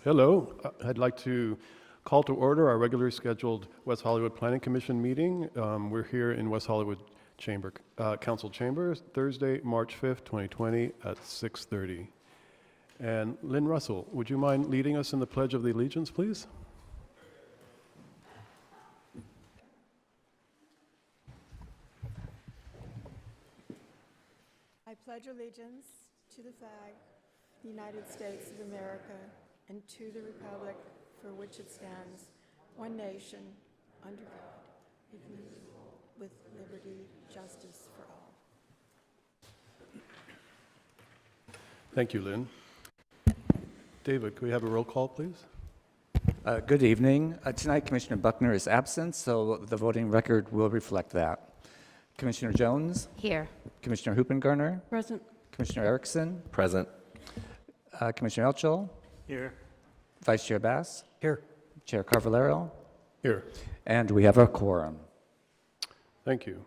Hello. I'd like to call to order our regularly scheduled West Hollywood Planning Commission meeting. We're here in West Hollywood Council Chambers, Thursday, March 5th, 2020 at 6:30. And Lynn Russell, would you mind leading us in the Pledge of the Allegiance, please? I pledge allegiance to the flag of the United States of America and to the republic for which it stands, one nation, under God, indivisible, with liberty, justice for all. Thank you, Lynn. David, could we have a roll call, please? Good evening. Tonight, Commissioner Buckner is absent, so the voting record will reflect that. Commissioner Jones? Here. Commissioner Hoopengarner? Present. Commissioner Erickson? Present. Commissioner Elchel? Here. Vice Chair Bass? Here. Chair Carvalero? Here. And we have a quorum. Thank you.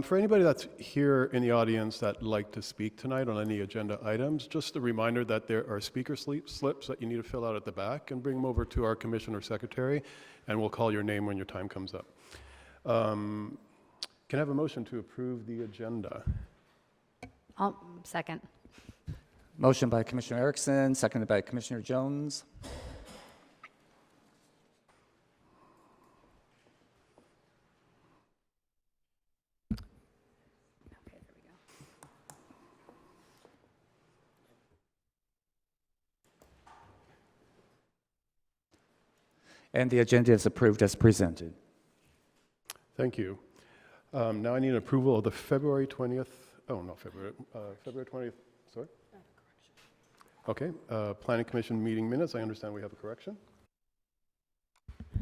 For anybody that's here in the audience that'd like to speak tonight on any agenda items, just a reminder that there are speaker slips that you need to fill out at the back and bring them over to our commissioner secretary, and we'll call your name when your time comes up. Can I have a motion to approve the agenda? Second. Motion by Commissioner Erickson, seconded by Commissioner Jones. And the agenda is approved as presented. Thank you. Now I need approval of the February 20th, February 20th, sorry? Okay, Planning Commission meeting minutes. I understand we have a correction.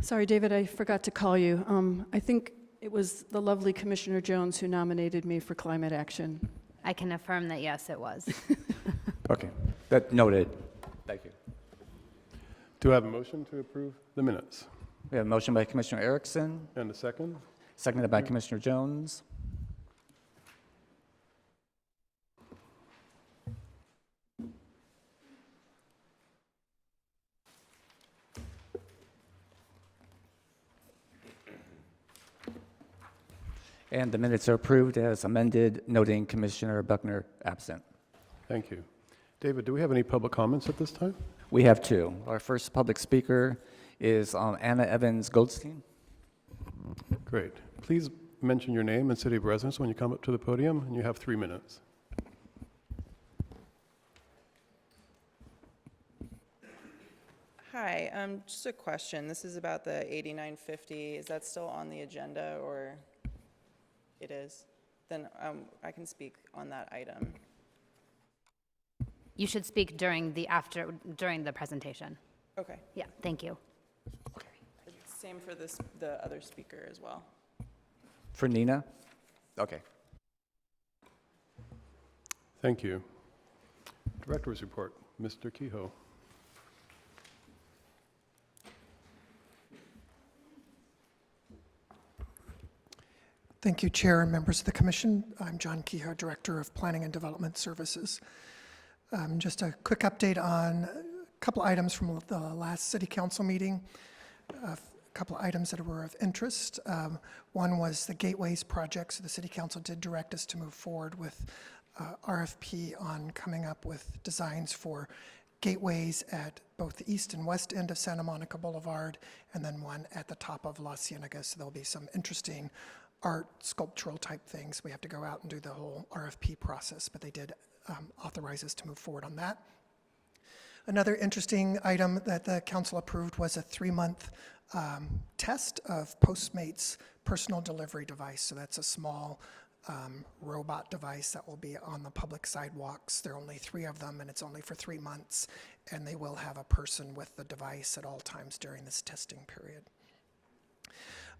Sorry, David, I forgot to call you. I think it was the lovely Commissioner Jones who nominated me for climate action. I can affirm that, yes, it was. Okay, that noted. Thank you. Do I have a motion to approve the minutes? We have a motion by Commissioner Erickson, And a second? seconded by Commissioner Jones. And the minutes are approved as amended, noting Commissioner Buckner absent. Thank you. David, do we have any public comments at this time? We have two. Our first public speaker is Anna Evans Goldstein. Great. Please mention your name and city of residence when you come up to the podium, and you have 3 minutes. Hi, just a question. This is about the 8950. Is that still on the agenda, or it is? Then I can speak on that item. You should speak during the presentation. Okay. Yeah, thank you. Same for the other speaker as well. For Nina? Okay. Thank you. Director's report, Mr. Kehoe. Thank you, Chair and members of the Commission. I'm John Kehoe, Director of Planning and Development Services. Just a quick update on a couple items from the last City Council meeting. A couple items that were of interest. One was the Gateways project. So the City Council did direct us to move forward with RFP on coming up with designs for gateways at both the east and west end of Santa Monica Boulevard, and then one at the top of La Cienega. So there'll be some interesting art, sculptural type things. We have to go out and do the whole RFP process, but they did authorize us to move forward on that. Another interesting item that the council approved was a 3-month test of Postmates personal delivery device. So that's a small robot device that will be on the public sidewalks. There are only 3 of them, and it's only for 3 months, and they will have a person with the device at all times during this testing period.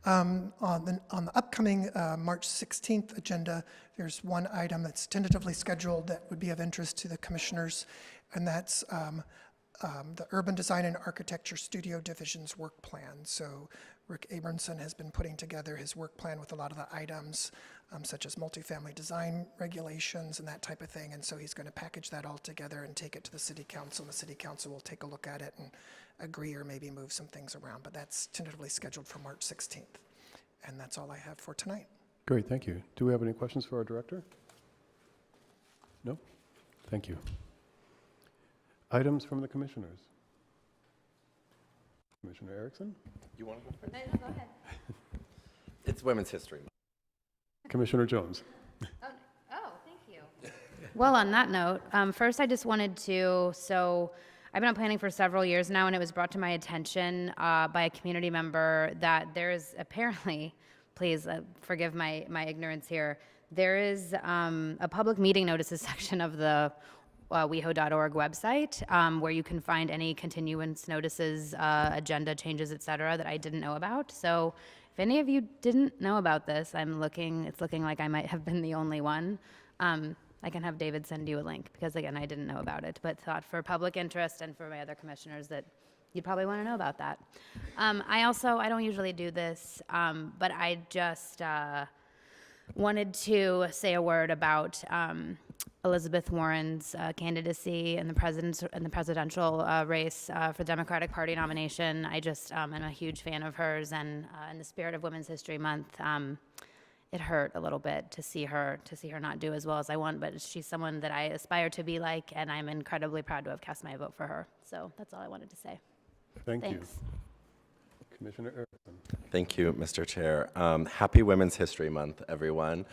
On the upcoming March 16th agenda, there's one item that's tentatively scheduled that would be of interest to the commissioners, and that's the Urban Design and Architecture Studio Division's work plan. So Rick Abramson has been putting together his work plan with a lot of the items, such as multifamily design regulations and that type of thing. And so he's going to package that all together and take it to the city council. And the city council will take a look at it and agree or maybe move some things around. But that's tentatively scheduled for March 16th. And that's all I have for tonight. Great, thank you. Do we have any questions for our director? No? Thank you. Items from the commissioners. Commissioner Erickson? You want to go first? No, go ahead. It's Women's History Month. Commissioner Jones? Oh, thank you. Well, on that note, first I just wanted to, so I've been on planning for several years now, and it was brought to my attention by a community member that there is apparently, please forgive my ignorance here, there is a public meeting notices section of the WeHo.org website where you can find any continuance notices, agenda changes, et cetera, that I didn't know about. So if any of you didn't know about this, it's looking like I might have been the only one. I can have David send you a link because, again, I didn't know about it, but thought for public interest and for my other commissioners that you'd probably want to know about that. I don't usually do this, but I just wanted to say a word about Elizabeth Warren's candidacy in the presidential race for the Democratic Party nomination. I just am a huge fan of hers, and in the spirit of Women's History Month, it hurt a little bit to see her not do as well as I want. But she's someone that I aspire to be like, and I'm incredibly proud to have cast my vote for her. So that's all I wanted to say. Thank you. Thanks. Commissioner Erickson? Thank you, Mr. Chair. Happy Women's History Month, everyone.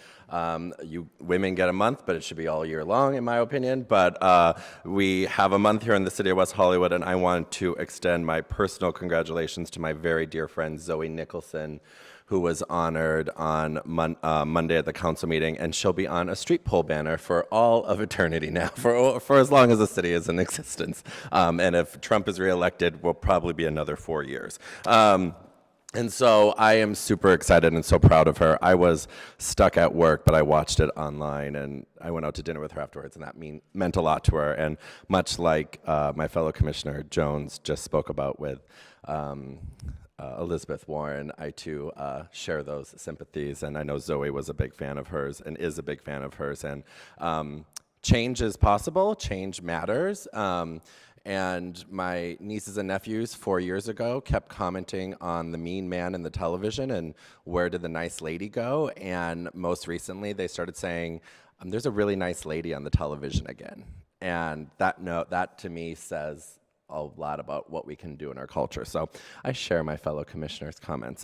You women get a month, but it should be all year long, in my opinion. But we have a month here in the city of West Hollywood, and I want to extend my personal congratulations to my very dear friend, Zoe Nicholson, who was honored on Monday at the council meeting, and she'll be on a street pole banner for all of eternity now, for as long as the city is in existence. And if Trump is reelected, will probably be another 4 years. And so I am super excited and so proud of her. I was stuck at work, but I watched it online, and I went out to dinner with her afterwards, and that meant a lot to her. And much like my fellow Commissioner Jones just spoke about with Elizabeth Warren, I too share those sympathies, and I know Zoe was a big fan of hers and is a big fan of hers. And change is possible, change matters. And my nieces and nephews 4 years ago kept commenting on the mean man in the television and where did the nice lady go? And most recently they started saying, there's a really nice lady on the television again. And that to me says a lot about what we can do in our culture. So I share my fellow commissioners' comments.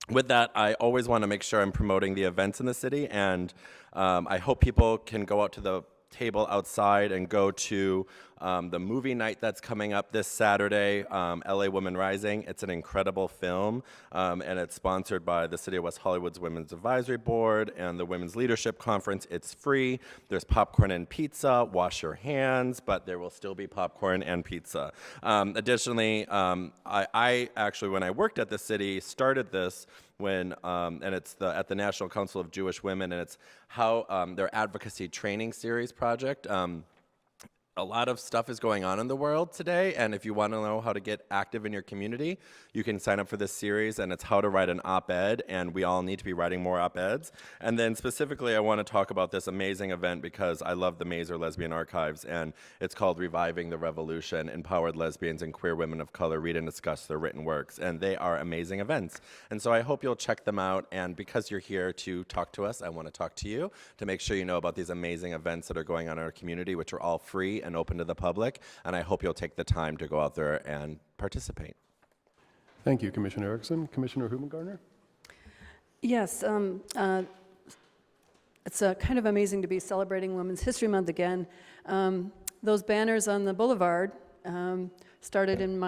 With that, I always want to make sure I'm promoting the events in the city, and I hope people can go out to the table outside and go to the movie night that's coming up this Saturday, LA Women Rising. It's an incredible film, and it's sponsored by the City of West Hollywood's Women's Advisory Board and the Women's Leadership Conference. It's free. There's popcorn and pizza. Wash your hands, but there will still be popcorn and pizza. Additionally, I actually, when I worked at the city, started this and it's at the National Council of Jewish Women, and it's how their advocacy training series project. A lot of stuff is going on in the world today, and if you want to know how to get active in your community, you can sign up for this series, and it's how to write an op-ed, and we all need to be writing more op-eds. And then specifically, I want to talk about this amazing event because I love the Mazer Lesbian Archives, and it's called Reviving the Revolution, Empowered Lesbians and Queer Women of Color Read and Discuss Their Written Works, and they are amazing events. And so I hope you'll check them out, and because you're here to talk to us, I want to talk to you to make sure you know about these amazing events that are going on in our community, which are all free and open to the public, and I hope you'll take the time to go out there and participate. Thank you, Commissioner Erickson. Commissioner Hubengartner? Yes, it's kind of amazing to be celebrating Women's History Month again. Those banners on the boulevard started in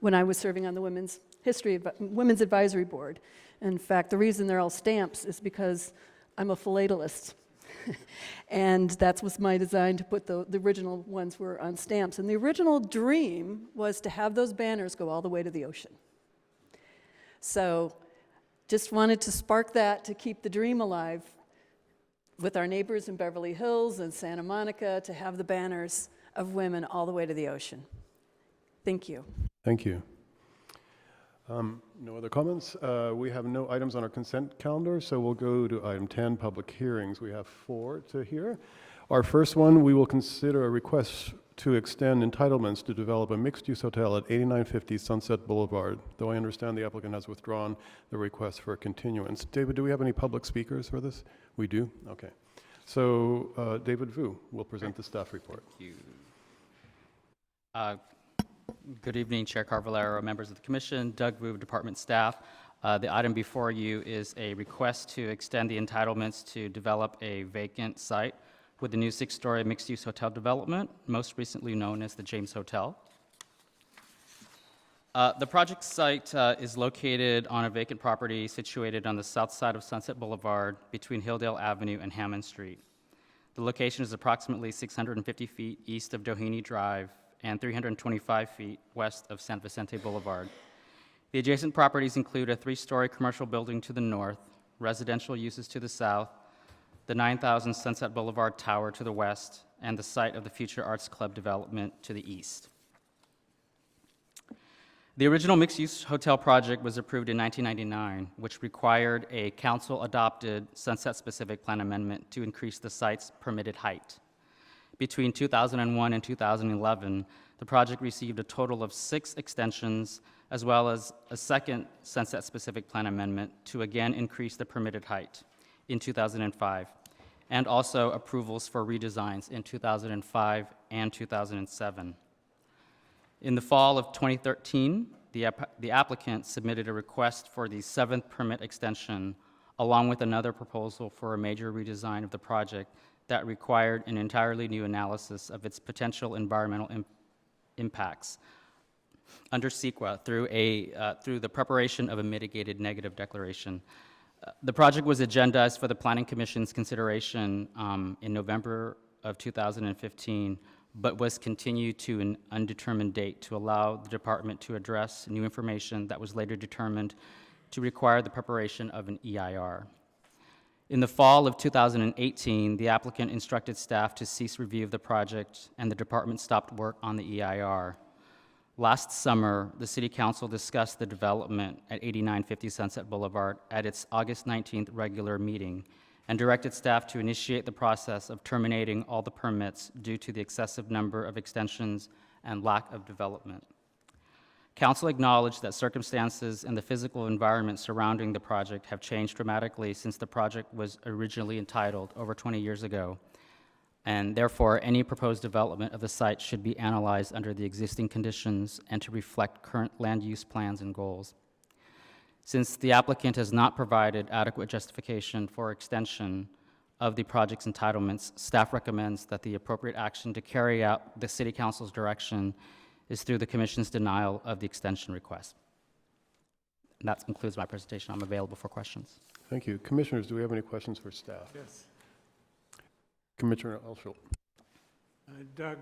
when I was serving on the Women's Advisory Board. In fact, the reason they're all stamps is because I'm a philatelist. And that was my design to put the original ones were on stamps. And the original dream was to have those banners go all the way to the ocean. So just wanted to spark that to keep the dream alive with our neighbors in Beverly Hills and Santa Monica to have the banners of women all the way to the ocean. Thank you. Thank you. No other comments. We have no items on our consent calendar, so we'll go to item 10, public hearings. We have 4 to hear. Our first one, we will consider a request to extend entitlements to develop a mixed-use hotel at 8950 Sunset Boulevard, though I understand the applicant has withdrawn the request for a continuance. David, do we have any public speakers for this? We do? Okay. So David Vu will present the staff report. Thank you. Good evening, Chair Carvalero, members of the Commission, Doug Vu, Department staff. The item before you is a request to extend the entitlements to develop a vacant site with a new 6-story mixed-use hotel development, most recently known as the James Hotel. The project site is located on a vacant property situated on the south side of Sunset Boulevard between Hilldale Avenue and Hammond Street. The location is approximately 650 feet east of Doheny Drive and 325 feet west of San Vicente Boulevard. The adjacent properties include a 3-story commercial building to the north, residential uses to the south, the 9,000 Sunset Boulevard Tower to the west, and the site of the Future Arts Club development to the east. The original mixed-use hotel project was approved in 1999, which required a council-adopted sunset-specific plan amendment to increase the site's permitted height. Between 2001 and 2011, the project received a total of 6 extensions, as well as a second sunset-specific plan amendment to again increase the permitted height in 2005, and also approvals for redesigns in 2005 and 2007. In the fall of 2013, the applicant submitted a request for the 7th permit extension, along with another proposal for a major redesign of the project that required an entirely new analysis of its potential environmental impacts under CEQA through the preparation of a mitigated negative declaration. The project was agendized for the Planning Commission's consideration in November of 2015, but was continued to an undetermined date to allow the department to address new information that was later determined to require the preparation of an EIR. In the fall of 2018, the applicant instructed staff to cease review of the project, and the department stopped work on the EIR. Last summer, the City Council discussed the development at 8950 Sunset Boulevard at its August 19th regular meeting and directed staff to initiate the process of terminating all the permits due to the excessive number of extensions and lack of development. Council acknowledged that circumstances and the physical environment surrounding the project have changed dramatically since the project was originally entitled over 20 years ago, and therefore any proposed development of the site should be analyzed under the existing conditions and to reflect current land use plans and goals. Since the applicant has not provided adequate justification for extension of the project's entitlements, staff recommends that the appropriate action to carry out the City Council's direction is through the Commission's denial of the extension request. And that concludes my presentation. I'm available for questions. Thank you. Commissioners, do we have any questions for staff? Yes. Commissioner Elschel. Doug,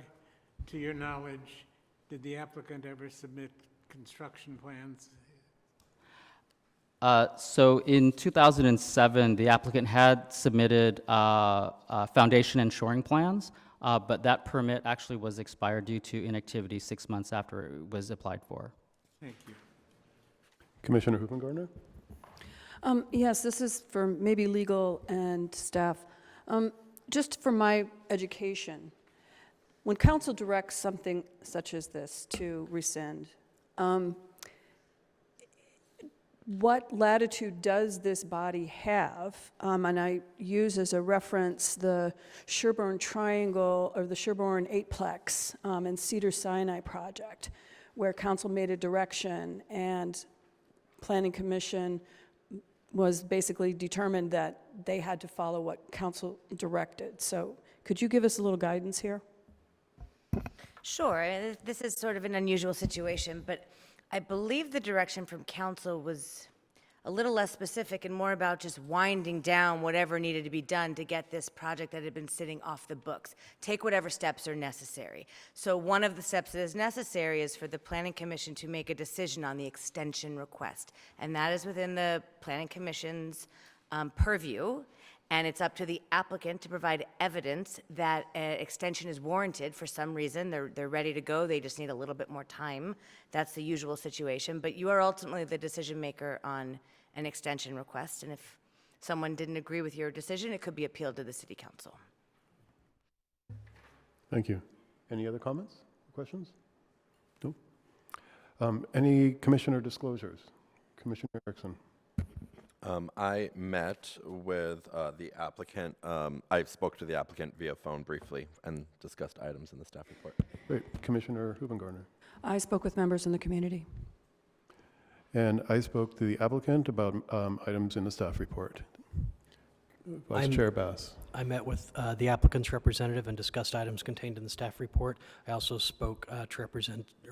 to your knowledge, did the applicant ever submit construction plans? So in 2007, the applicant had submitted foundation and shoring plans, but that permit actually was expired due to inactivity 6 months after it was applied for. Thank you. Commissioner Hoopengardner. Yes, this is for maybe legal and staff. Just for my education, when council directs something such as this to rescind, what latitude does this body have? And I use as a reference the Sherborne Triangle or the Sherborne Eightplex and Cedar Sinai project, where council made a direction and Planning Commission was basically determined that they had to follow what council directed. So could you give us a little guidance here? Sure. This is sort of an unusual situation, but I believe the direction from council was a little less specific and more about just winding down whatever needed to be done to get this project that had been sitting off the books. Take whatever steps are necessary. So one of the steps that is necessary is for the Planning Commission to make a decision on the extension request. And that is within the Planning Commission's purview. And it's up to the applicant to provide evidence that an extension is warranted for some reason. They're ready to go, they just need a little bit more time. That's the usual situation, but you are ultimately the decision maker on an extension request, and if someone didn't agree with your decision, it could be appealed to the city council. Thank you. Any other comments, questions? No? Any commissioner disclosures? Commissioner Erickson. I met with the applicant. I spoke to the applicant via phone briefly and discussed items in the staff report. Great. Commissioner Hubengarner. I spoke with members in the community. And I spoke to the applicant about items in the staff report. Vice Chair Bass. I met with the applicant's representative and discussed items contained in the staff report. I also spoke to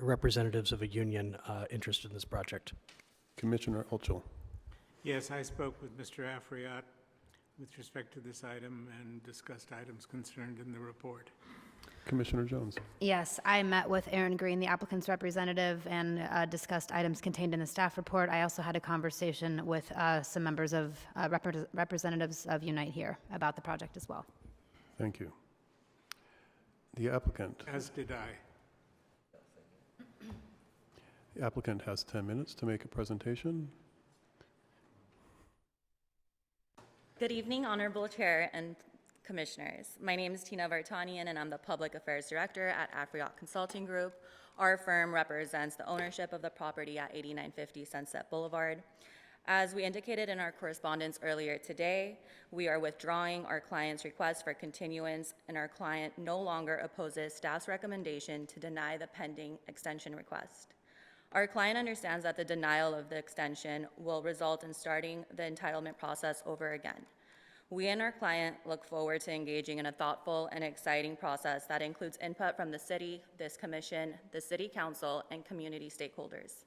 representatives of a union interested in this project. Commissioner Altschul. Yes, I spoke with Mr. Afriat with respect to this item and discussed items concerned in the report. Commissioner Jones. Yes, I met with Aaron Green, the applicant's representative, and discussed items contained in the staff report. I also had a conversation with some members of representatives of Unite Here about the project as well. Thank you. The applicant. As did I. The applicant has 10 minutes to make a presentation. Good evening, Honorable Chair and Commissioners. My name is Tina Vartanian, and I'm the Public Affairs Director at Afriat Consulting Group. Our firm represents the ownership of the property at 8950 Sunset Boulevard. As we indicated in our correspondence earlier today, we are withdrawing our client's request for continuance, and our client no longer opposes staff's recommendation to deny the pending extension request. Our client understands that the denial of the extension will result in starting the entitlement process over again. We and our client look forward to engaging in a thoughtful and exciting process that includes input from the city, this commission, the city council, and community stakeholders.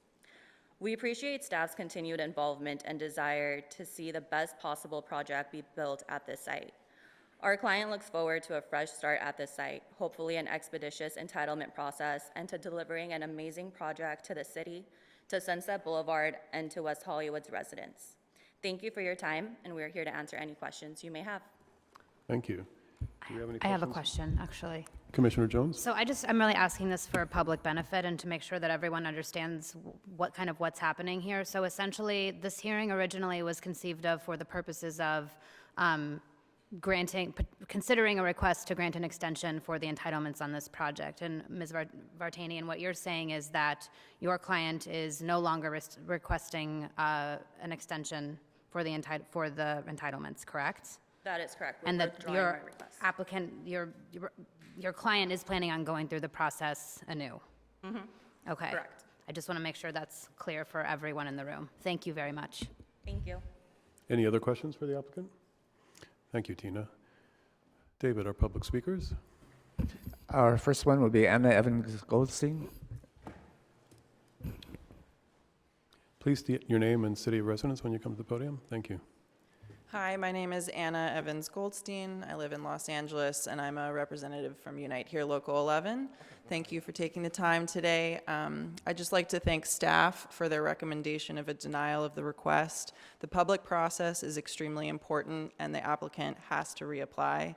We appreciate staff's continued involvement and desire to see the best possible project be built at this site. Our client looks forward to a fresh start at this site, hopefully an expeditious entitlement process, and to delivering an amazing project to the city, to Sunset Boulevard, and to West Hollywood's residents. Thank you for your time, and we're here to answer any questions you may have. Thank you. Do we have any questions? I have a question, actually. Commissioner Jones. So I'm really asking this for public benefit and to make sure that everyone understands what's happening here. So essentially, this hearing originally was conceived of for the purposes of considering a request to grant an extension for the entitlements on this project. And Ms. Vartanian, what you're saying is that your client is no longer requesting an extension for the entitlements, correct? That is correct. We're And that withdrawing your my request. applicant, your client is planning on going through the process anew? Mm-hmm. Okay. Correct. I just want to make sure that's clear for everyone in the room. Thank you very much. Thank you. Any other questions for the applicant? Thank you, Tina. David, our public speakers. Our first one will be Anna Evans Goldstein. Please state your name and city of residence when you come to the podium. Thank you. Hi, my name is Anna Evans Goldstein. I live in Los Angeles, and I'm a representative from Unite Here Local 11. Thank you for taking the time today. I'd just like to thank staff for their recommendation of a denial of the request. The public process is extremely important, and the applicant has to reapply.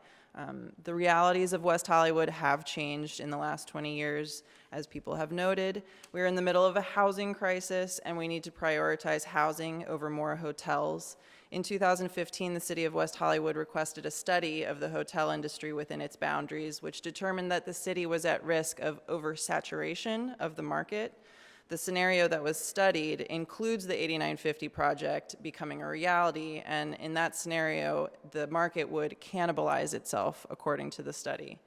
The realities of West Hollywood have changed in the last 20 years, as people have noted. We're in the middle of a housing crisis, and we need to prioritize housing over more hotels. In 2015, the city of West Hollywood requested a study of the hotel industry within its boundaries, which determined that the city was at risk of oversaturation of the market. The scenario that was studied includes the 8950 project becoming a reality, and in that scenario, the market would cannibalize itself, according to the study.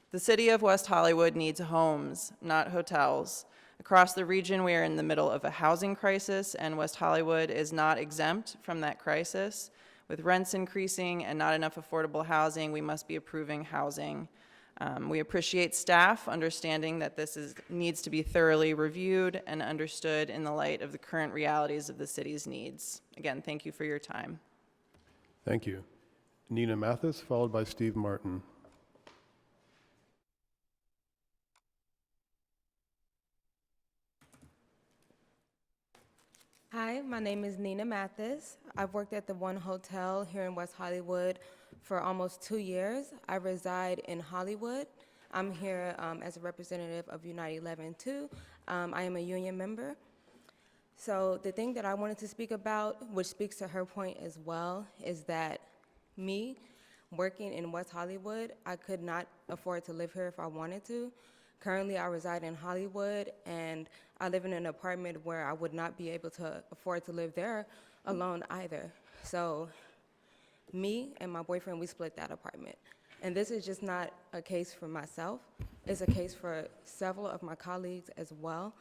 The city of West Hollywood needs homes, not hotels. Across the region, we are in the middle of a housing crisis, and West Hollywood is not exempt from that crisis. With rents increasing and not enough affordable housing, we must be approving housing. We appreciate staff understanding that this needs to be thoroughly reviewed and understood in the light of the current realities of the city's needs. Again, thank you for your time. Thank you. Nina Mathis, followed by Steve Martin. Hi, my name is Nina Mathis. I've worked at the One Hotel here in West Hollywood for almost 2 years. I reside in Hollywood. I'm here as a representative of Unite 11 too. I am a union member. So the thing that I wanted to speak about, which speaks to her point as well, is that me working in West Hollywood, I could not afford to live here if I wanted to. Currently, I reside in Hollywood, and I live in an apartment where I would not be able to afford to live there alone either. So me and my boyfriend, we split that apartment. And this is just not a case for myself. It's a case for several of my colleagues as well.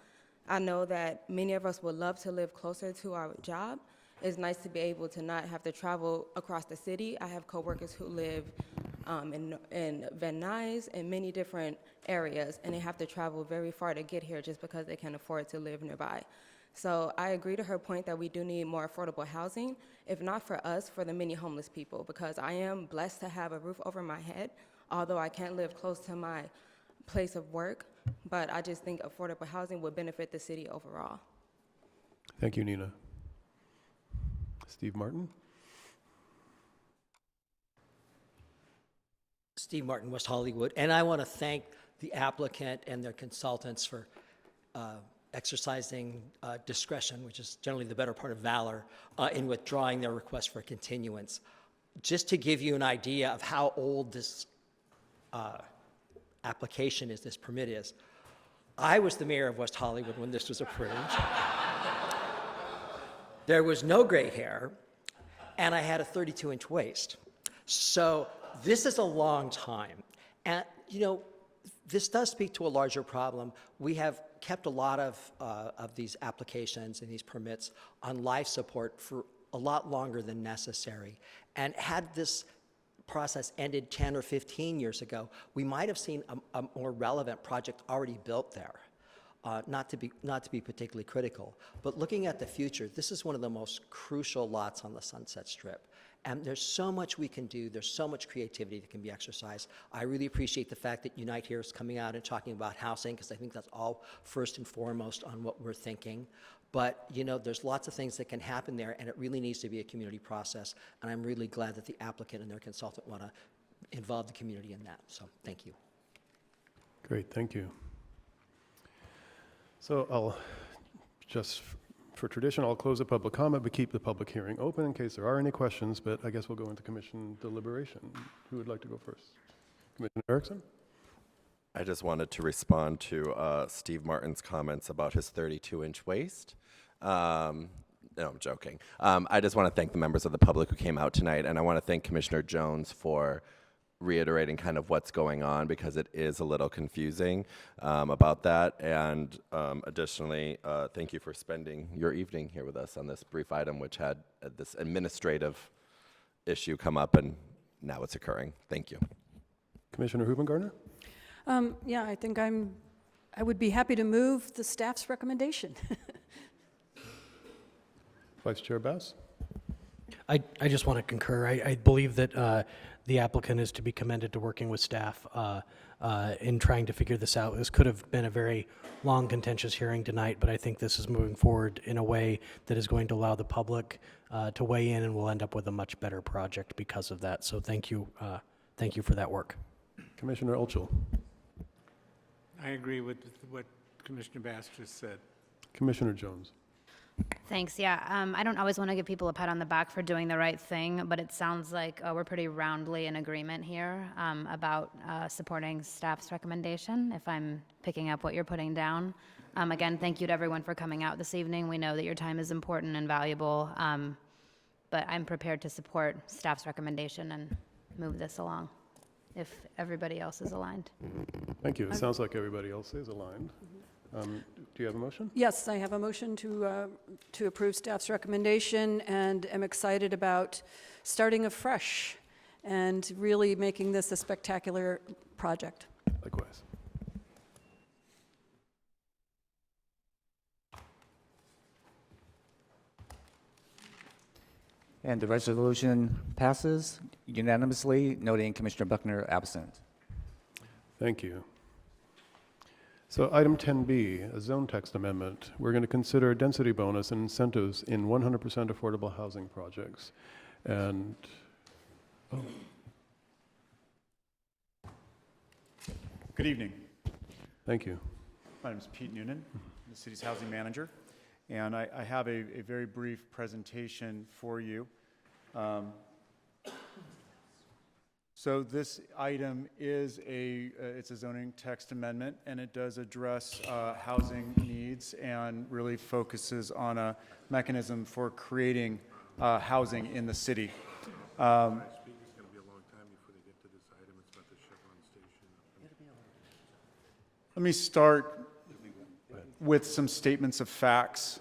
I know that many of us would love to live closer to our job. It's nice to be able to not have to travel across the city. I have coworkers who live in Van Nuys and many different areas, and they have to travel very far to get here just because they can afford to live nearby. So I agree to her point that we do need more affordable housing, if not for us, for the many homeless people, because I am blessed to have a roof over my head, although I can't live close to my place of work, but I just think affordable housing would benefit the city overall. Thank you, Nina. Steve Martin? Steve Martin, West Hollywood, and I want to thank the applicant and their consultants for exercising discretion, which is generally the better part of valor, in withdrawing their request for continuance. Just to give you an idea of how old this application is, this permit is, I was the mayor of West Hollywood when this was approved. There was no gray hair, and I had a 32-inch waist. So this is a long time. And, you know, this does speak to a larger problem. We have kept a lot of these applications and these permits on life support for a lot longer than necessary. And had this process ended 10 or 15 years ago, we might have seen a more relevant project already built there. Not to be particularly critical, but looking at the future, this is one of the most crucial lots on the Sunset Strip. And there's so much we can do. There's so much creativity that can be exercised. I really appreciate the fact that Unite here is coming out and talking about housing, because I think that's all first and foremost on what we're thinking. But, you know, there's lots of things that can happen there, and it really needs to be a community process. And I'm really glad that the applicant and their consultant want to involve the community in that. So thank you. Great, thank you. So I'll just, for tradition, I'll close the public comment, but keep the public hearing open in case there are any questions, but I guess we'll go into commission deliberation. Who would like to go first? Commissioner Erickson? I just wanted to respond to Steve Martin's comments about his 32-inch waist. No, I'm joking. I just want to thank the members of the public who came out tonight, and I want to thank Commissioner Jones for reiterating kind of what's going on, because it is a little confusing about that. And additionally, thank you for spending your evening here with us on this brief item, which had this administrative issue come up, and now it's occurring. Thank you. Commissioner Hubengartner? Yeah, I think I would be happy to move the staff's recommendation. Vice Chair Bass? I just want to concur. I believe that the applicant is to be commended to working with staff in trying to figure this out. This could have been a very long, contentious hearing tonight, but I think this is moving forward in a way that is going to allow the public to weigh in, and we'll end up with a much better project because of that. So thank you for that work. Commissioner Olchel? I agree with what Commissioner Bass just said. Commissioner Jones? Thanks. Yeah, I don't always want to give people a pat on the back for doing the right thing, but it sounds like we're pretty roundly in agreement here about supporting staff's recommendation, if I'm picking up what you're putting down. Again, thank you to everyone for coming out this evening. We know that your time is important and valuable, but I'm prepared to support staff's recommendation and move this along if everybody else is aligned. Thank you. It sounds like everybody else is aligned. Do you have a motion? Yes, I have a motion to approve staff's recommendation, and am excited about starting afresh and really making this a spectacular project. Likewise. And the resolution passes unanimously, noting Commissioner Buckner absent. Thank you. So item 10B, a zone text amendment. We're going to consider density bonus and incentives in 100% affordable housing projects. And, oh, Good evening. thank you. My name is Pete Noonan, I'm the city's housing manager, and I have a very brief presentation for you. So this item is it's a zoning text amendment, and it does address housing needs and really focuses on a mechanism for creating housing in the city. Let me start with some statements of facts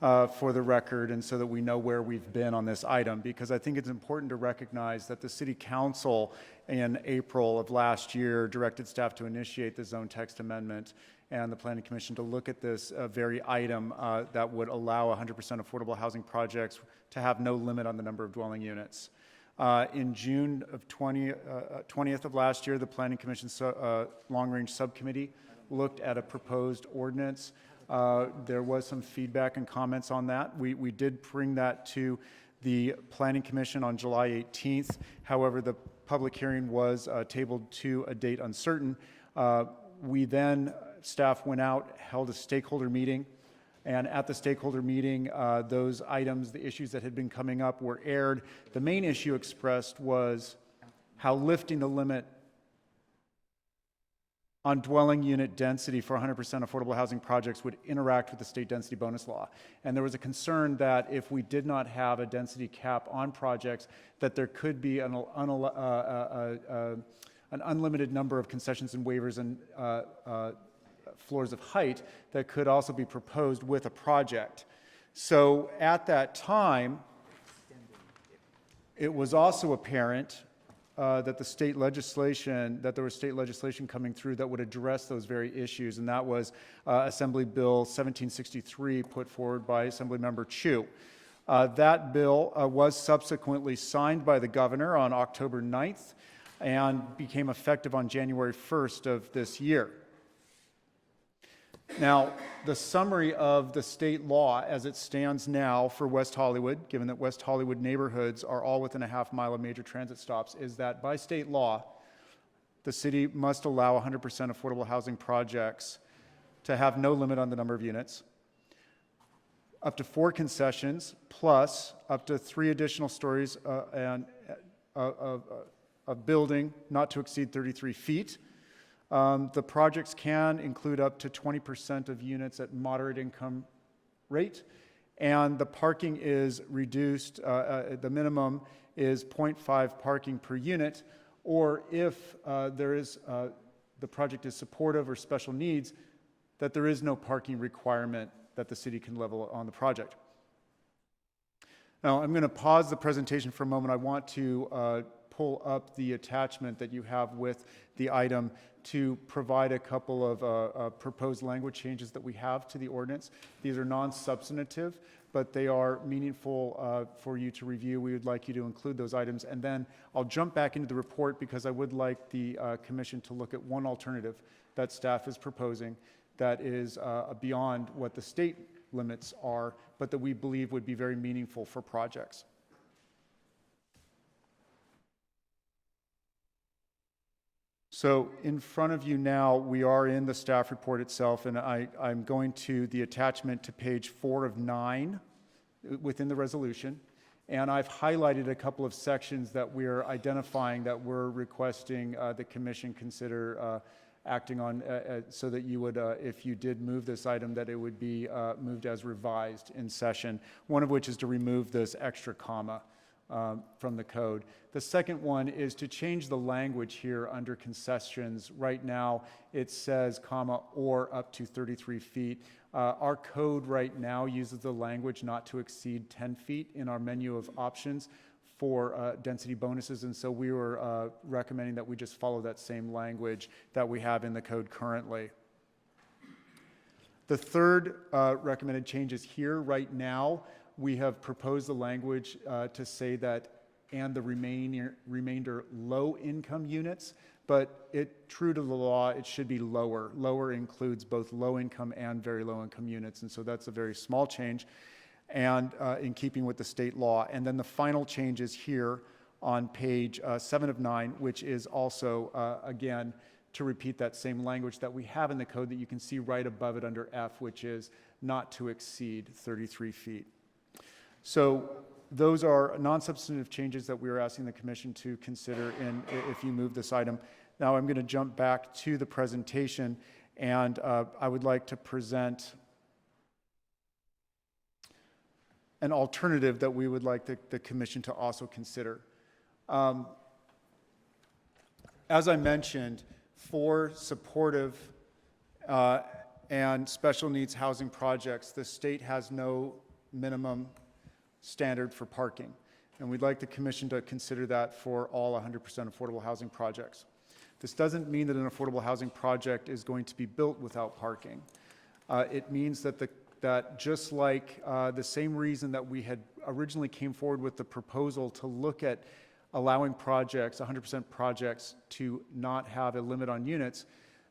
for the record, and so that we know where we've been on this item, because I think it's important to recognize that the City Council in April of last year directed staff to initiate the zone text amendment and the Planning Commission to look at this very item that would allow 100% affordable housing projects to have no limit on the number of dwelling units. In June of 20th of last year, the Planning Commission's long-range subcommittee looked at a proposed ordinance. There was some feedback and comments on that. We did bring that to the Planning Commission on July 18th. However, the public hearing was tabled to a date uncertain. We then, staff went out, held a stakeholder meeting, and at the stakeholder meeting, those items, the issues that had been coming up were aired. The main issue expressed was how lifting the limit on dwelling unit density for 100% affordable housing projects would interact with the state density bonus law. And there was a concern that if we did not have a density cap on projects, that there could be an unlimited number of concessions and waivers and floors of height that could also be proposed with a project. So at that time, it was also apparent that there was state legislation coming through that would address those very issues, and that was Assembly Bill 1763 put forward by Assemblymember Chu. That bill was subsequently signed by the governor on October 9th and became effective on January 1st of this year. Now, the summary of the state law as it stands now for West Hollywood, given that West Hollywood neighborhoods are all within a half-mile of major transit stops, is that by state law, the city must allow 100% affordable housing projects to have no limit on the number of units, up to 4 concessions, plus up to 3 additional stories of building not to exceed 33 feet. The projects can include up to 20% of units at moderate income rate, and the parking is reduced. The minimum is 0.5 parking per unit, or if the project is supportive or special needs, that there is no parking requirement that the city can level on the project. Now, I'm going to pause the presentation for a moment. I want to pull up the attachment that you have with the item to provide a couple of proposed language changes that we have to the ordinance. These are non-substantive, but they are meaningful for you to review. We would like you to include those items. And then I'll jump back into the report because I would like the commission to look at one alternative that staff is proposing that is beyond what the state limits are, but that we believe would be very meaningful for projects. So in front of you now, we are in the staff report itself, and I'm going to the attachment to page 4 of 9 within the resolution. And I've highlighted a couple of sections that we're identifying that we're requesting the commission consider acting on so that you would, if you did move this item, that it would be moved as revised in session, one of which is to remove this extra comma from the code. The second one is to change the language here under concessions. Right now, it says comma or up to 33 feet. Our code right now uses the language not to exceed 10 feet in our menu of options for density bonuses, and so we were recommending that we just follow that same language that we have in the code currently. The third recommended change is here. Right now, we have proposed the language to say that and the remainder low-income units. but true to the law, it should be lower. Lower includes both low-income and very low-income units, and so that's a very small change, and in keeping with the state law. And then the final change is here on page 7 of 9, which is also, again, to repeat that same language that we have in the code that you can see right above it under F, which is not to exceed 33 feet. So those are non-substantive changes that we are asking the commission to consider if you move this item. Now I'm going to jump back to the presentation, and I would like to present an alternative that we would like the commission to also consider. As I mentioned, for supportive and special needs housing projects, the state has no minimum standard for parking. And we'd like the commission to consider that for all 100% affordable housing projects. This doesn't mean that an affordable housing project is going to be built without parking. It means that just like the same reason that we had originally came forward with the proposal to look at allowing projects, 100% projects, to not have a limit on units,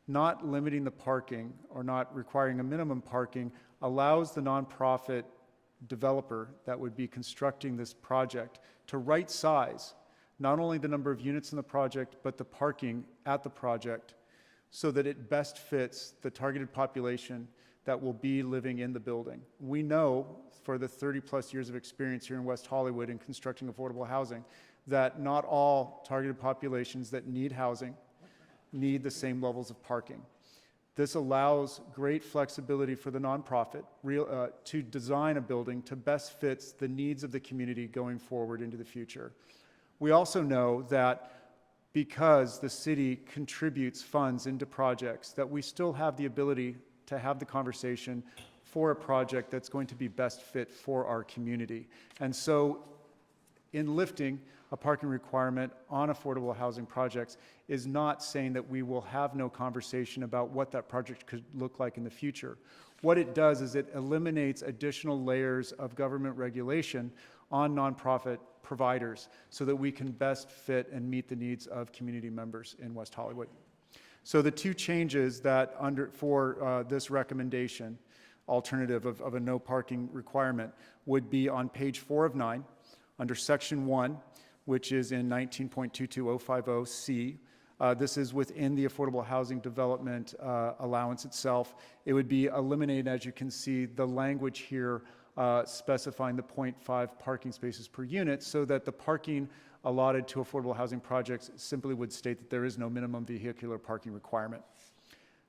not limiting the parking or not requiring a minimum parking allows the nonprofit developer that would be constructing this project to right size not only the number of units in the project, but the parking at the project so that it best fits the targeted population that will be living in the building. We know for the 30+ years of experience here in West Hollywood in constructing affordable housing that not all targeted populations that need housing need the same levels of parking. This allows great flexibility for the nonprofit to design a building to best fits the needs of the community going forward into the future. We also know that because the city contributes funds into projects, that we still have the ability to have the conversation for a project that's going to be best fit for our community. And so in lifting a parking requirement on affordable housing projects is not saying that we will have no conversation about what that project could look like in the future. What it does is it eliminates additional layers of government regulation on nonprofit providers so that we can best fit and meet the needs of community members in West Hollywood. So the two changes that for this recommendation alternative of a no parking requirement would be on page 4 of 9 under section 1, which is in 19.22050C. This is within the affordable housing development allowance itself. It would be eliminated, as you can see, the language here specifying the 0.5 parking spaces per unit so that the parking allotted to affordable housing projects simply would state that there is no minimum vehicular parking requirement.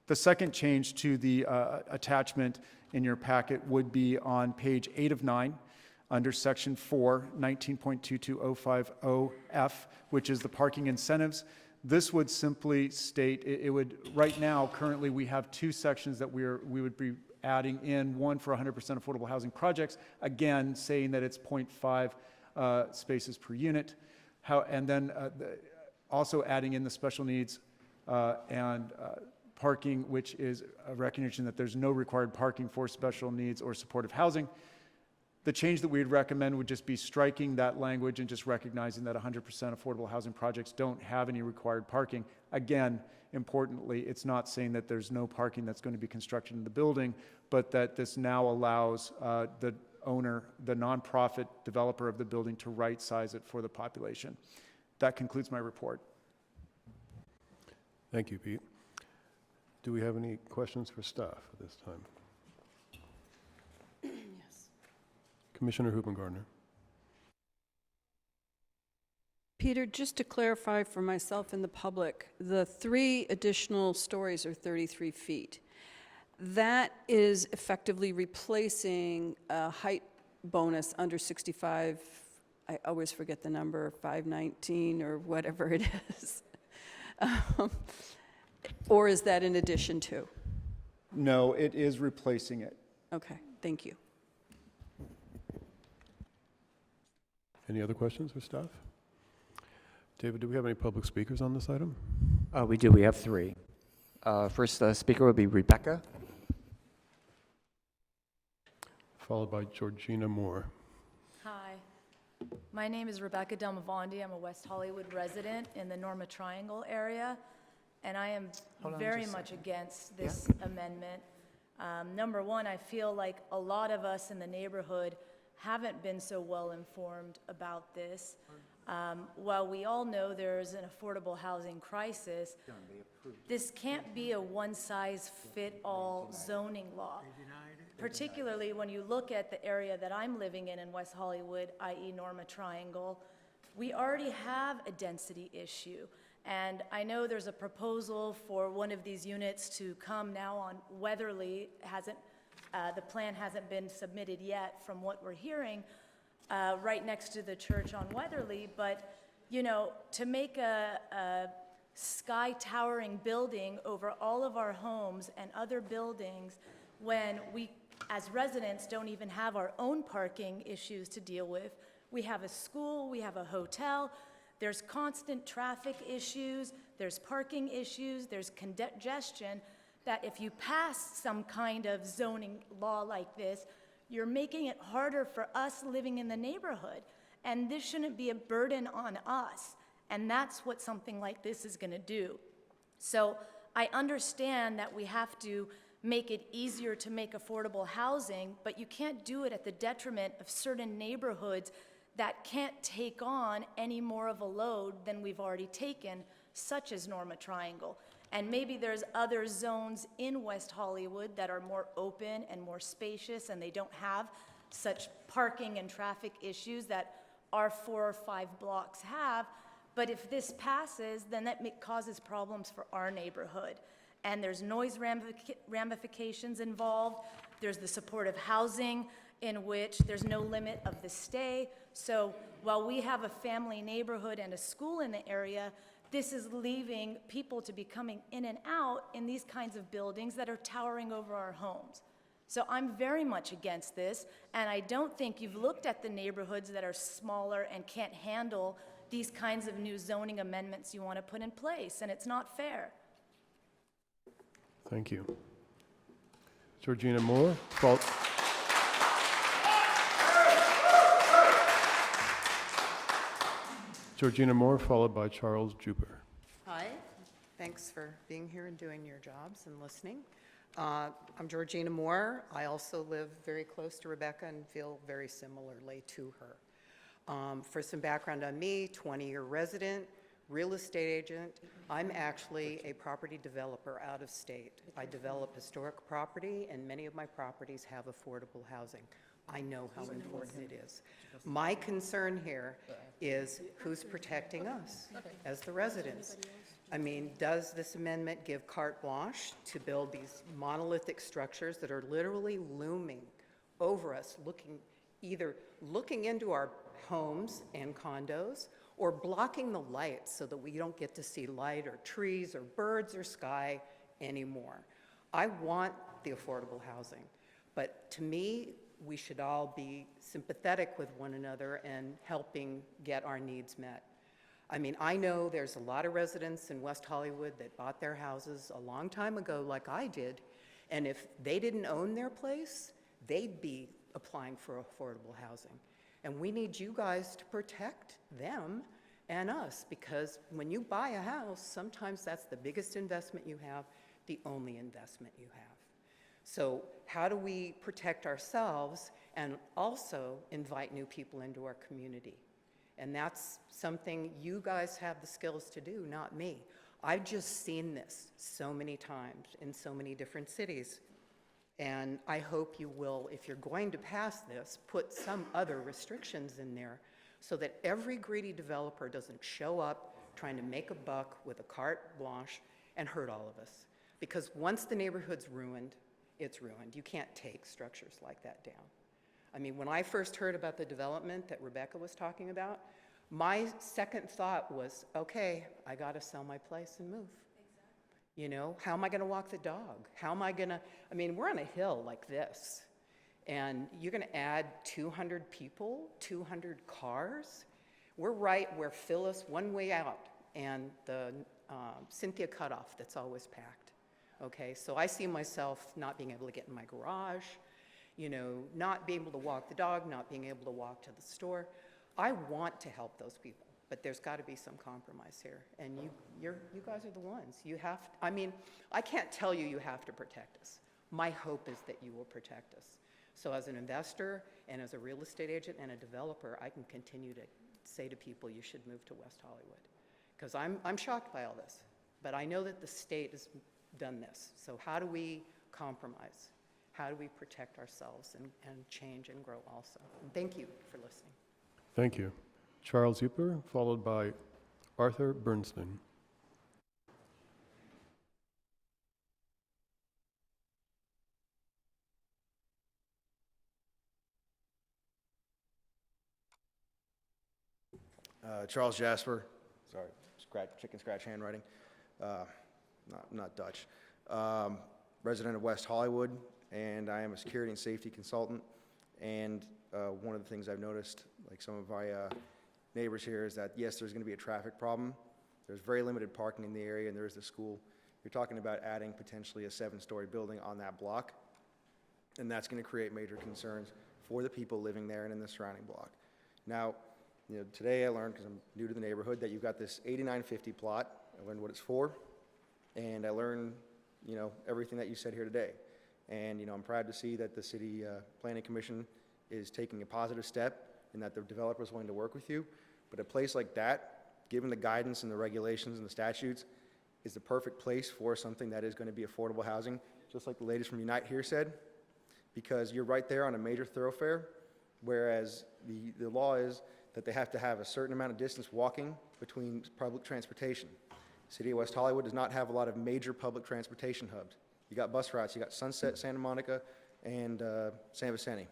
The second change to the attachment in your packet would be on page 8 of 9 under section 4, 19.22050F, which is the parking incentives. This would simply state, it would, right now, currently we have two sections that we would be adding in, one for 100% affordable housing projects, again, saying that it's 0.5 spaces per unit. And then also adding in the special needs and parking, which is a recognition that there's no required parking for special needs or supportive housing. The change that we'd recommend would just be striking that language and just recognizing that 100% affordable housing projects don't have any required parking. Again, importantly, it's not saying that there's no parking that's going to be constructed in the building, but that this now allows the owner, the nonprofit developer of the building to right size it for the population. That concludes my report. Thank you, Pete. Do we have any questions for staff at this time? Yes. Commissioner Hoopen-Gardner. Peter, just to clarify for myself and the public, the 3 additional stories are 33 feet. That is effectively replacing a height bonus under 65, I always forget the number, 519 or whatever it is. Or is that in addition to? No, it is replacing it. Okay, thank you. Any other questions for staff? David, do we have any public speakers on this item? We do. We have 3. First speaker will be Rebecca. Followed by Georgina Moore. Hi. My name is Rebecca Delmavondi. I'm a West Hollywood resident in the Norma Triangle area, and I am Hold on very just a much second. against this amendment. Number one, I feel like a lot of us in the neighborhood haven't been so well informed about this. While we all know there's an affordable housing crisis, this can't be a one-size-fit-all zoning law. Particularly when you look at the area that I'm living in West Hollywood, i.e. Norma Triangle, we already have a density issue. And I know there's a proposal for one of these units to come now on Weatherly. The plan hasn't been submitted yet from what we're hearing, right next to the church on Weatherly. But, you know, to make a sky towering building over all of our homes and other buildings when we as residents don't even have our own parking issues to deal with. We have a school, we have a hotel, there's constant traffic issues, there's parking issues, there's congestion, that if you pass some kind of zoning law like this, you're making it harder for us living in the neighborhood. And this shouldn't be a burden on us. And that's what something like this is gonna do. So I understand that we have to make it easier to make affordable housing, but you can't do it at the detriment of certain neighborhoods that can't take on any more of a load than we've already taken, such as Norma Triangle. And maybe there's other zones in West Hollywood that are more open and more spacious, and they don't have such parking and traffic issues that our 4 or 5 blocks have. But if this passes, then that causes problems for our neighborhood. And there's noise ramifications involved. There's the supportive housing in which there's no limit of the stay. So while we have a family neighborhood and a school in the area, this is leaving people to be coming in and out in these kinds of buildings that are towering over our homes. So I'm very much against this, and I don't think you've looked at the neighborhoods that are smaller and can't handle these kinds of new zoning amendments you want to put in place, and it's not fair. Thank you. Georgina Moore, Georgina Moore, followed by Charles Juper. Hi, thanks for being here and doing your jobs and listening. I'm Georgina Moore. I also live very close to Rebecca and feel very similarly to her. For some background on me, 20-year resident, real estate agent. I'm actually a property developer out of state. I develop historic property, and many of my properties have affordable housing. I know how important it is. My concern here is who's protecting us as the residents. I mean, does this amendment give carte blanche to build these monolithic structures that are literally looming over us, either looking into our homes and condos, or blocking the lights so that we don't get to see light or trees or birds or sky anymore? I want the affordable housing, but to me, we should all be sympathetic with one another and helping get our needs met. I mean, I know there's a lot of residents in West Hollywood that bought their houses a long time ago, like I did, and if they didn't own their place, they'd be applying for affordable housing. And we need you guys to protect them and us, because when you buy a house, sometimes that's the biggest investment you have, the only investment you have. So how do we protect ourselves and also invite new people into our community? And that's something you guys have the skills to do, not me. I've just seen this so many times in so many different cities. And I hope you will, if you're going to pass this, put some other restrictions in there so that every greedy developer doesn't show up trying to make a buck with a carte blanche and hurt all of us. Because once the neighborhood's ruined, it's ruined. You can't take structures like that down. I mean, when I first heard about the development that Rebecca was talking about, my second thought was, okay, I gotta sell my place and move. You know, how am I gonna walk the dog? How am I gonna, I mean, we're on a hill like this, and you're gonna add 200 people, 200 cars? We're right where Phyllis, one way out, and the Cynthia cutoff that's always packed. Okay, so I see myself not being able to get in my garage, you know, not being able to walk the dog, not being able to walk to the store. I want to help those people, but there's got to be some compromise here. And you guys are the ones. You have, I mean, I can't tell you have to protect us. My hope is that you will protect us. So as an investor and as a real estate agent and a developer, I can continue to say to people, you should move to West Hollywood. Because I'm shocked by all this, but I know that the state has done this. So how do we compromise? How do we protect ourselves and change and grow also? And thank you for listening. Thank you. Charles Uper, followed by Arthur Bernstein. Charles Jasper, sorry, chicken scratch handwriting, not Dutch. Resident of West Hollywood, and I am a security and safety consultant. And one of the things I've noticed, like some of my neighbors here, is that yes, there's going to be a traffic problem. There's very limited parking in the area, and there is the school. You're talking about adding potentially a 7-story building on that block, and that's going to create major concerns for the people living there and in the surrounding block. Now, you know, today I learned, because I'm new to the neighborhood, that you've got this 8950 plot. I learned what it's for, and I learned, you know, everything that you said here today. And, you know, I'm proud to see that the City Planning Commission is taking a positive step and that the developer is willing to work with you. But a place like that, given the guidance and the regulations and the statutes, is the perfect place for something that is going to be affordable housing, just like the ladies from Unite here said, because you're right there on a major thoroughfare, whereas the law is that they have to have a certain amount of distance walking between public transportation. City of West Hollywood does not have a lot of major public transportation hubs. You got bus routes, you got Sunset, Santa Monica, and San Vicente.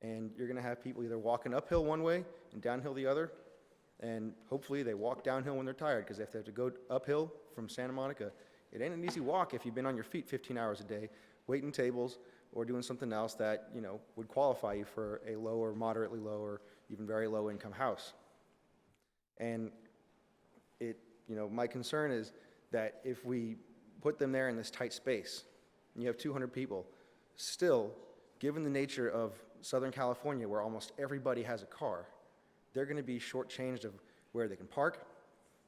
And you're gonna have people either walking uphill one way and downhill the other, and hopefully they walk downhill when they're tired, because if they have to go uphill from Santa Monica, it ain't an easy walk if you've been on your feet 15 hours a day, waiting tables, or doing something else that, you know, would qualify you for a low or moderately low or even very low income house. And it, you know, my concern is that if we put them there in this tight space, and you have 200 people, still, given the nature of Southern California, where almost everybody has a car, they're going to be shortchanged of where they can park.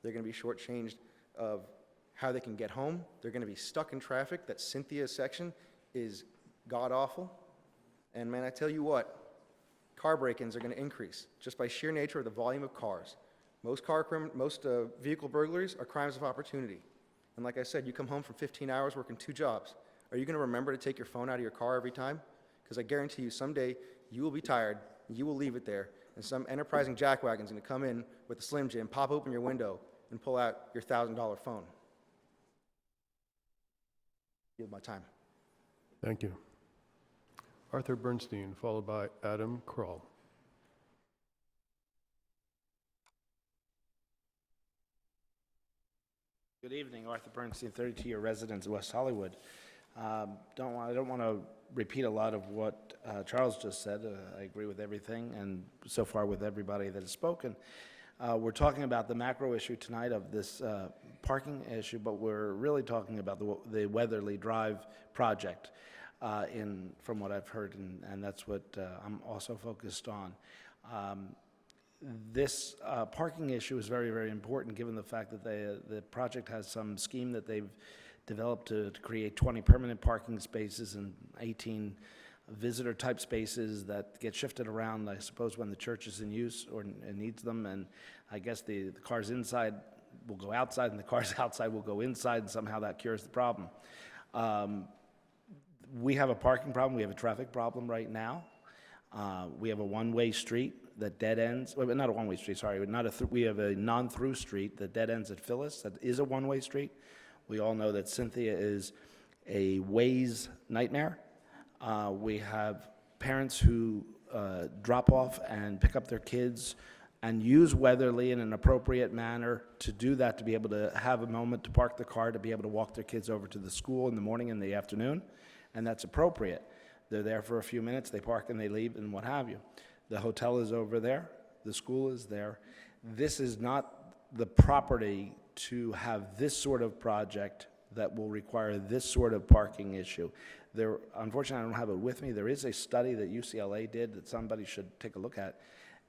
They're going to be shortchanged of how they can get home. They're going to be stuck in traffic. That Cynthia section is god-awful. And man, I tell you what, car break-ins are going to increase just by sheer nature of the volume of cars. Most vehicle burglaries are crimes of opportunity. And like I said, you come home from 15 hours working 2 jobs. Are you going to remember to take your phone out of your car every time? Because I guarantee you someday you will be tired, you will leave it there, and some enterprising jackwagon's going to come in with a Slim Jim, pop open your window, and pull out your $1,000 phone. Yield my time. Thank you. Arthur Bernstein, followed by Adam Kroll. Good evening, Arthur Bernstein, 32-year resident of West Hollywood. I don't want to repeat a lot of what Charles just said. I agree with everything, and so far with everybody that has spoken. We're talking about the macro issue tonight of this parking issue, but we're really talking about the Weatherly Drive project, from what I've heard, and that's what I'm also focused on. This parking issue is very, very important, given the fact that the project has some scheme that they've developed to create 20 permanent parking spaces and 18 visitor-type spaces that get shifted around, I suppose, when the church is in use or needs them. And I guess the cars inside will go outside, and the cars outside will go inside, and somehow that cures the problem. We have a parking problem. We have a traffic problem right now. We have a one-way street that dead ends, well, not a one-way street, sorry, we have a non-through street that dead ends at Phyllis that is a one-way street. We all know that Cynthia is a Waze nightmare. We have parents who drop off and pick up their kids and use Weatherly in an appropriate manner to do that, to be able to have a moment to park the car, to be able to walk their kids over to the school in the morning and the afternoon, and that's appropriate. They're there for a few minutes, they park and they leave and what have you. The hotel is over there, the school is there. This is not the property to have this sort of project that will require this sort of parking issue. Unfortunately, I don't have it with me. There is a study that UCLA did that somebody should take a look at,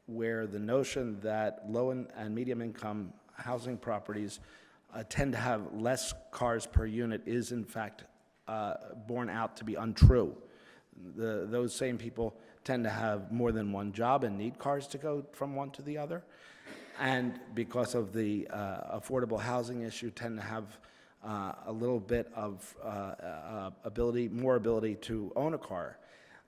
where the notion that low and medium income housing properties tend to have less cars per unit is in fact borne out to be untrue. Those same people tend to have more than one job and need cars to go from one to the other. And because of the affordable housing issue, tend to have a little bit of more ability to own a car.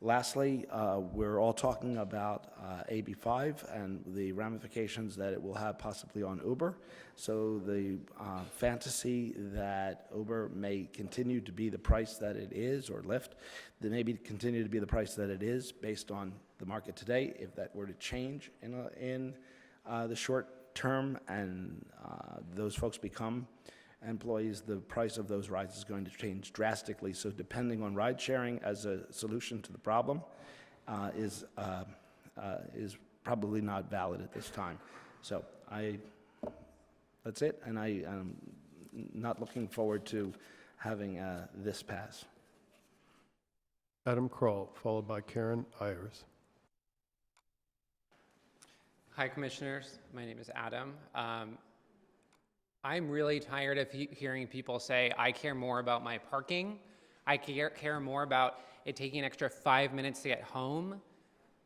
Lastly, we're all talking about AB5 and the ramifications that it will have possibly on Uber. So the fantasy that Uber may continue to be the price that it is, or Lyft, that maybe continue to be the price that it is based on the market today, if that were to change in the short term and those folks become employees, the price of those rides is going to change drastically. So depending on ride sharing as a solution to the problem is probably not valid at this time. So that's it, and I am not looking forward to having this pass. Adam Kroll, followed by Karen Ayers. Hi, Commissioners. My name is Adam. I'm really tired of hearing people say, I care more about my parking. I care more about it taking an extra 5 minutes to get home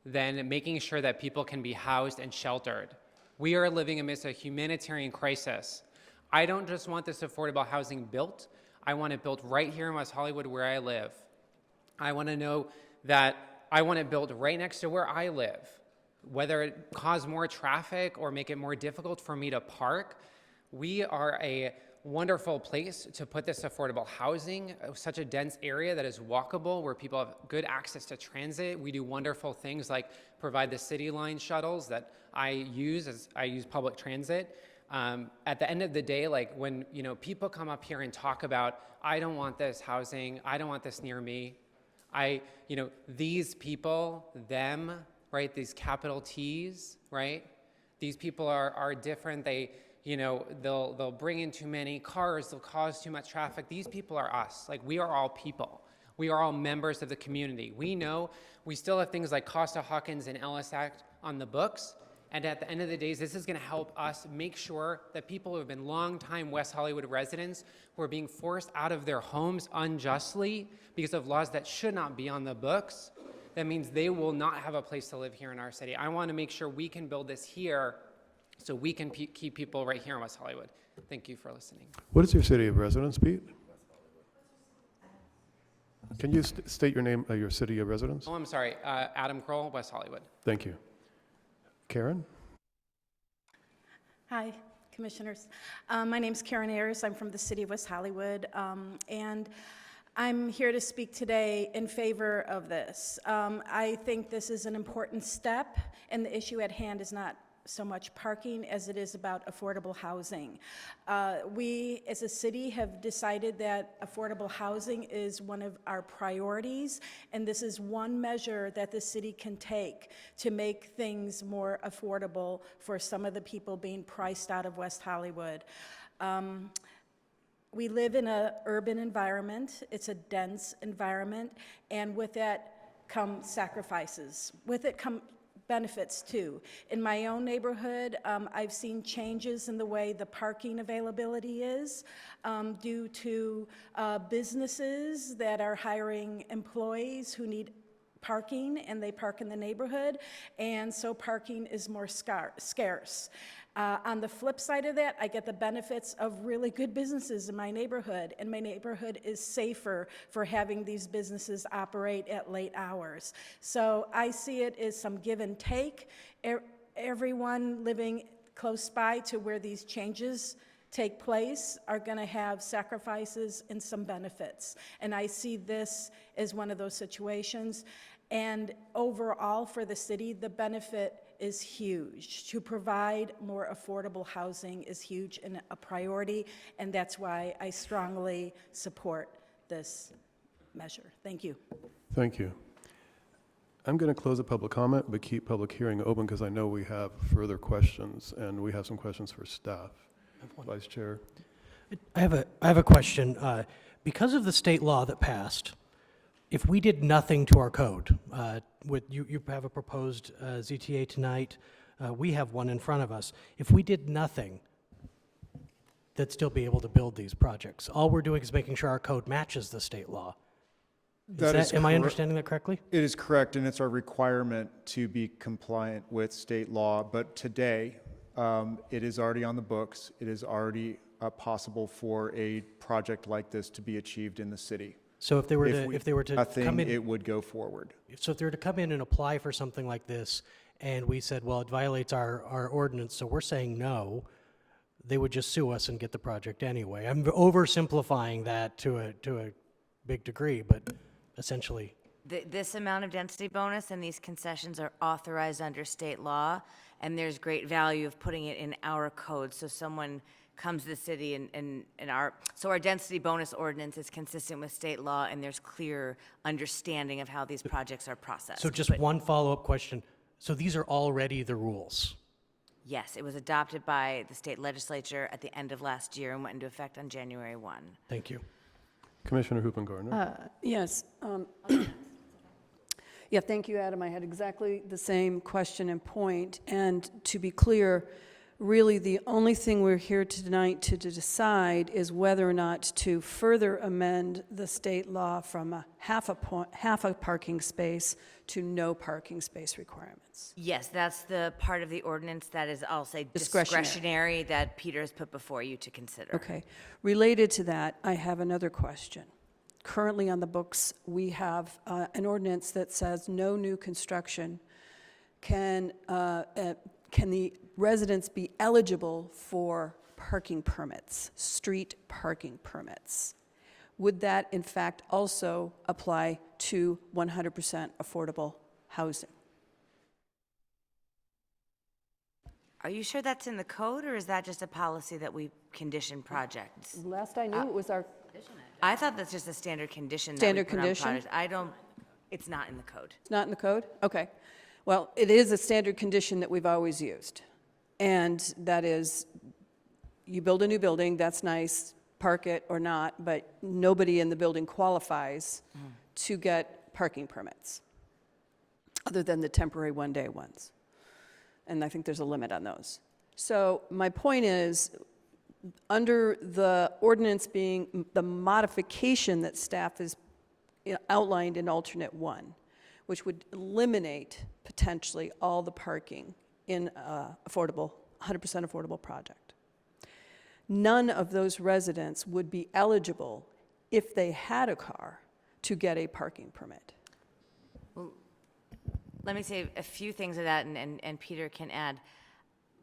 than making sure that people can be housed and sheltered. We are living amidst a humanitarian crisis. I don't just want this affordable housing built. I want it built right here in West Hollywood where I live. I want to know that I want it built right next to where I live. Whether it cause more traffic or make it more difficult for me to park, we are a wonderful place to put this affordable housing, such a dense area that is walkable, where people have good access to transit. We do wonderful things like provide the City Line shuttles that I use public transit. At the end of the day, like when people come up here and talk about, I don't want this housing, I don't want this near me. These people, them, right? These capital T's, right? These people are different. They'll bring in too many cars. They'll cause too much traffic. These people are us. Like, we are all people. We are all members of the community. We know we still have things like Costa-Hawkins and Ellis Act on the books. And at the end of the day, this is going to help us make sure that people who have been longtime West Hollywood residents who are being forced out of their homes unjustly because of laws that should not be on the books, that means they will not have a place to live here in our city. I want to make sure we can build this here so we can keep people right here in West Hollywood. Thank you for listening. What is your city of residence, Pete? Can you state your name, your city of residence? Oh, I'm sorry. Adam Kroll, West Hollywood. Thank you. Karen? Hi, Commissioners. My name's Karen Ayers. I'm from the city of West Hollywood, and I'm here to speak today in favor of this. I think this is an important step, and the issue at hand is not so much parking as it is about affordable housing. We, as a city, have decided that affordable housing is one of our priorities, and this is one measure that the city can take to make things more affordable for some of the people being priced out of West Hollywood. We live in an urban environment. It's a dense environment, and with that come sacrifices. With it come benefits too. In my own neighborhood, I've seen changes in the way the parking availability is due to businesses that are hiring employees who need parking, and they park in the neighborhood, and so parking is more scarce. On the flip side of that, I get the benefits of really good businesses in my neighborhood, and my neighborhood is safer for having these businesses operate at late hours. So I see it as some give and take. Everyone living close by to where these changes take place are going to have sacrifices and some benefits. And I see this as one of those situations. And overall for the city, the benefit is huge. To provide more affordable housing is huge and a priority, and that's why I strongly support this measure. Thank you. Thank you. I'm going to close the public comment, but keep public hearing open because I know we have further questions, and we have some questions for staff. Vice Chair. I have a question. Because of the state law that passed, if we did nothing to our code, you have a proposed ZTA tonight We have one in front of us. If we did nothing, they'd still be able to build these projects. All we're doing is making sure our code matches the state law. Am I understanding that correctly? It is correct, and it's our requirement to be compliant with state law. But today, it is already on the books. It is already possible for a project like this to be achieved in the city. So if they were to nothing, come in, it would go forward. so if they were to come in and apply for something like this, and we said, well, it violates our ordinance, so we're saying no, they would just sue us and get the project anyway. I'm oversimplifying that to a big degree, but essentially. This amount of density bonus and these concessions are authorized under state law, and there's great value of putting it in our code, so someone comes to the city and our density bonus ordinance is consistent with state law, and there's clear understanding of how these projects are processed. So just But one follow-up question. So these are already the rules? yes, it was adopted by the state legislature at the end of last year and went into effect on January 1. Thank you. Commissioner Hoopen-Gardner. Yes. Yeah, thank you, Adam. I had exactly the same question and point. And to be clear, really the only thing we're here tonight to decide is whether or not to further amend the state law from a half a parking space to no parking space requirements. Yes, that's the part of the ordinance that is, I'll say, Discretionary. discretionary that Peter has put before you to consider. Okay. Related to that, I have another question. Currently on the books, we have an ordinance that says no new construction can the residents be eligible for parking permits, street parking permits? Would that in fact also apply to 100% affordable housing? Are you sure that's in the code, or is that just a policy that we condition projects? Last I knew, it was our I thought that's just a standard condition. Standard that we put on condition? projects. It's not in the code. It's not in the code? Okay. Well, it is a standard condition that we've always used. And that is, you build a new building, that's nice, park it or not, but nobody in the building qualifies to get parking permits, other than the temporary one-day ones. And I think there's a limit on those. So my point is, under the ordinance being the modification that staff has outlined in alternate 1, which would eliminate potentially all the parking in affordable, 100% affordable project. None of those residents would be eligible if they had a car to get a parking permit. Well, let me say a few things to that, and Peter can add.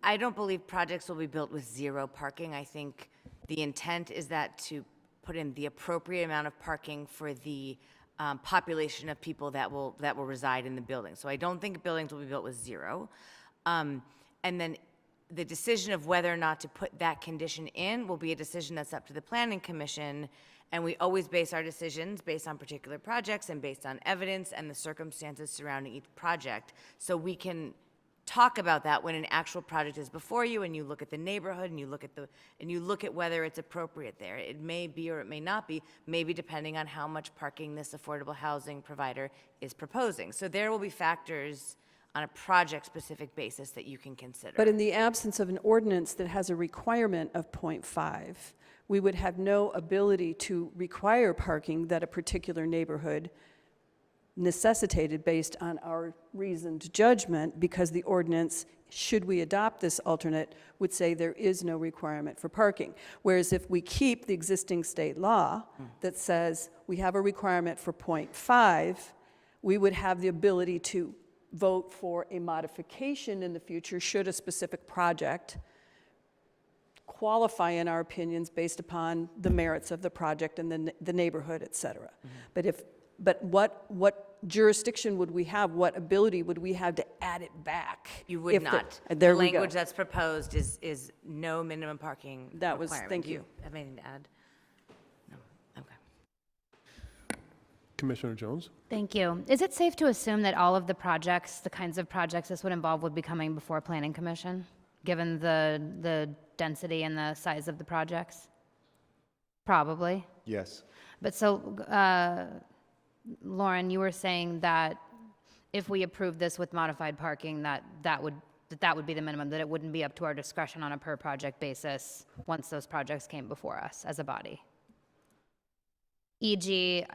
I don't believe projects will be built with 0 parking. I think the intent is that to put in the appropriate amount of parking for the population of people that will reside in the building. So I don't think buildings will be built with 0. And then the decision of whether or not to put that condition in will be a decision that's up to the Planning Commission. And we always base our decisions based on particular projects and based on evidence and the circumstances surrounding each project. So we can talk about that when an actual project is before you and you look at the neighborhood and you look at whether it's appropriate there. It may be or it may not be, maybe depending on how much parking this affordable housing provider is proposing. So there will be factors on a project-specific basis that you can consider. But in the absence of an ordinance that has a requirement of 0.5, we would have no ability to require parking that a particular neighborhood necessitated based on our reasoned judgment, because the ordinance, should we adopt this alternate, would say there is no requirement for parking. Whereas if we keep the existing state law that says we have a requirement for 0.5, we would have the ability to vote for a modification in the future should a specific project qualify in our opinions based upon the merits of the project and the neighborhood, et cetera. But what jurisdiction would we have, what ability would we have to add it back? You would not. There the we go. language that's proposed is no minimum parking That was, requirement. thank Do you. have anything to add? No? Okay. Commissioner Jones? Thank you. Is it safe to assume that all of the projects, the kinds of projects this would involve, would be coming before Planning Commission, given the density and the size of the projects? Probably. Yes. But so, Lauren, you were saying that if we approve this with modified parking, that would that would be the minimum, that it wouldn't be up to our discretion on a per project basis once those projects came before us as a body. E.g.,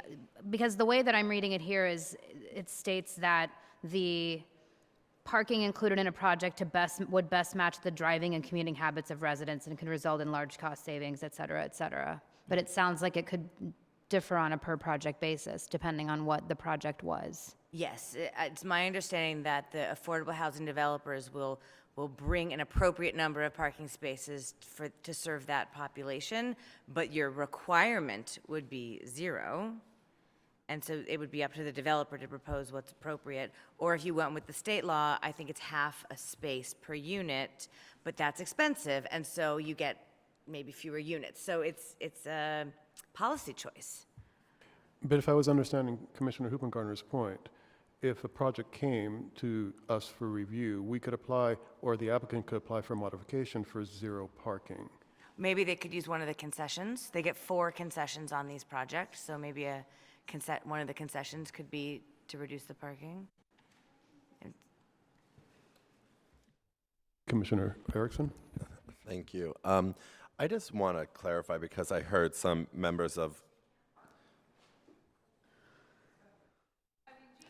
because the way that I'm reading it here is it states that the parking included in a project would best match the driving and commuting habits of residents and could result in large cost savings, et cetera, et cetera. But it sounds like it could differ on a per project basis depending on what the project was. Yes, it's my understanding that the affordable housing developers will bring an appropriate number of parking spaces to serve that population, but your requirement would be 0. And so it would be up to the developer to propose what's appropriate. Or if you went with the state law, I think it's half a space per unit, but that's expensive, and so you get maybe fewer units. So it's a policy choice. But if I was understanding Commissioner Hoopengarner's point, if a project came to us for review, we could apply, or the applicant could apply for modification for 0 parking. Maybe they could use one of the concessions. They get 4 concessions on these projects, so maybe one of the concessions could be to reduce the parking. Commissioner Erickson? Thank you. I just want to clarify because I heard some members of.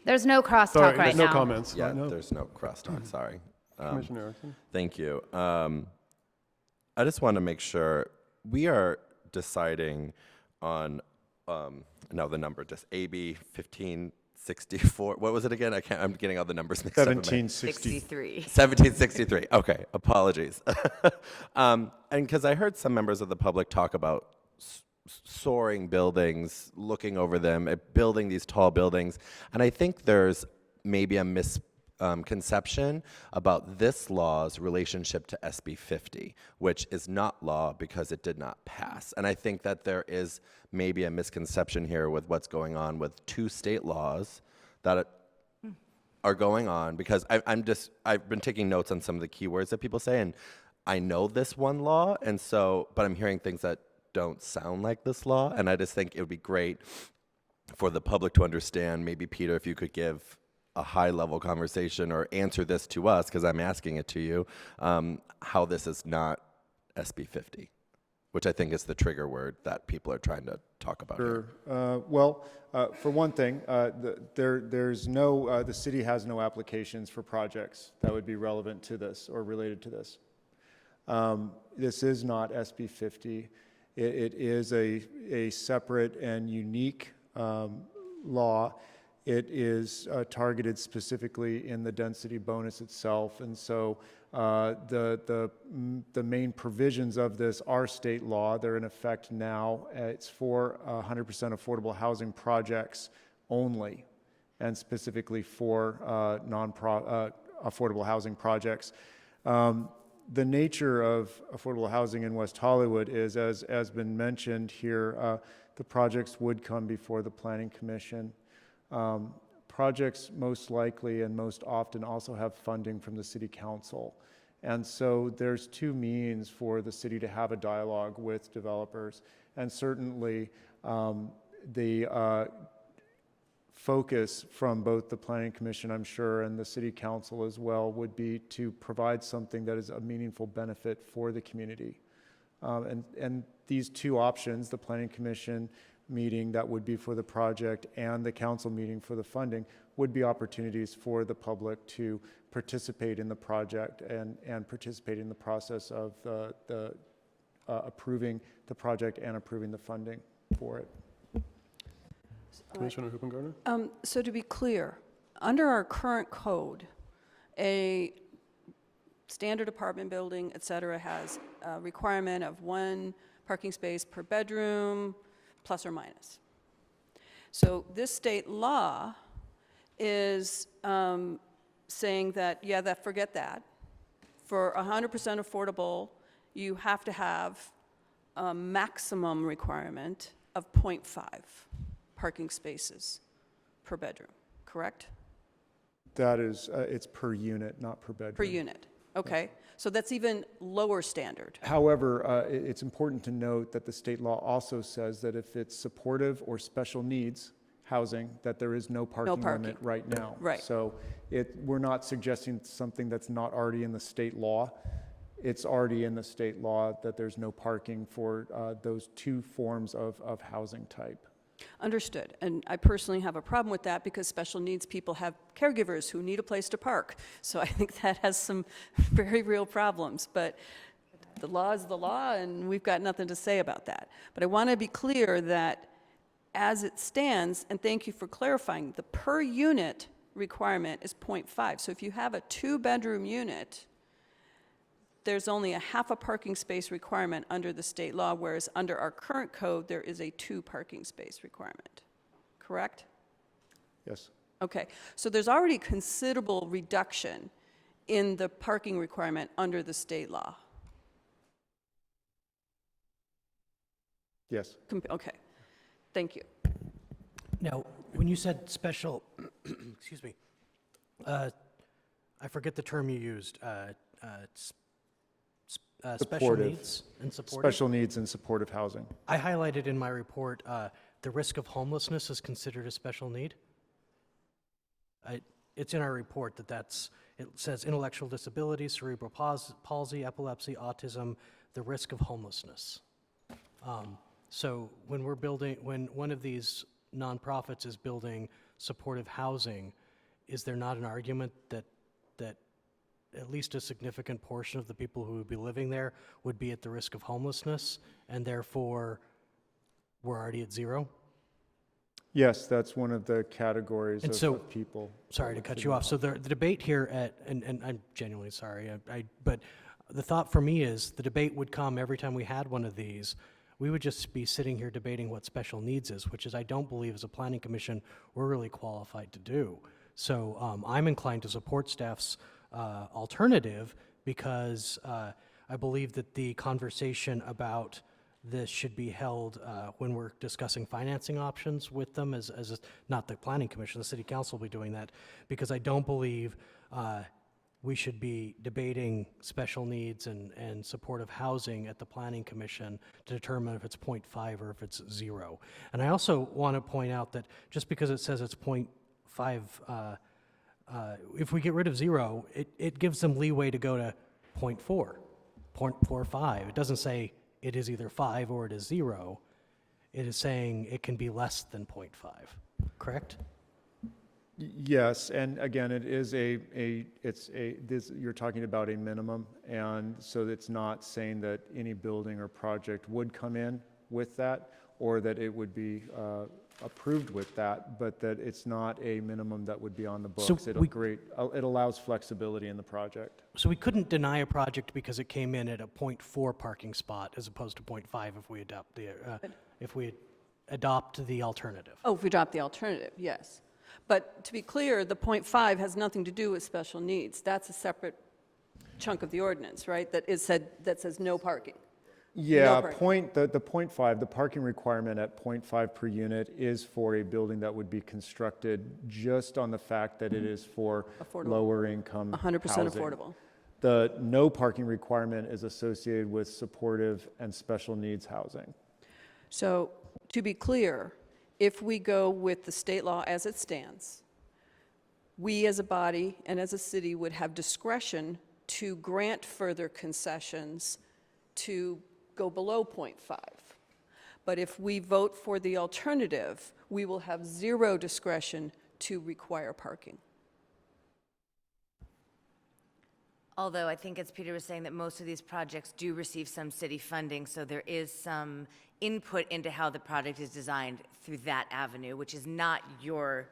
There's no crosstalk Sorry, right there's now. No comments. Yeah, right now. there's no crosstalk, sorry. Commissioner Erickson? Thank you. I just want to make sure we are deciding on, no, the number, just AB 1564. What was it again? I'm getting all the numbers mixed up. 1763. 1763. Okay, apologies. And because I heard some members of the public talk about soaring buildings, looking over them, building these tall buildings, and I think there's maybe a misconception about this law's relationship to SB 50, which is not law because it did not pass. And I think that there is maybe a misconception here with what's going on with 2 state laws that are going on, because I've been taking notes on some of the keywords that people say, and I know this one law, and so, but I'm hearing things that don't sound like this law, and I just think it would be great for the public to understand. Maybe, Peter, if you could give a high-level conversation or answer this to us, because I'm asking it to you, how this is not SB 50, which I think is the trigger word that people are trying to talk about here. Well, for one thing, there's no, the city has no applications for projects that would be relevant to this or related to this. This is not SB 50. It is a separate and unique law. It is targeted specifically in the density bonus itself, and so the main provisions of this are state law. They're in effect now. It's for 100% affordable housing projects only, and specifically for affordable housing projects. The nature of affordable housing in West Hollywood is, as been mentioned here, the projects would come before the Planning Commission. Projects most likely and most often also have funding from the City Council. And so there's 2 means for the city to have a dialogue with developers. And certainly the focus from both the Planning Commission, I'm sure, and the City Council as well would be to provide something that is a meaningful benefit for the community. And these 2 options, the Planning Commission meeting that would be for the project and the council meeting for the funding, would be opportunities for the public to participate in the project and participate in the process of the approving the project and approving the funding for it. Commissioner Hoopengarner? So to be clear, under our current code, a standard apartment building, et cetera, has a requirement of 1 parking space per bedroom, plus or minus. So this state law is saying that, yeah, forget that. For 100% affordable, you have to have a maximum requirement of 0.5 parking spaces per bedroom, correct? That is, it's per unit, not per bedroom. Per unit, okay. So that's even lower standard. However, it's important to note that the state law also says that if it's supportive or special needs housing, that there is no parking limit right now. Right. So we're not suggesting something that's not already in the state law. It's already in the state law that there's no parking for those two forms of housing type. Understood. And I personally have a problem with that because special needs people have caregivers who need a place to park. So I think that has some very real problems. But the law is the law, and we've got nothing to say about that. But I want to be clear that as it stands, and thank you for clarifying, the per unit requirement is 0.5. So if you have a 2-bedroom unit, there's only a half a parking space requirement under the state law, whereas under our current code, there is a 2 parking space requirement. Correct? Yes. Okay, so there's already considerable reduction in the parking requirement under the state law. Yes. Okay, thank you. Now, when you said special, excuse me, I forget the term you used, special Supportive. needs and supportive? Special needs and supportive housing. I highlighted in my report, the risk of homelessness is considered a special need. It's in our report it says intellectual disability, cerebral palsy, epilepsy, autism, the risk of homelessness. So when when one of these nonprofits is building supportive housing, is there not an argument that at least a significant portion of the people who would be living there would be at the risk of homelessness, and therefore we're already at zero? Yes, that's one of the categories And of, so- of people. Sorry to cut you off. So the debate here and I'm genuinely sorry, but the thought for me is the debate would come every time we had one of these. We would just be sitting here debating what special needs is, which is I don't believe as a planning commission we're really qualified to do. So I'm inclined to support staff's alternative because I believe that the conversation about this should be held when we're discussing financing options with them not the planning commission, the city council will be doing that, because I don't believe we should be debating special needs and supportive housing at the planning commission to determine if it's 0.5 or if it's 0. And I also want to point out that just because it says it's 0.5, if we get rid of 0, it gives them leeway to go to 0.4, 0.45. It doesn't say it is either 5 or it is 0. It is saying it can be less than 0.5, correct? Yes, and again, it is you're talking about a minimum, and so it's not saying that any building or project would come in with that, or that it would be approved with that, but that it's not a minimum that would be on the books. It allows flexibility in the project. So we couldn't deny a project because it came in at a 0.4 parking spot as opposed to 0.5 if we adopt the alternative. Oh, if we adopt the alternative, yes. But to be clear, the 0.5 has nothing to do with special needs. That's a separate chunk of the ordinance, right? That says no parking. Yeah, No parking. the 0.5, the parking requirement at 0.5 per unit is for a building that would be constructed just on the fact that it is for Affordable. lower income 100% housing. affordable. The no parking requirement is associated with supportive and special needs housing. So to be clear, if we go with the state law as it stands, we as a body and as a city would have discretion to grant further concessions to go below 0.5. But if we vote for the alternative, we will have 0 discretion to require parking. Although I think, as Peter was saying, that most of these projects do receive some city funding, so there is some input into how the project is designed through that avenue, which is not your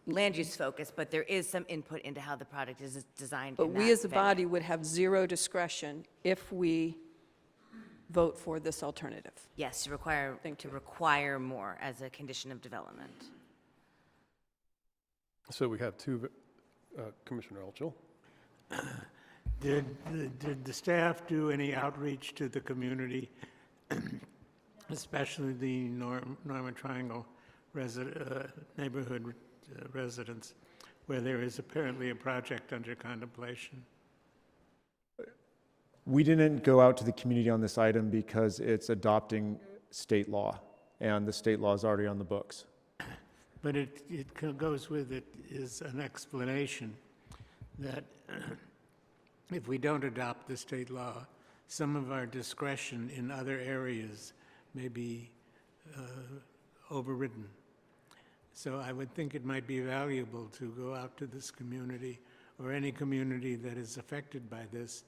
land use focus, but there is some input into how the project is designed. But in we that as a venue. body would have 0 discretion if we vote for this alternative. Yes, to require more as a condition of development. So we have two, Commissioner Elchel. Did the staff do any outreach to the community, especially the Norman Triangle neighborhood residents, where there is apparently a project under contemplation? We didn't go out to the community on this item because it's adopting state law, and the state law is already on the books. but goes with it is an explanation that if we don't adopt the state law, some of our discretion in other areas may be overridden. So I would think it might be valuable to go out to this community or any community that is affected by this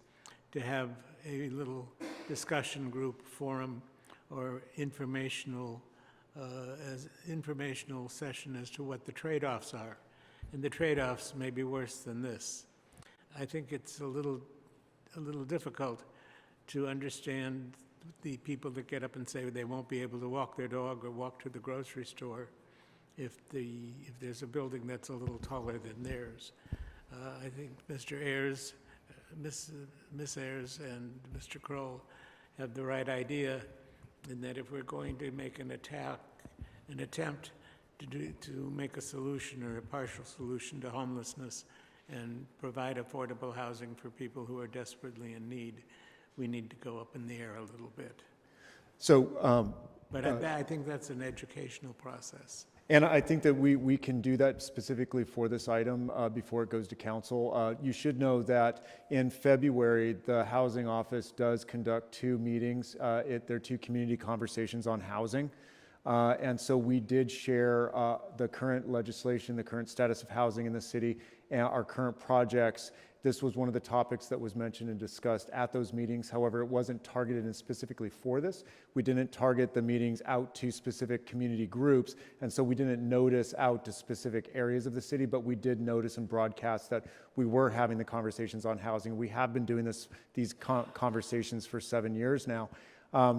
to have a little discussion group, forum, or informational session as to what the trade-offs are. And the trade-offs may be worse than this. I think it's a little difficult to understand the people that get up and say they won't be able to walk their dog or walk to the grocery store if there's a building that's a little taller than theirs. I think Mr. Ayers, Miss Ayers and Mr. Kroll have the right idea in that if we're going to make an attempt to make a solution or a partial solution to homelessness and provide affordable housing for people who are desperately in need, we need to go up in the air a little bit. So, But I think that's an educational process. and I think that we can do that specifically for this item before it goes to council. You should know that in February, the Housing Office does conduct 2 meetings. They're 2 community conversations on housing. And so we did share the current legislation, the current status of housing in the city, and our current projects. This was one of the topics that was mentioned and discussed at those meetings. However, it wasn't targeted and specifically for this. We didn't target the meetings out to specific community groups, and so we didn't notice out to specific areas of the city, but we did notice and broadcast that we were having the conversations on housing. We have been doing these conversations for 7 years now.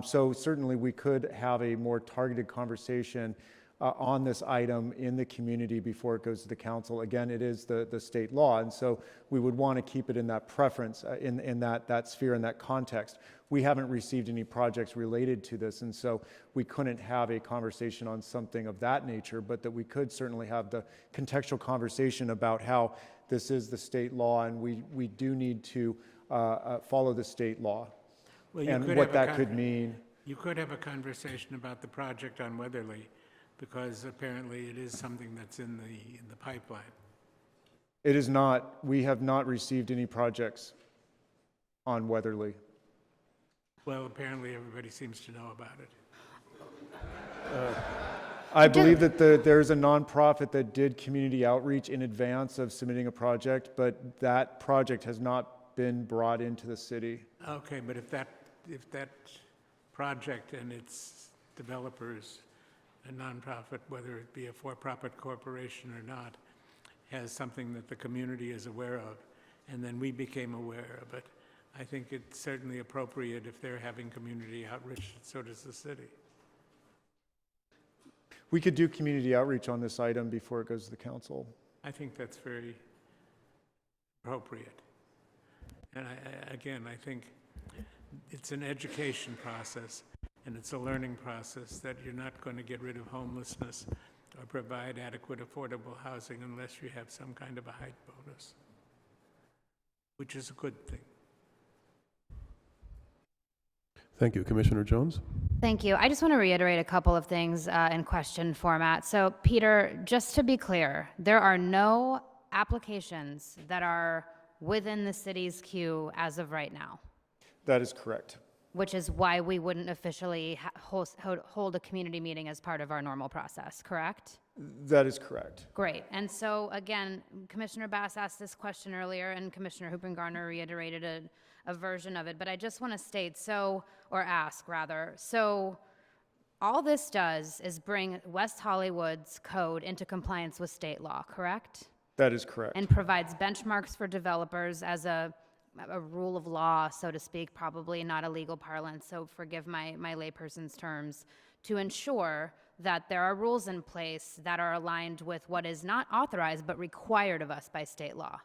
So certainly we could have a more targeted conversation on this item in the community before it goes to the council. Again, it is the state law, and so we would want to keep it in that preference, in that sphere, in that context. We haven't received any projects related to this, and so we couldn't have a conversation on something of that nature, but that we could certainly have the contextual conversation about how this is the state law, and we do need to follow the state law. Well, and what that could mean. You could have a conversation about the project on Weatherly, because apparently it is something that's in the pipeline. It is not. We have not received any projects on Weatherly. Well, apparently everybody seems to know about it. I believe that there's a nonprofit that did community outreach in advance of submitting a project, but that project has not been brought into the city. Okay, but if that project and its developers, a nonprofit, whether it be a for-profit corporation or not, has something that the community is aware of, and then we became aware of it, I think it's certainly appropriate if they're having community outreach, so does the city. We could do community outreach on this item before it goes to the council. I think that's very appropriate. And I think it's an education process, and it's a learning process that you're not going to get rid of homelessness or provide adequate affordable housing unless you have some kind of a height bonus, which is a good thing. Thank you. Commissioner Jones? Thank you. I just want to reiterate a couple of things in question format. So, Peter, just to be clear, there are no applications that are within the city's queue as of right now, That is correct. which is why we wouldn't officially hold a community meeting as part of our normal process, correct? That is correct. Great. And so, again, Commissioner Bass asked this question earlier, and Commissioner Hoopen-Garner reiterated a version of it, but I just want to state, or ask rather, so all this does is bring West Hollywood's code into compliance with state law, correct? That is correct. And provides benchmarks for developers as a rule of law, so to speak, probably not a legal parlance, so forgive my layperson's terms, to ensure that there are rules in place that are aligned with what is not authorized but required of us by state law.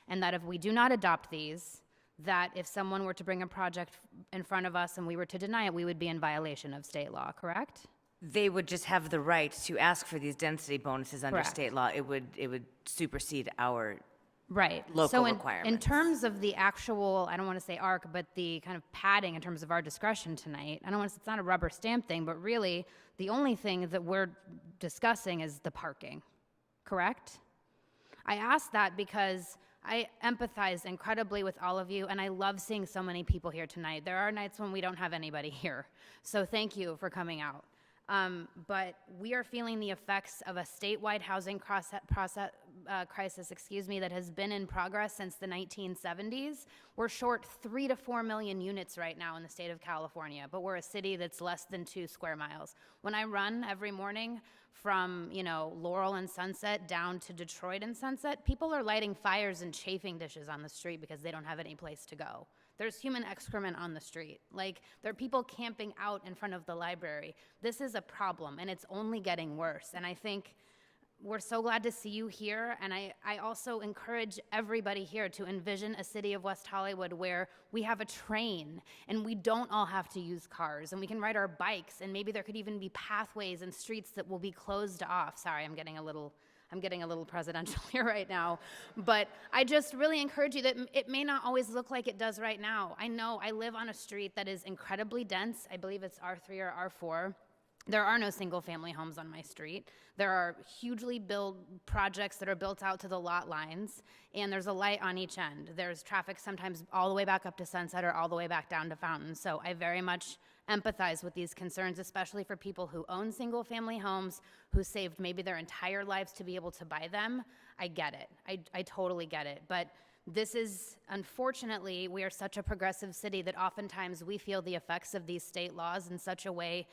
And that if we do not adopt these, that if someone were to bring a project in front of us and we were to deny it, we would be in violation of state law, correct? They would just have the right to ask for these density bonuses under Correct. state law. It would supersede our Right. local So in requirements. terms of the actual, I don't want to say arc, but the kind of padding in terms of our discussion tonight, I don't want to, it's not a rubber stamp thing, but really the only thing that we're discussing is the parking, correct? I ask that because I empathize incredibly with all of you, and I love seeing so many people here tonight. There are nights when we don't have anybody here, so thank you for coming out. But we are feeling the effects of a statewide housing crisis, that has been in progress since the 1970s. We're short 3 to 4 million units right now in the state of California, but we're a city that's less than 2 square miles. When I run every morning from, Laurel and Sunset down to Detroit and Sunset, people are lighting fires and chafing dishes on the street because they don't have any place to go. There's human excrement on the street. There are people camping out in front of the library. This is a problem, and it's only getting worse. And I think we're so glad to see you here, and I also encourage everybody here to envision a city of West Hollywood where we have a train, and we don't all have to use cars, and we can ride our bikes, and maybe there could even be pathways and streets that will be closed off. Sorry, I'm getting a little presidential here right now, but I just really encourage you that it may not always look like it does right now. I know I live on a street that is incredibly dense. I believe it's R3 or R4. There are no single-family homes on my street. There are hugely built projects that are built out to the lot lines, and there's a light on each end. There's traffic sometimes all the way back up to Sunset or all the way back down to Fountain. So I very much empathize with these concerns, especially for people who own single-family homes, who saved maybe their entire lives to be able to buy them. I get it. I totally get it. But this is, unfortunately, we are such a progressive city that oftentimes we feel the effects of these state laws in such a way,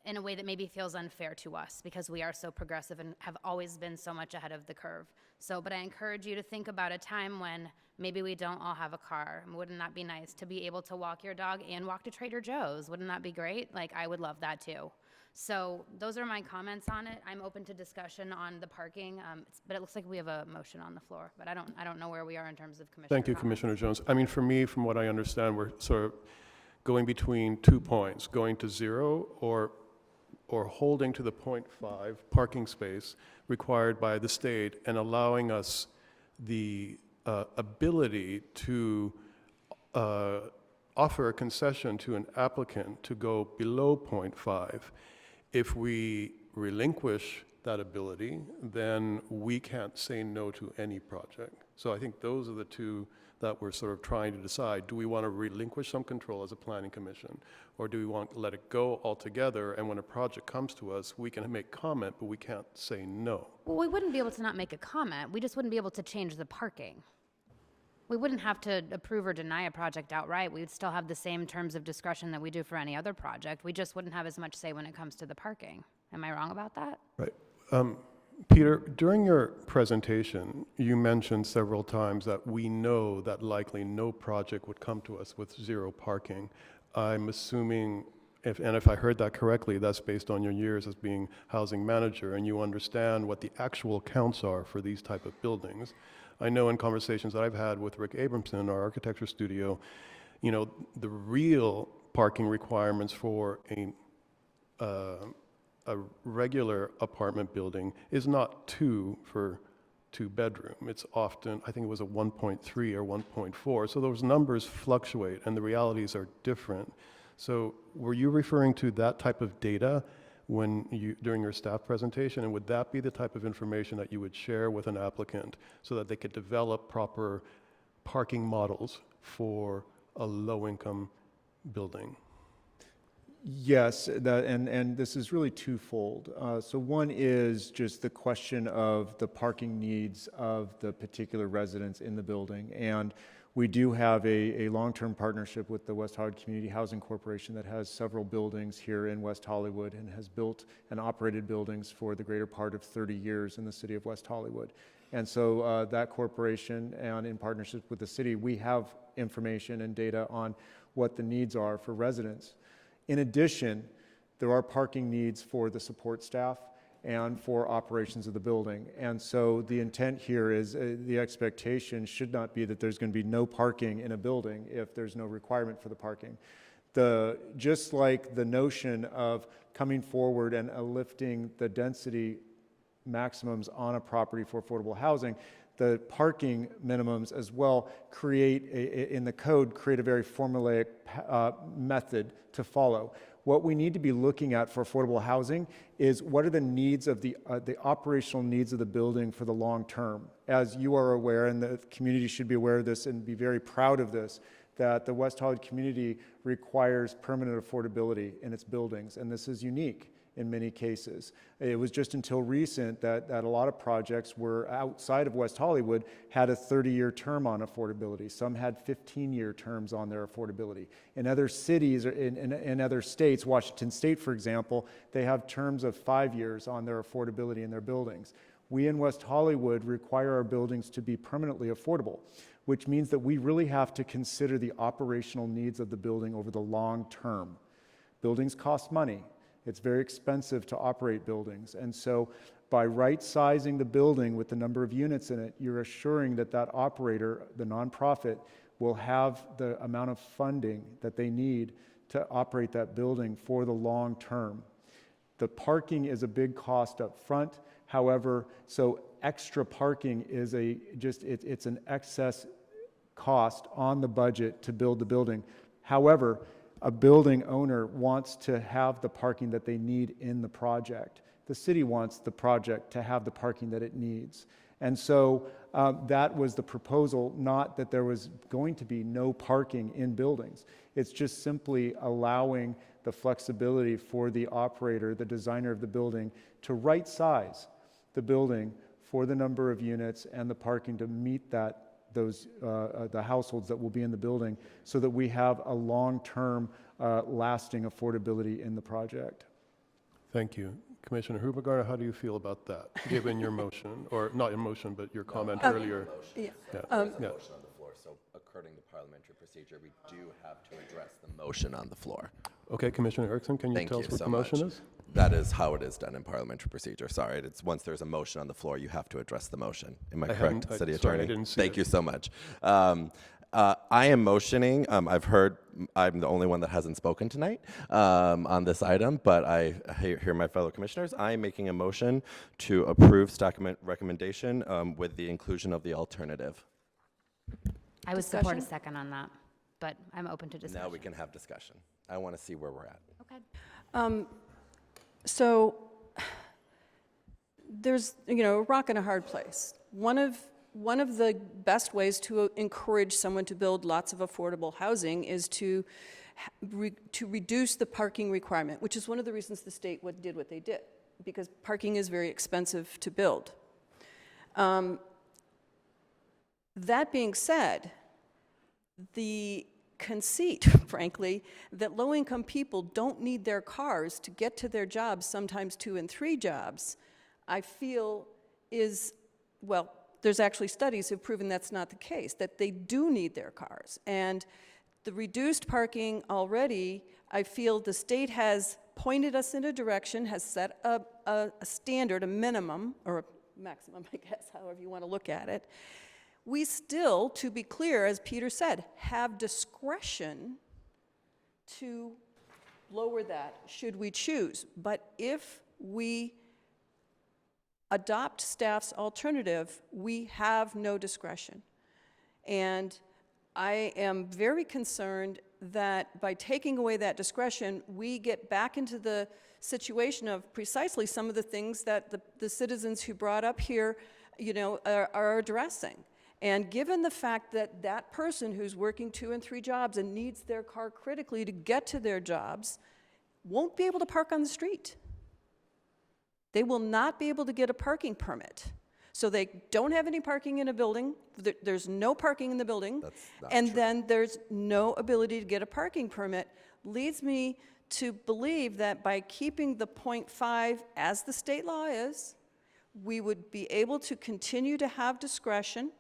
that maybe feels unfair to us because we are so progressive and have always been so much ahead of the curve. But I encourage you to think about a time when maybe we don't all have a car. Wouldn't that be nice to be able to walk your dog and walk to Trader Joe's? Wouldn't that be great? I would love that too. So those are my comments on it. I'm open to discussion on the parking, but it looks like we have a motion on the floor, but I don't know where we are in terms of Commissioner Thank you, comments. Commissioner Jones. For me, from what I understand, we're sort of going between 2 points, going to 0 or holding to the 0.5 parking space required by the state and allowing us the ability to offer a concession to an applicant to go below 0.5. If we relinquish that ability, then we can't say no to any project. So I think those are the two that we're sort of trying to decide. Do we want to relinquish some control as a planning commission, or do we want to let it go altogether, and when a project comes to us, we can make comment, but we can't say no? Well, we wouldn't be able to not make a comment. We just wouldn't be able to change the parking. We wouldn't have to approve or deny a project outright. We would still have the same terms of discretion that we do for any other project. We just wouldn't have as much say when it comes to the parking. Am I wrong about that? Right. Peter, during your presentation, you mentioned several times that we know that likely no project would come to us with 0 parking. I'm assuming, if I heard that correctly, that's based on your years as being housing manager, and you understand what the actual counts are for these type of buildings. I know in conversations that I've had with Rick Abramson, our architecture studio, the real parking requirements for a regular apartment building is not 2 for 2-bedroom. It's often, I think it was a 1.3 or 1.4. So those numbers fluctuate and the realities are different. So were you referring to that type of data during your staff presentation? And would that be the type of information that you would share with an applicant so that they could develop proper parking models for a low-income building? Yes, and this is really twofold. So one is just the question of the parking needs of the particular residents in the building. And we do have a long-term partnership with the West Hollywood Community Housing Corporation that has several buildings here in West Hollywood and has built and operated buildings for the greater part of 30 years in the city of West Hollywood. And so that corporation, and in partnership with the city, we have information and data on what the needs are for residents. In addition, there are parking needs for the support staff and for operations of the building. And so the intent here is the expectation should not be that there's going to be no parking in a building if there's no requirement for the parking. Just like the notion of coming forward and lifting the density maximums on a property for affordable housing, the parking minimums as well in the code, create a very formulaic method to follow. What we need to be looking at for affordable housing is what are the needs of the operational needs of the building for the long term. As you are aware, and the community should be aware of this and be very proud of this, that the West Hollywood community requires permanent affordability in its buildings, and this is unique in many cases. It was just until recent that a lot of projects were outside of West Hollywood had a 30-year term on affordability. Some had 15-year terms on their affordability. In other cities, or in other states, Washington State, for example, they have terms of 5 years on their affordability in their buildings. We in West Hollywood require our buildings to be permanently affordable, which means that we really have to consider the operational needs of the building over the long term. Buildings cost money. It's very expensive to operate buildings. And so by right-sizing the building with the number of units in it, you're assuring that that operator, the nonprofit, will have the amount of funding that they need to operate that building for the long term. The parking is a big cost up front. However, so extra parking is it's an excess cost on the budget to build the building. However, a building owner wants to have the parking that they need in the project. The city wants the project to have the parking that it needs. And so that was the proposal, not that there was going to be no parking in buildings. It's just simply allowing the flexibility for the operator, the designer of the building, to right size the building for the number of units and the parking to meet the households that will be in the building, so that we have a long-term, lasting affordability in the project. Thank you. Commissioner Hrubagar, how do you feel about that, given your motion, or not your motion, but your comment earlier? There's a motion on the floor, so according to parliamentary procedure, we do have to address the motion on the floor. Okay, Commissioner Erickson, can you Thank tell you us what so the motion much. is? That is how it is done in parliamentary procedure. Sorry, it's once there's a motion on the floor, you have to address the motion. Am I correct, City Attorney? Sorry, I didn't see Thank it. you so much. I am motioning. I've heard I'm the only one that hasn't spoken tonight on this item, but I hear my fellow commissioners. I am making a motion to approve staff recommendation with the inclusion of the alternative. I would support a second on that, but I'm open to discussion. Now we can have discussion. I want to see where we're at. Okay. So there's, a rock and a hard place. One of the best ways to encourage someone to build lots of affordable housing is to reduce the parking requirement, which is one of the reasons the state did what they did, because parking is very expensive to build. That being said, the conceit, frankly, that low-income people don't need their cars to get to their jobs, sometimes 2 and 3 jobs, I feel is, well, there's actually studies who've proven that's not the case, that they do need their cars. And the reduced parking already, I feel the state has pointed us in a direction, has set a standard, a minimum, or a maximum, I guess, however you want to look at it. We still, to be clear, as Peter said, have discretion to lower that should we choose. But if we adopt staff's alternative, we have no discretion. And I am very concerned that by taking away that discretion, we get back into the situation of precisely some of the things that the citizens who brought up here, are addressing. And given the fact that that person who's working 2 and 3 jobs and needs their car critically to get to their jobs won't be able to park on the street. They will not be able to get a parking permit. So they don't have any parking in a building. There's no parking in the building. And then there's no ability to get a parking permit. Leads me to believe that by keeping the 0.5 as the state law is, we would be able to continue to have discretion,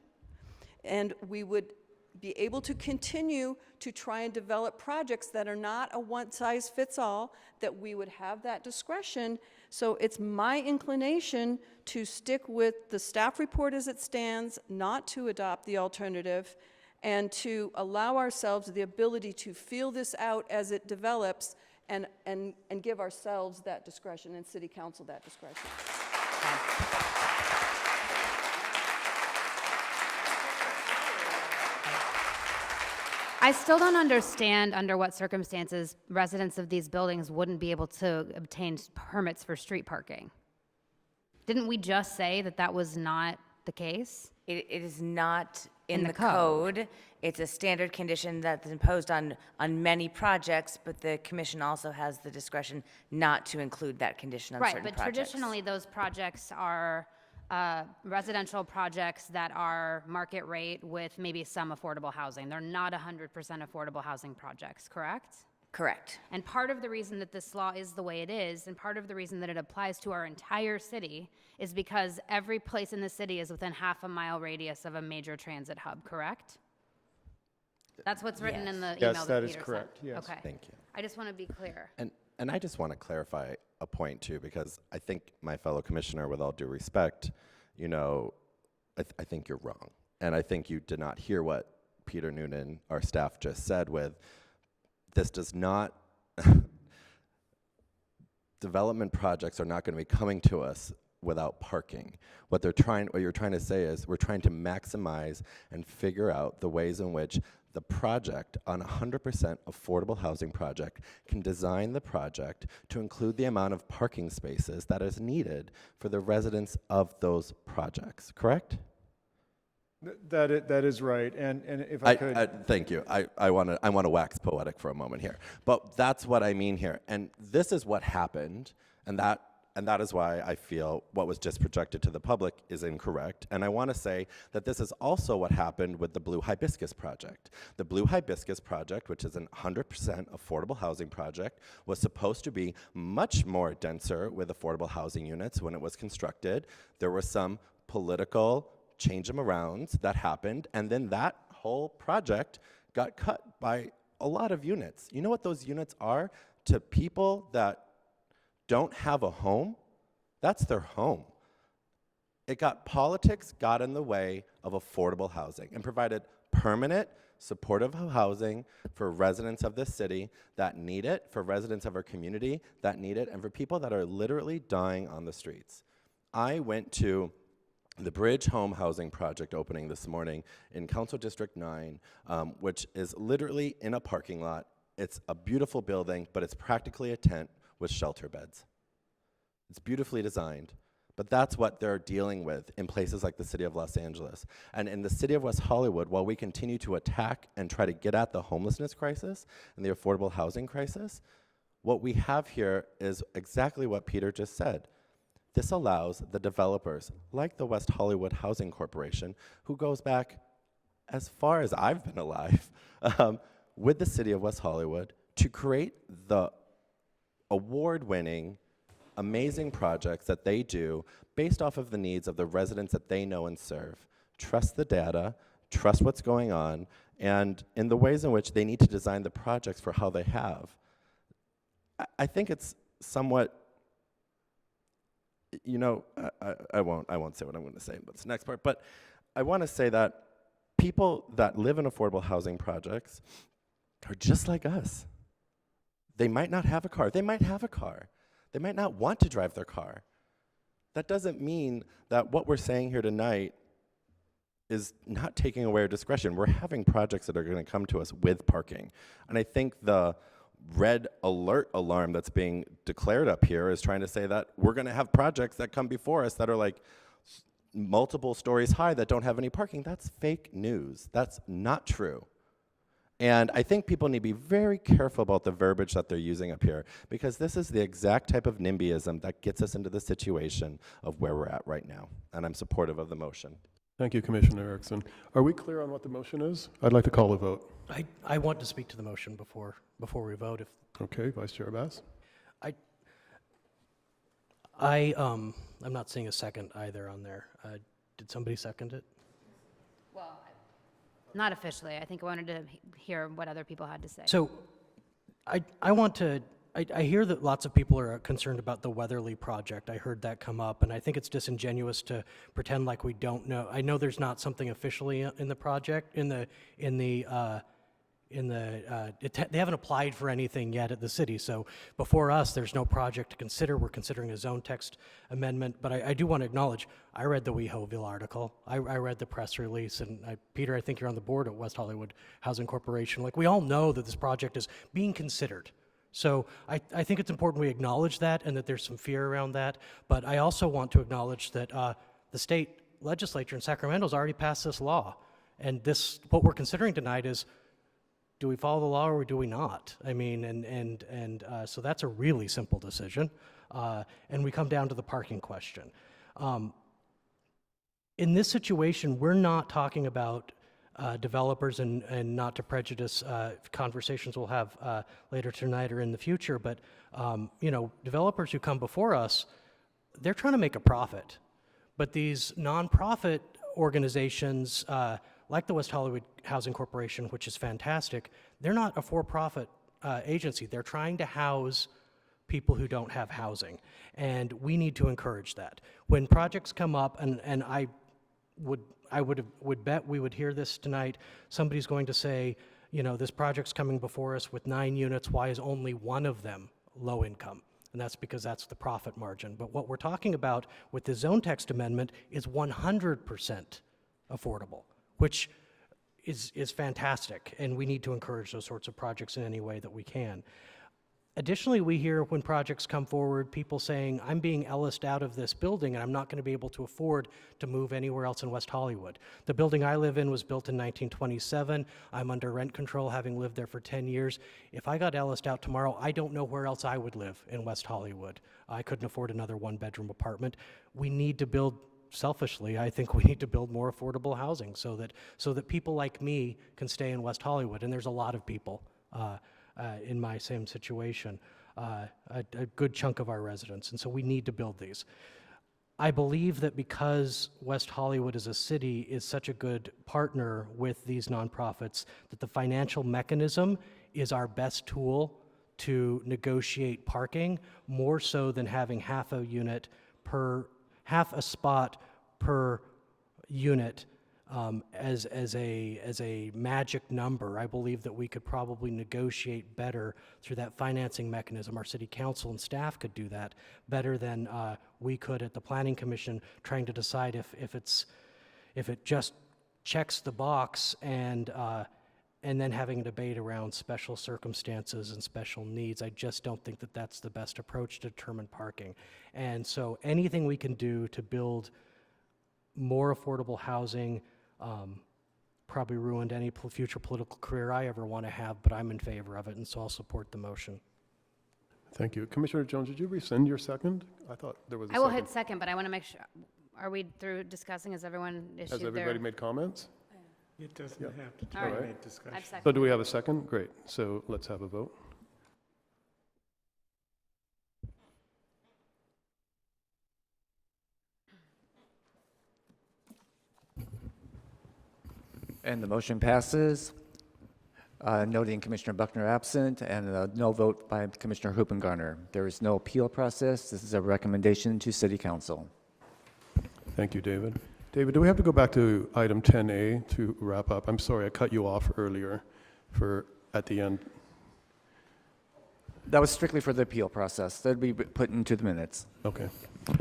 and we would be able to continue to try and develop projects that are not a one-size-fits-all, that we would have that discretion. So it's my inclination to stick with the staff report as it stands, not to adopt the alternative, and to allow ourselves the ability to feel this out as it develops and give ourselves that discretion and City Council that discretion. I still don't understand under what circumstances residents of these buildings wouldn't be able to obtain permits for street parking. Didn't we just say that that was not the case? It is not In in the the code. code. It's a standard condition that's imposed on many projects, but the commission also has the discretion not to include that condition on Right, certain but projects. traditionally, those projects are residential projects that are market rate with maybe some affordable housing. They're not 100% affordable housing projects, correct? Correct. And part of the reason that this law is the way it is, and part of the reason that it applies to our entire city, is because every place in the city is within half-a-mile radius of a major transit hub, correct? That's what's written in the email Yes, that that is Peter correct, sent. yes. Okay. Thank you. I just want to be clear. And I just want to clarify a point too, because I think my fellow commissioner, with all due respect, you know, I think you're wrong. And I think you did not hear what Peter Noonan, our staff, just said with, this does not, development projects are not going to be coming to us without parking. What you're trying to say is we're trying to maximize and figure out the ways in which the project, on a 100% affordable housing project, can design the project to include the amount of parking spaces that is needed for the residents of those projects, correct? That is right, and if I could... Thank you. I want to wax poetic for a moment here, but that's what I mean here. And this is what happened, and that is why I feel what was just projected to the public is incorrect. And I want to say that this is also what happened with the Blue Hibiscus project. The Blue Hibiscus project, which is an 100% affordable housing project, was supposed to be much more denser with affordable housing units when it was constructed. There were some political change them arounds that happened, and then that whole project got cut by a lot of units. You know what those units are to people that don't have a home? That's their home. Politics got in the way of affordable housing and provided permanent, supportive housing for residents of this city that need it, for residents of our community that need it, and for people that are literally dying on the streets. I went to the Bridge Home Housing Project opening this morning in Council District 9, which is literally in a parking lot. It's a beautiful building, but it's practically a tent with shelter beds. It's beautifully designed, but that's what they're dealing with in places like the city of Los Angeles. And in the city of West Hollywood, while we continue to attack and try to get at the homelessness crisis and the affordable housing crisis, what we have here is exactly what Peter just said. This allows the developers, like the West Hollywood Housing Corporation, who goes back as far as I've been alive, with the city of West Hollywood, to create the award-winning, amazing projects that they do based off of the needs of the residents that they know and serve. Trust the data, trust what's going on, and in the ways in which they need to design the projects for how they have. I think it's somewhat, you know, I won't say what I'm going to say, but it's the next part. But I want to say that people that live in affordable housing projects are just like us. They might not have a car. They might have a car. They might not want to drive their car. That doesn't mean that what we're saying here tonight is not taking away our discretion. We're having projects that are going to come to us with parking. And I think the red alert alarm that's being declared up here is trying to say that we're going to have projects that come before us that are like multiple stories high that don't have any parking. That's fake news. That's not true. And I think people need to be very careful about the verbiage that they're using up here, because this is the exact type of NIMBYism that gets us into the situation of where we're at right now. And I'm supportive of the motion. Thank you, Commissioner Erickson. Are we clear on what the motion is? I'd like to call a vote. I want to speak to the motion before we vote. Okay, Vice Chair Bass. I'm not seeing a second either on there. Did somebody second it? Well, not officially. I think I wanted to hear what other people had to say. So I want to, I hear that lots of people are concerned about the Weatherly project. I heard that come up, and I think it's disingenuous to pretend like we don't know. I know there's not something officially in the project, in the they haven't applied for anything yet at the city. So before us, there's no project to consider. We're considering a zone text amendment. But I do want to acknowledge, I read the WeHoville article. I read the press release. And Peter, I think you're on the board at West Hollywood Housing Corporation. Like, we all know that this project is being considered. So I think it's important we acknowledge that and that there's some fear around that. But I also want to acknowledge that the state legislature in Sacramento has already passed this law. And what we're considering tonight is, do we follow the law or do we not? I mean, so that's a really simple decision. And we come down to the parking question. In this situation, we're not talking about developers and not to prejudice conversations we'll have later tonight or in the future, but developers who come before us, they're trying to make a profit. But these nonprofit organizations, like the West Hollywood Housing Corporation, which is fantastic, they're not a for-profit agency. They're trying to house people who don't have housing, and we need to encourage that. When projects come up, and I would bet we would hear this tonight, somebody's going to say, this project's coming before us with 9 units, why is only one of them low income? And that's because that's the profit margin. But what we're talking about with the zone text amendment is 100% affordable, which is fantastic, and we need to encourage those sorts of projects in any way that we can. Additionally, we hear when projects come forward, people saying, I'm being Ellis'd out of this building and I'm not going to be able to afford to move anywhere else in West Hollywood. The building I live in was built in 1927. I'm under rent control, having lived there for 10 years. If I got Ellis'd out tomorrow, I don't know where else I would live in West Hollywood. I couldn't afford another 1-bedroom apartment. We need to build, selfishly, I think we need to build more affordable housing so that people like me can stay in West Hollywood, and there's a lot of people in my same situation, a good chunk of our residents, and so we need to build these. I believe that because West Hollywood as a city is such a good partner with these nonprofits, that the financial mechanism is our best tool to negotiate parking, more so than having half a spot per unit as a magic number. I believe that we could probably negotiate better through that financing mechanism. Our city council and staff could do that better than we could at the Planning Commission, trying to decide if it just checks the box and then having a debate around special circumstances and special needs. I just don't think that that's the best approach to determine parking. And so anything we can do to build more affordable housing, probably ruined any future political career I ever want to have, but I'm in favor of it, and so I'll support the motion. Thank you. Commissioner Jones, did you rescind your second? I thought there was a I will second. hit second, but I want to make sure, are we through discussing? Has everyone issued Has their? everybody made comments? It doesn't Yep. have to All right. terminate discussion. I've seconded. So do we have a second? Great. So let's have a vote. And the motion passes, noting Commissioner Buckner absent, and a no vote by Commissioner Hoopengarner. There is no appeal process. This is a recommendation to City Council. Thank you, David. David, do we have to go back to item 10A to wrap up? I'm sorry, I cut you off earlier at the end. That was strictly for the appeal process. That'd be put into the minutes. Okay.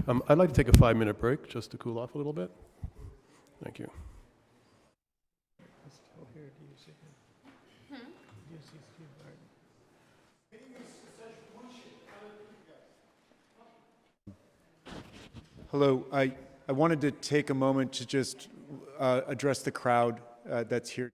I'd like to take a 5-minute break just to cool off a little bit. Thank you. Hello, I wanted to take a moment to just address the crowd that's here.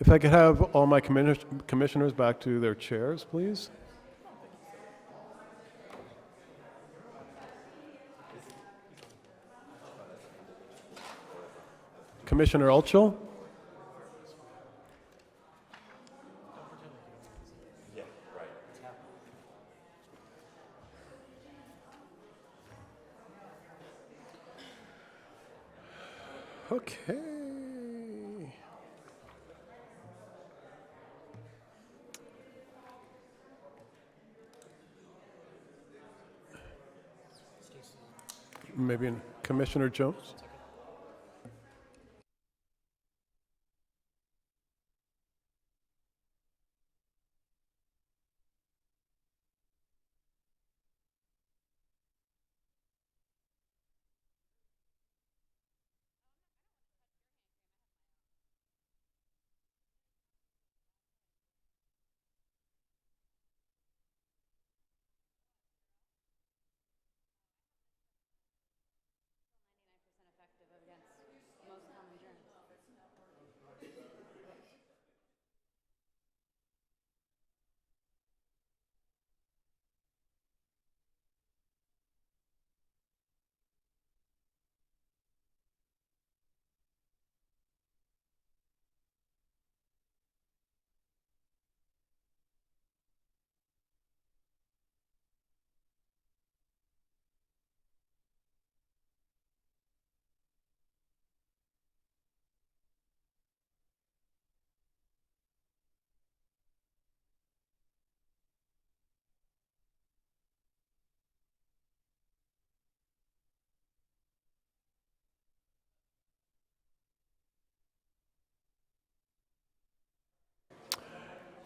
If I could have all my commissioners back to their chairs, please. Commissioner Altschul? Okay. Maybe Commissioner Jones?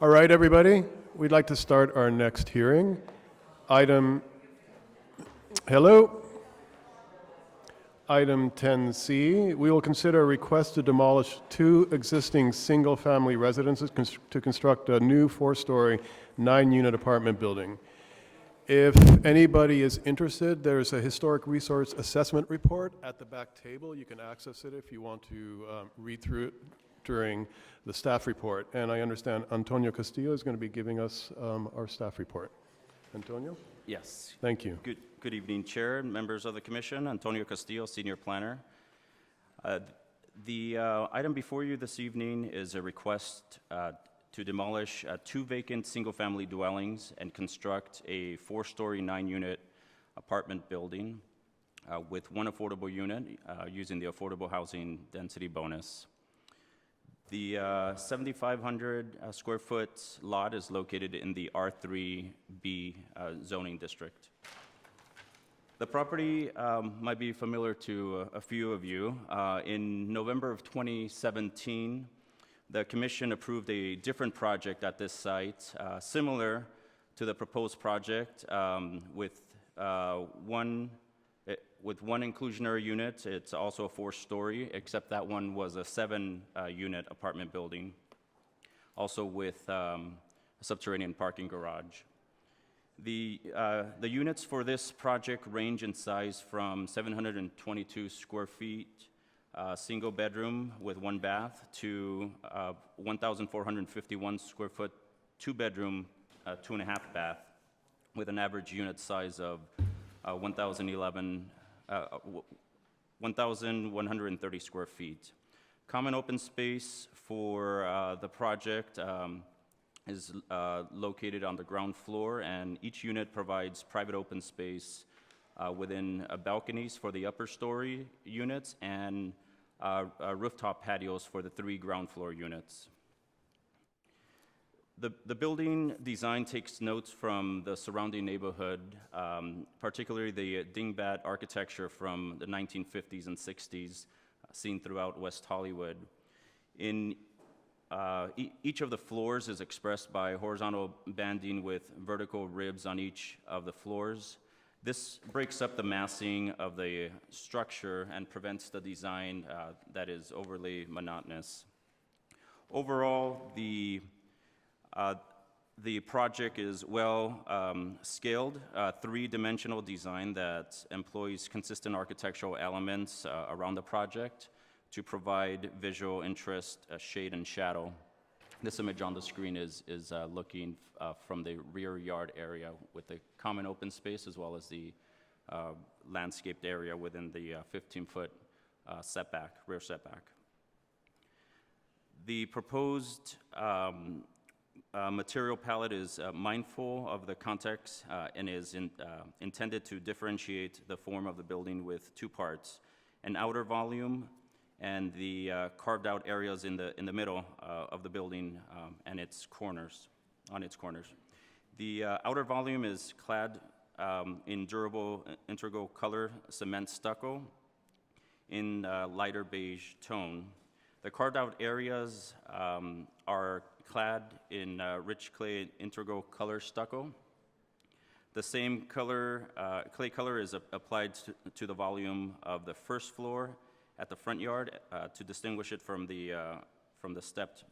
All right, everybody, we'd like to start our next hearing. Hello? Item 10C, we will consider a request to demolish 2 existing single-family residences to construct a new 4-story, 9-unit apartment building. If anybody is interested, there's a historic resource assessment report at the back table. You can access it if you want to read through it during the staff report. And I understand Antonio Castillo is going to be giving us our staff report. Antonio? Yes. Thank you. Good evening, Chair and members of the Commission. Antonio Castillo, Senior Planner. The item before you this evening is a request to demolish 2 vacant single-family dwellings and construct a 4-story, 9-unit apartment building with 1 affordable unit using the Affordable Housing Density Bonus. The 7,500 square foot lot is located in the R3B zoning district. The property might be familiar to a few of you. In November of 2017, the Commission approved a different project at this site, similar to the proposed project with one inclusionary unit. It's also a 4-story, except that one was a 7-unit apartment building, also with a subterranean parking garage. The units for this project range in size from 722 square feet, single bedroom with 1 bath, to 1,451 square foot, 2-bedroom, 2.5 bath, with an average unit size of 1,130 square feet. Common open space for the project is located on the ground floor, and each unit provides private open space within balconies for the upper story units and rooftop patios for the 3 ground floor units. The building design takes notes from the surrounding neighborhood, particularly the dingbat architecture from the 1950s and 60s seen throughout West Hollywood. Each of the floors is expressed by horizontal banding with vertical ribs on each of the floors. This breaks up the massing of the structure and prevents the design that is overly monotonous. Overall, the project is well scaled, 3-dimensional design that employs consistent architectural elements around the project to provide visual interest, shade, and shadow. This image on the screen is looking from the rear yard area with the common open space as well as the landscaped area within the 15-foot setback, rear setback. The proposed material palette is mindful of the context and is intended to differentiate the form of the building with two parts: an outer volume and the carved out areas in the middle of the building and its corners, on its corners. The outer volume is clad in durable integral color cement stucco in lighter beige tone. The carved out areas are clad in rich clay integral color stucco. The same color, clay color is applied to the volume of the first floor at the front yard to distinguish it from the stepped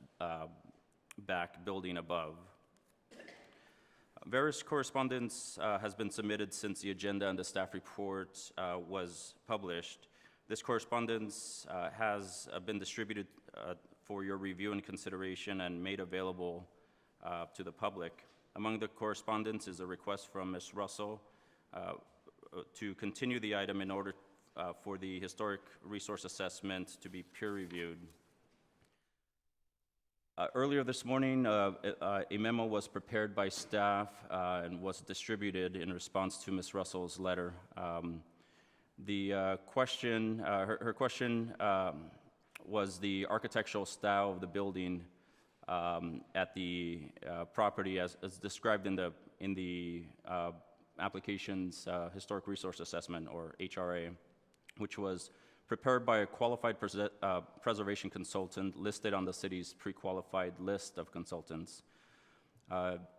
back building above. Various correspondence has been submitted since the agenda and the staff report was published. This correspondence has been distributed for your review and consideration and made available to the public. Among the correspondence is a request from Ms. Russell to continue the item in order for the historic resource assessment to be peer-reviewed. Earlier this morning, a memo was prepared by staff and was distributed in response to Ms. Russell's letter. Her question was the architectural style of the building at the property as described in the application's historic resource assessment, or HRA, which was prepared by a qualified preservation consultant listed on the city's pre-qualified list of consultants.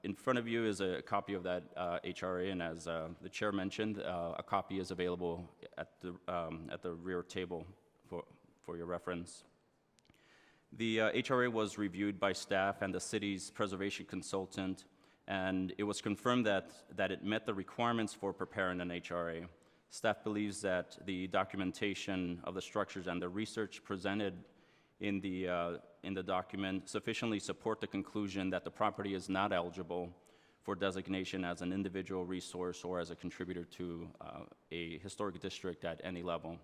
In front of you is a copy of that HRA, and as the chair mentioned, a copy is available at the rear table for your reference. The HRA was reviewed by staff and the city's preservation consultant, and it was confirmed that it met the requirements for preparing an HRA. Staff believes that the documentation of the structures and the research presented in the document sufficiently support the conclusion that the property is not eligible for designation as an individual resource or as a contributor to a historic district at any level.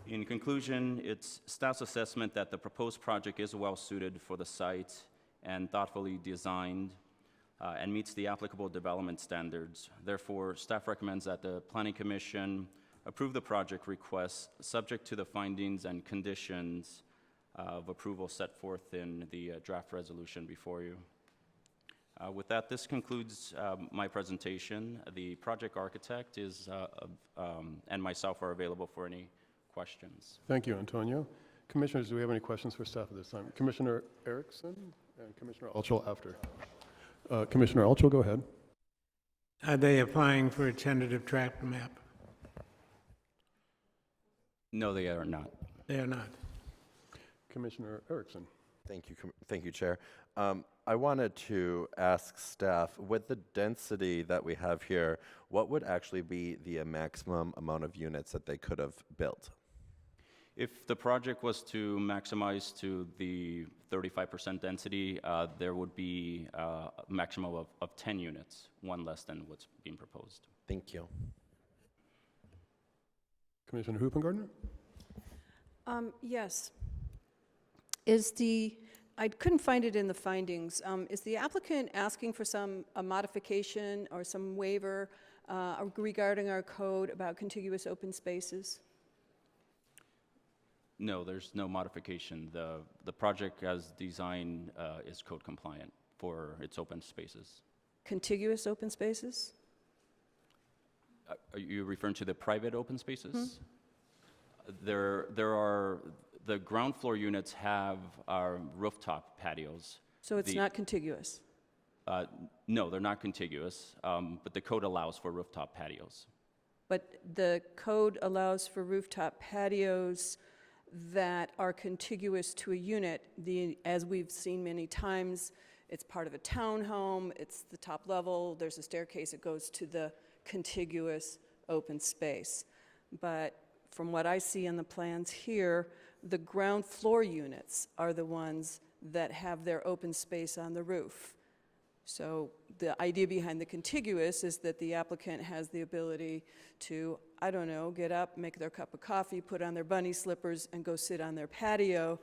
In conclusion, it's staff's assessment that the proposed project is well suited for the site and thoughtfully designed and meets the applicable development standards. Therefore, staff recommends that the Planning Commission approve the project request subject to the findings and conditions of approval set forth in the draft resolution before you. With that, this concludes my presentation. The project architect is and myself are available for any questions. Thank you, Antonio. Commissioners, do we have any questions for staff at this time? Commissioner Erickson and Commissioner Altschul after. Commissioner Altschul, go ahead. Are they applying for a tentative tract map? No, they are not. They are not. Commissioner Erickson. Thank you, Chair. I wanted to ask staff, with the density that we have here, what would actually be the maximum amount of units that they could have built? If the project was to maximize to the 35% density, there would be a maximum of 10 units, one less than what's being proposed. Thank you. Commissioner Hoopengardner? Yes. I couldn't find it in the findings. Is the applicant asking for a modification or some waiver regarding our code about contiguous open spaces? No, there's no modification. The project as designed is code compliant for its open spaces. Contiguous open spaces? Are you referring to the private open spaces? There are, the ground floor units have rooftop patios. So it's not contiguous? No, they're not contiguous, but the code allows for rooftop patios. But the code allows for rooftop patios that are contiguous to a unit. As we've seen many times, it's part of a townhome, it's the top level, there's a staircase that goes to the contiguous open space. But from what I see in the plans here, the ground floor units are the ones that have their open space on the roof. So the idea behind the contiguous is that the applicant has the ability to, I don't know, get up, make their cup of coffee, put on their bunny slippers, and go sit on their patio.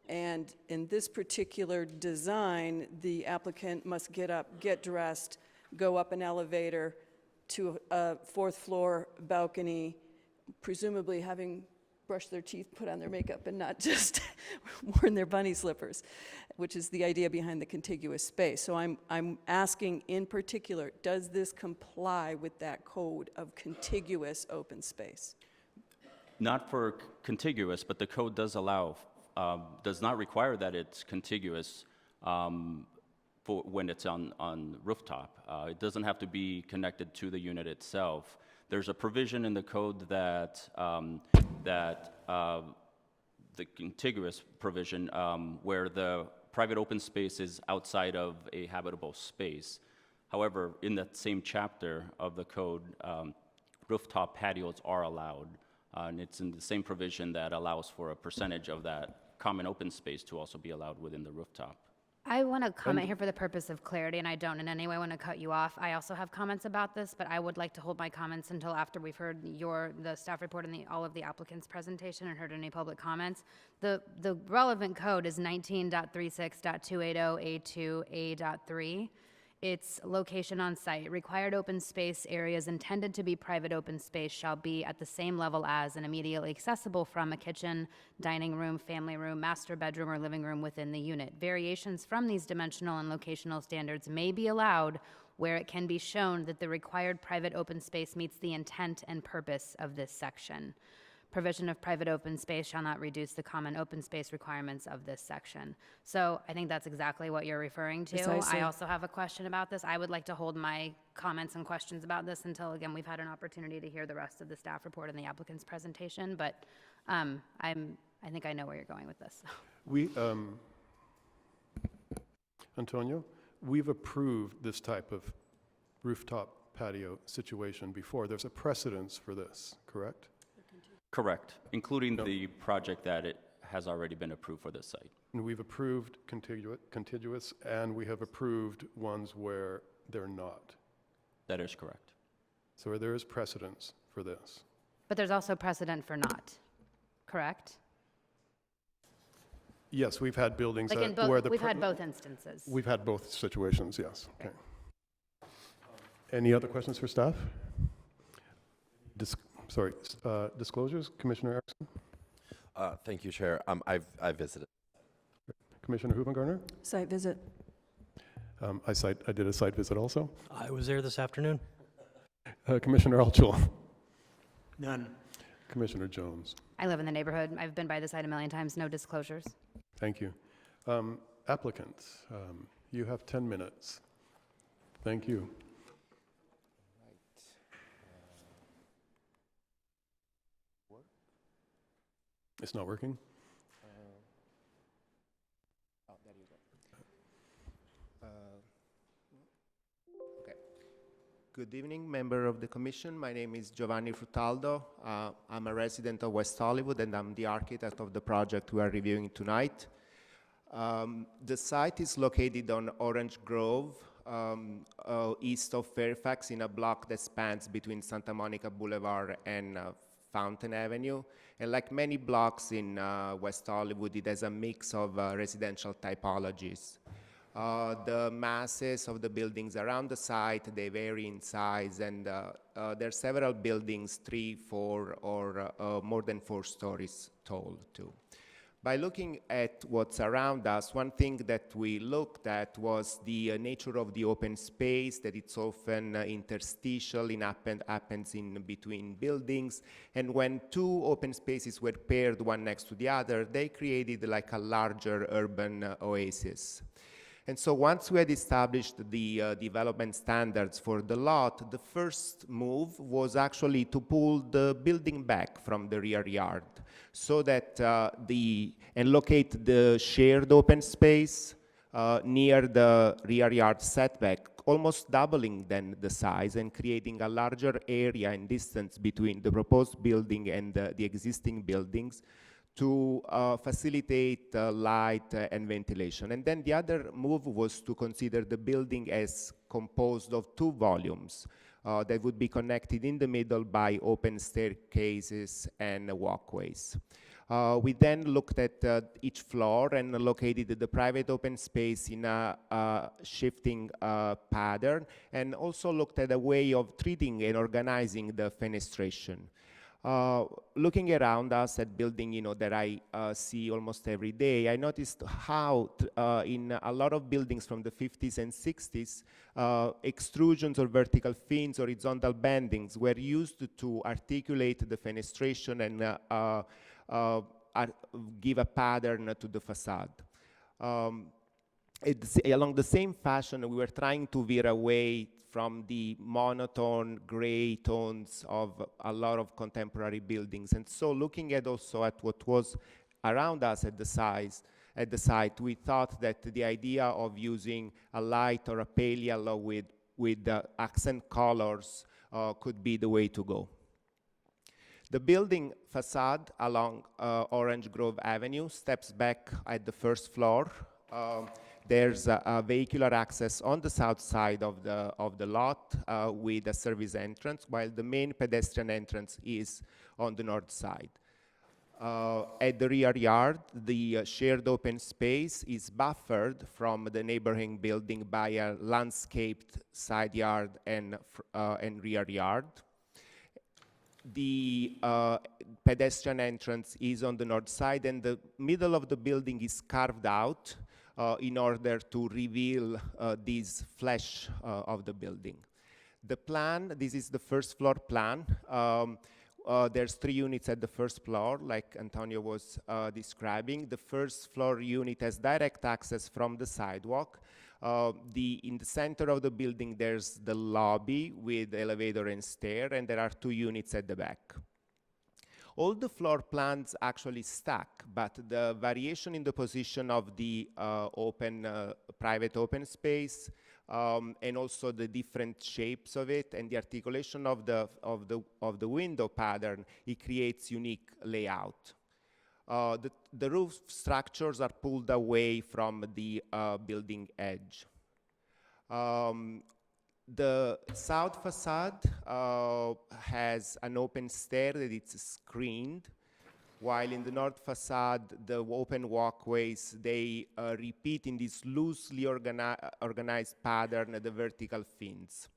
And in this particular design, the applicant must get up, get dressed, go up an elevator to a fourth floor balcony, presumably having brushed their teeth, put on their makeup, and not just worn their bunny slippers, which is the idea behind the contiguous space. So I'm asking in particular, does this comply with that code of contiguous open space? Not for contiguous, but the code does allow, does not require that it's contiguous for when it's on rooftop. It doesn't have to be connected to the unit itself. There's a provision in the code that the contiguous provision where the private open space is outside of a habitable space. However, in that same chapter of the code, rooftop patios are allowed, and it's in the same provision that allows for a percentage of that common open space to also be allowed within the rooftop. I want to comment here for the purpose of clarity, and I don't in any way want to cut you off. I also have comments about this, but I would like to hold my comments until after we've heard the staff report and all of the applicants' presentation and heard any public comments. The relevant code is 19.36.280A2A.3. Its location on site. Required open space areas intended to be private open space shall be at the same level as and immediately accessible from a kitchen, dining room, family room, master bedroom, or living room within the unit. Variations from these dimensional and locational standards may be allowed where it can be shown that the required private open space meets the intent and purpose of this section. Provision of private open space shall not reduce the common open space requirements of this section. So I think that's exactly what you're referring to. Precisely. I also have a question about this. I would like to hold my comments and questions about this until, again, we've had an opportunity to hear the rest of the staff report and the applicant's presentation, but I think I know where you're going with this. We, Antonio, we've approved this type of rooftop patio situation before. There's a precedence for this, correct? Correct, including the project that it has already been approved for this site. And we've approved contiguous, and we have approved ones where they're not. That is correct. So there is precedence for this. But there's also precedent for not, correct? Yes, we've had buildings Like in that where both, the we've had both instances. We've had both situations, yes. Okay. Any other questions for staff? Disclosures, Commissioner Erickson? Thank you, Chair. I visited. Commissioner Hubengarner? Site visit. I did a site visit also. I was there this afternoon. Commissioner Alchul? None. Commissioner Jones? I live in the neighborhood. I've been by the site a million times, no disclosures. Thank you. Applicants, you have 10 minutes. Thank you. It's not working? Oh, there you go. Okay. Good evening, member of the commission. My name is Giovanni Frutaldo. I'm a resident of West Hollywood, and I'm the architect of the project we are reviewing tonight. The site is located on Orange Grove, east of Fairfax, in a block that spans between Santa Monica Boulevard and Fountain Avenue. And like many blocks in West Hollywood, it has a mix of residential typologies. The masses of the buildings around the site, they vary in size, and there are several buildings, 3, 4, or more than 4 stories tall too. By looking at what's around us, one thing that we looked at was the nature of the open space, that it's often interstitial, happens in between buildings. And when 2 open spaces were paired one next to the other, they created like a larger urban oasis. And so once we had established the development standards for the lot, the first move was actually to pull the building back from the rear yard so that and locate the shared open space near the rear yard setback, almost doubling then the size and creating a larger area and distance between the proposed building and the existing buildings, to facilitate light and ventilation. And then the other move was to consider the building as composed of two volumes that would be connected in the middle by open staircases and walkways. We then looked at each floor and located the private open space in a shifting pattern, and also looked at a way of treating and organizing the fenestration. Looking around us at building, that I see almost every day, I noticed how in a lot of buildings from the 50s and 60s, extrusions or vertical fins, horizontal bendings were used to articulate the fenestration and give a pattern to the facade. Along the same fashion, we were trying to veer away from the monotone gray tones of a lot of contemporary buildings. And so looking at also at what was around us at the site, we thought that the idea of using a light or a pale yellow with accent colors could be the way to go. The building facade along Orange Grove Avenue steps back at the first floor. There's a vehicular access on the south side of the lot with a service entrance, while the main pedestrian entrance is on the north side. At the rear yard, the shared open space is buffered from the neighboring building by a landscaped side yard and rear yard. The pedestrian entrance is on the north side, and the middle of the building is carved out in order to reveal this flesh of the building. The plan, this is the first floor plan. There's 3 units at the first floor, like Antonio was describing. The first floor unit has direct access from the sidewalk. In the center of the building, there's the lobby with elevator and stair, and there are 2 units at the back. All the floor plans actually stack, but the variation in the position of the private open space, and also the different shapes of it and the articulation of the window pattern, it creates unique layout. The roof structures are pulled away from the building edge. The south facade has an open stair that is screened, while in the north facade, the open walkways, they repeat in this loosely organized pattern the vertical fins.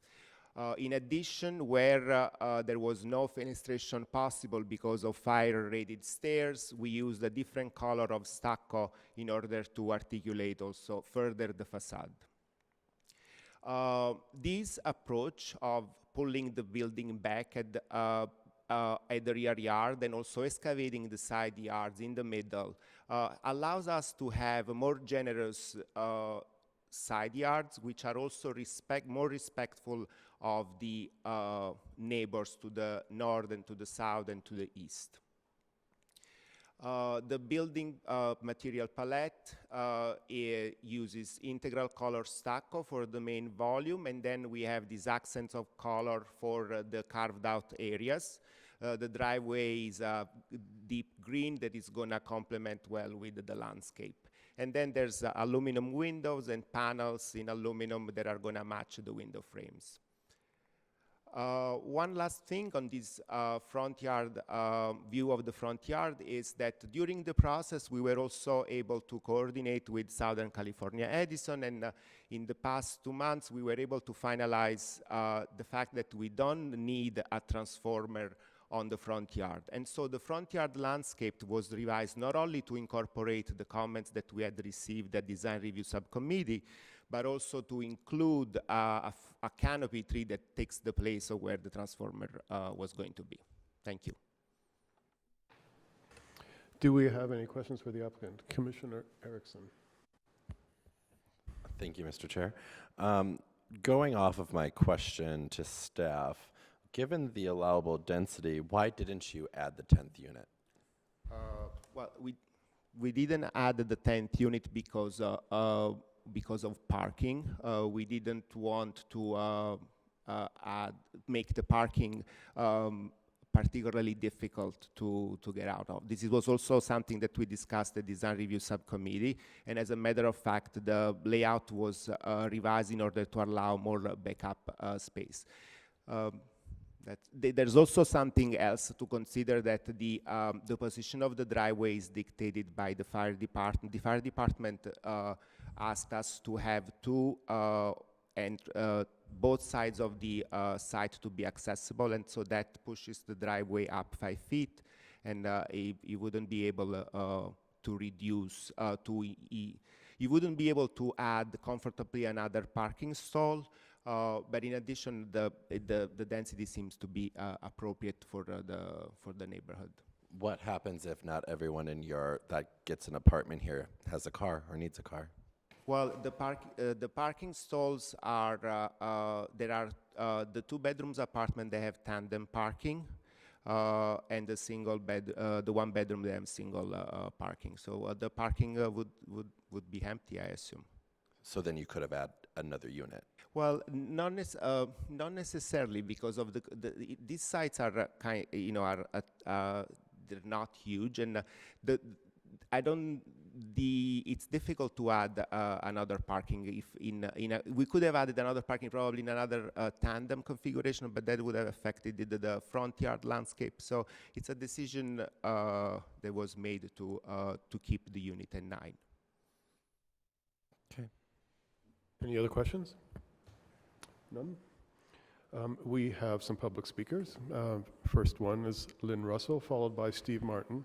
In addition, where there was no fenestration possible because of fire-rated stairs, we used a different color of stucco in order to articulate also further the facade. This approach of pulling the building back at the rear yard and also excavating the side yards in the middle allows us to have more generous side yards, which are also more respectful of the neighbors to the north and to the south and to the east. The building material palette uses integral color stucco for the main volume, and then we have these accents of color for the carved out areas. The driveway is a deep green that is going to complement well with the landscape. And then there's aluminum windows and panels in aluminum that are going to match the window frames. One last thing on this front yard view of the front yard is that during the process we were also able to coordinate with Southern California Edison, and in the past 2 months we were able to finalize the fact that we don't need a transformer on the front yard. And so the front yard landscape was revised not only to incorporate the comments that we had received at Design Review Subcommittee, but also to include a canopy tree that takes the place of where the transformer was going to be. Thank you. Do we have any questions for the applicant? Commissioner Erickson. Thank you, Mr. Chair. Going off of my question to staff, given the allowable density, why didn't you add the 10th unit? Well, we didn't add the 10th unit because of parking. We didn't want to make the parking particularly difficult to get out of. This was also something that we discussed at the design review subcommittee, and as a matter of fact, the layout was revised in order to allow more backup space. There's also something else to consider, that the position of the driveway is dictated by the fire department. The fire department asked us to have both sides of the site to be accessible, and so that pushes the driveway up 5 feet, and you wouldn't be able to reduce, you wouldn't be able to add comfortably another parking stall. But in addition, the density seems to be appropriate for the neighborhood. What happens if not everyone that gets an apartment here has a car or needs a car? Well, the parking stalls are, there are the 2-bedrooms apartment, they have tandem parking, and the single bed, the 1-bedroom, they have single parking. So the parking would be empty, I assume. So then you could have added another unit. Well, not necessarily, because of these sites are they're not huge, and it's difficult to add another parking. If we could have added another parking probably in another tandem configuration, but that would have affected the front yard landscape. So it's a decision that was made to keep the unit at 9. Okay. Any other questions? None? We have some public speakers. First one is Lynn Russell, followed by Steve Martin.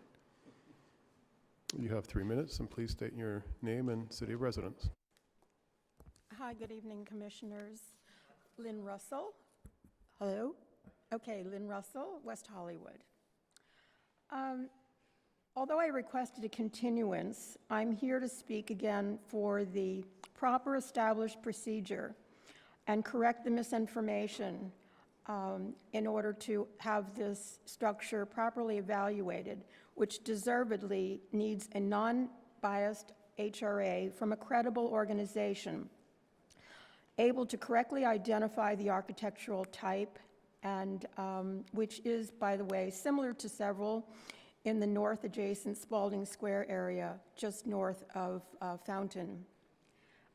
You have 3 minutes, and please state your name and city of residence. Hi, good evening, commissioners. Lynn Russell. Hello? Okay, Lynn Russell, West Hollywood. Although I requested a continuance, I'm here to speak again for the proper established procedure and correct the misinformation in order to have this structure properly evaluated, which deservedly needs a non-biased HRA from a credible organization, able to correctly identify the architectural type, and which is, by the way, similar to several in the north adjacent Spalding Square area, just north of Fountain.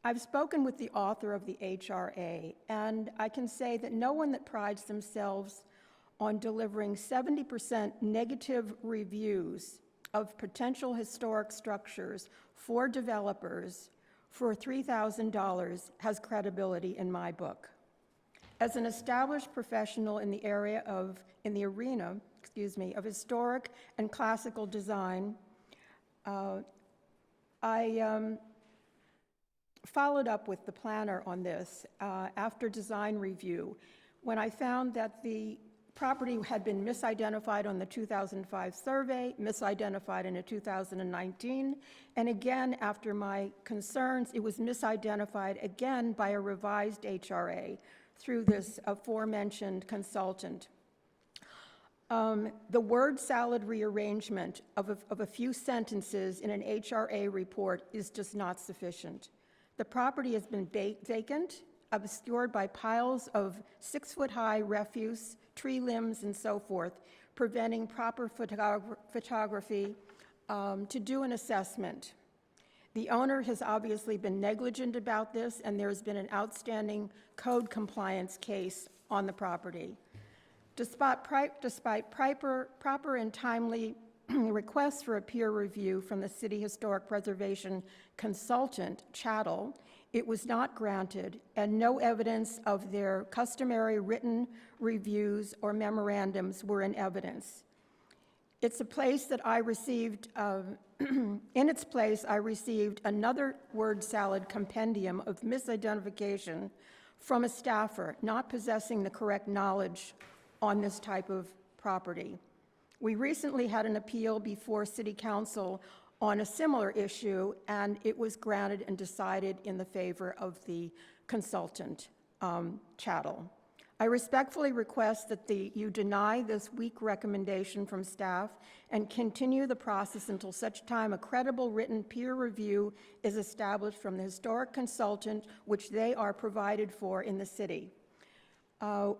I've spoken with the author of the HRA, and I can say that no one that prides themselves on delivering 70% negative reviews of potential historic structures for developers for $3,000 has credibility in my book. As an established professional in the arena of historic and classical design, I followed up with the planner on this after design review, when I found that the property had been misidentified on the 2005 survey, misidentified in a 2019, and again, after my concerns, it was misidentified again by a revised HRA through this aforementioned consultant. The word salad rearrangement of a few sentences in an HRA report is just not sufficient. The property has been vacant, obscured by piles of 6-foot-high refuse, tree limbs, and so forth, preventing proper photography to do an assessment. The owner has obviously been negligent about this, and there has been an outstanding code compliance case on the property. Despite proper and timely requests for a peer review from the City Historic Preservation consultant, Chattel, it was not granted, and no evidence of their customary written reviews or memorandums were in evidence. It's a place that I received, in its place, I received another word salad compendium of misidentification from a staffer not possessing the correct knowledge on this type of property. We recently had an appeal before City Council on a similar issue, and it was granted and decided in the favor of the consultant, Chattel. I respectfully request that you deny this weak recommendation from staff and continue the process until such time a credible written peer review is established from the historic consultant, which they are provided for in the city.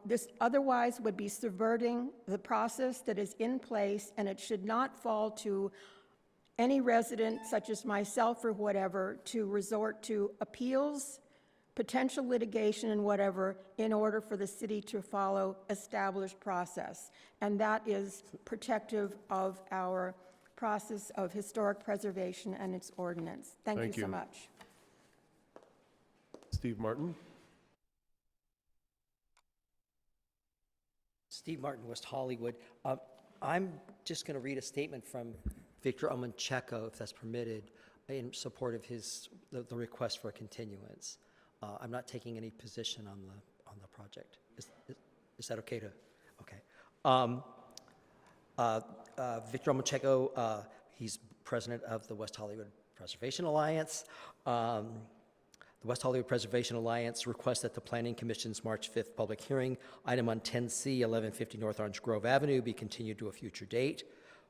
This otherwise would be subverting the process that is in place, and it should not fall to any resident, such as myself or whatever, to resort to appeals, potential litigation and whatever, in order for the city to follow established process. And that is protective of our process of historic preservation and its ordinance. Thank you so much. Steve Martin. Steve Martin, West Hollywood. I'm just going to read a statement from Victor Omoncheko, if that's permitted, in support of the request for a continuance. I'm not taking any position on the project. Is that okay to? Okay. Victor Omoncheko, he's president of the West Hollywood Preservation Alliance. The West Hollywood Preservation Alliance requests that the Planning Commission's March 5th public hearing item on 10C 1150 North Orange Grove Avenue be continued to a future date.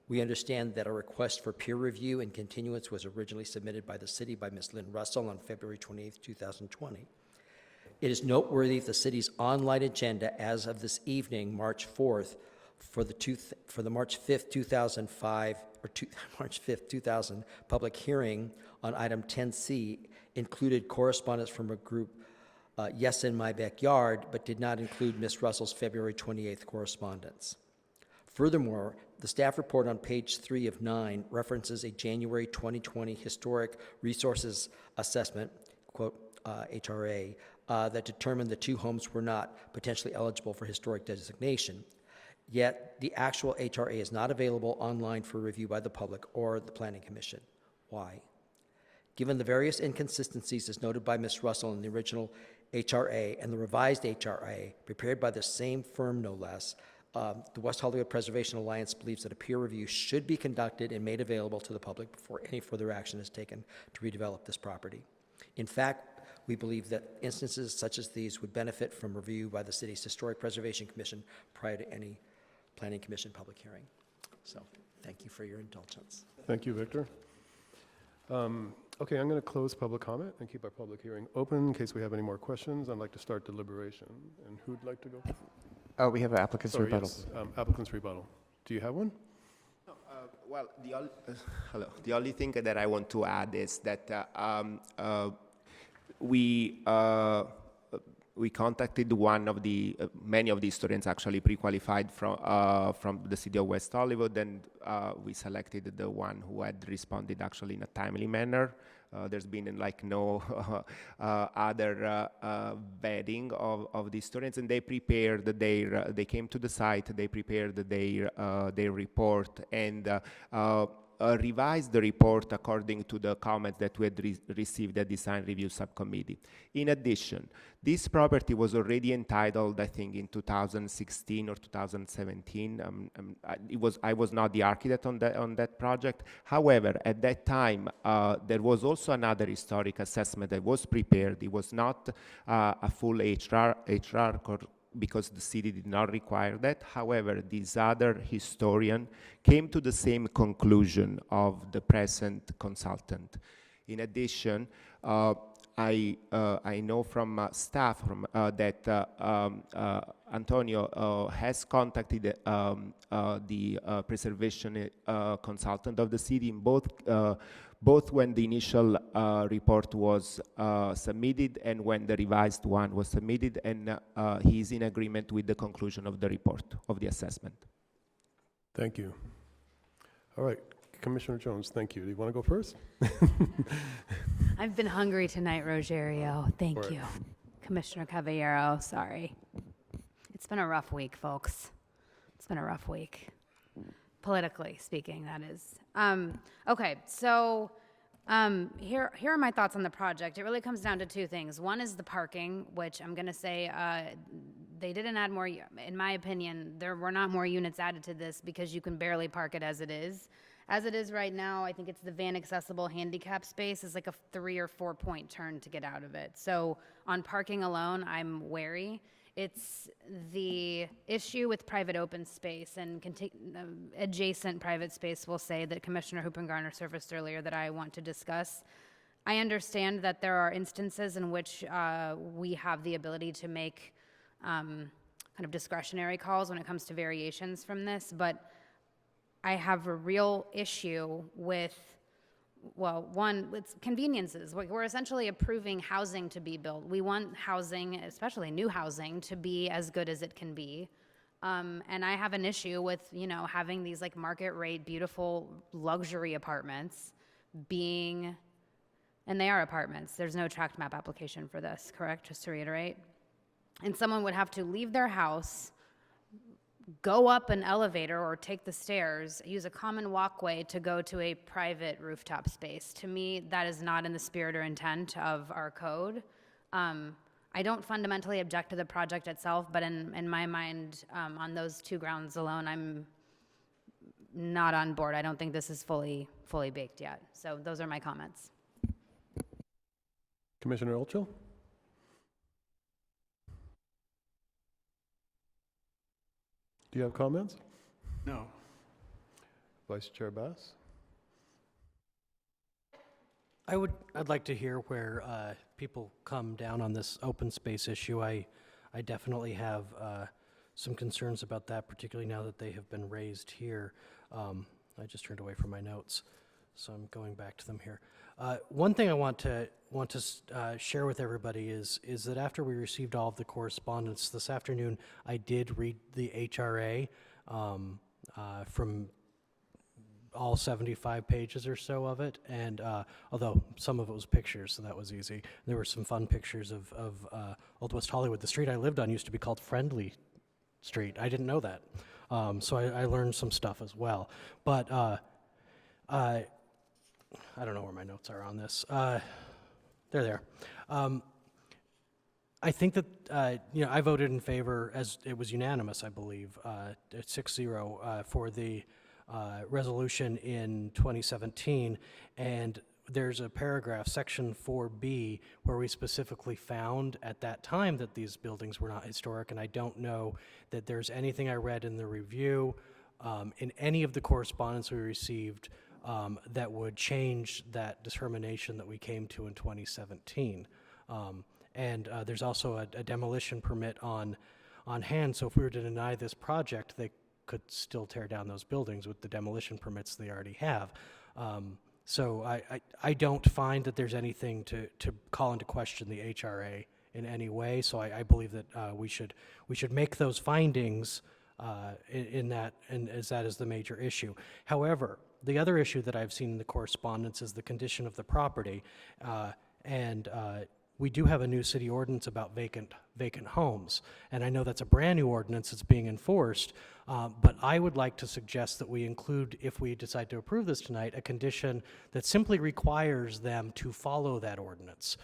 We understand that a request for peer review and continuance was originally submitted by the city by Ms. Lynn Russell on February 28th, 2020. It is noteworthy the city's online agenda as of this evening, March 4th, for the March 5th, 2005, or March 5th, 2000 public hearing on item 10C included correspondence from a group, Yes in My Backyard, but did not include Ms. Russell's February 28th correspondence. Furthermore, the staff report on page 3 of 9 references a January 2020 historic resources assessment, quote, HRA, that determined the two homes were not potentially eligible for historic designation. Yet, the actual HRA is not available online for review by the public or the Planning Commission. Why? Given the various inconsistencies as noted by Ms. Russell in the original HRA and the revised HRA, prepared by the same firm no less, the West Hollywood Preservation Alliance believes that a peer review should be conducted and made available to the public before any further action is taken to redevelop this property. In fact, we believe that instances such as these would benefit from review by the city's Historic Preservation Commission prior to any Planning Commission public hearing. So, thank you for your indulgence. Thank you, Victor. Okay, I'm going to close public comment and keep our public hearing open in case we have any more questions. I'd like to start deliberation. And who'd like to go? Oh, we have an applicant's rebuttal. Yes, applicant's rebuttal. Do you have one? Well, the only thing that I want to add is that we contacted one of the many of the students actually pre-qualified from the city of West Hollywood, and we selected the one who had responded actually in a timely manner. There's been like no other vetting of these students, and they prepared they came to the site, they prepared their report, and revised the report according to the comments that we had received at Design Review Subcommittee. In addition, this property was already entitled, I think, in 2016 or 2017. I was not the architect on that project. However, at that time, there was also another historic assessment that was prepared. It was not a full HR because the city did not require that. However, this other historian came to the same conclusion of the present consultant. In addition, I know from staff that Antonio has contacted the preservation consultant of the city in both when the initial report was submitted and when the revised one was submitted, and he's in agreement with the conclusion of the report, of the assessment. Thank you. All right, Commissioner Jones, thank you. Do you want to go first? I've been hungry tonight, Rogerio. Thank For it. you. Commissioner Caballero, sorry. It's been a rough week, folks. It's been a rough week. Politically speaking, that is. Okay, so here are my thoughts on the project. It really comes down to two things. One is the parking, which I'm going to say they didn't add more. In my opinion, there were not more units added to this because you can barely park it as it is. As it is right now, I think it's the van accessible handicap space is like a 3 or 4 point turn to get out of it. So on parking alone, I'm wary. It's the issue with private open space and adjacent private space, we'll say, that Commissioner Hoopengarner surfaced earlier that I want to discuss. I understand that there are instances in which we have the ability to make kind of discretionary calls when it comes to variations from this, but I have a real issue with, well, one, it's conveniences. We're essentially approving housing to be built. We want housing, especially new housing, to be as good as it can be. And I have an issue with, you know, having these like market rate, beautiful luxury apartments being, and they are apartments. There's no tract map application for this, correct? Just to reiterate. And someone would have to leave their house, go up an elevator or take the stairs, use a common walkway to go to a private rooftop space. To me, that is not in the spirit or intent of our code. I don't fundamentally object to the project itself, but in my mind, on those two grounds alone, I'm not on board. I don't think this is fully baked yet. So those are my comments. Commissioner Olchel? Do you have comments? No. Vice Chair Bass? I'd like to hear where people come down on this open space issue. I definitely have some concerns about that, particularly now that they have been raised here. I just turned away from my notes, so I'm going back to them here. One thing I want to share with everybody is that after we received all of the correspondence this afternoon, I did read the HRA from all 75 pages or so of it, and although some of it was pictures, so that was easy. There were some fun pictures of Old West Hollywood. The street I lived on used to be called Friendly Street. I didn't know that, so I learned some stuff as well. But I don't know where my notes are on this. They're there. I think that, I voted in favor, as it was unanimous, I believe, at 6-0 for the resolution in 2017. And there's a paragraph, section 4B, where we specifically found at that time that these buildings were not historic. And I don't know that there's anything I read in the review, in any of the correspondence we received, that would change that determination that we came to in 2017. And there's also a demolition permit on hand, so if we were to deny this project, they could still tear down those buildings with the demolition permits they already have. So I don't find that there's anything to call into question the HRA in any way, so I believe that we should make those findings in that, and as that is the major issue. However, the other issue that I've seen in the correspondence is the condition of the property, and we do have a new city ordinance about vacant homes, and I know that's a brand new ordinance that's being enforced, but I would like to suggest that we include, if we decide to approve this tonight, a condition that simply requires them to follow that ordinance,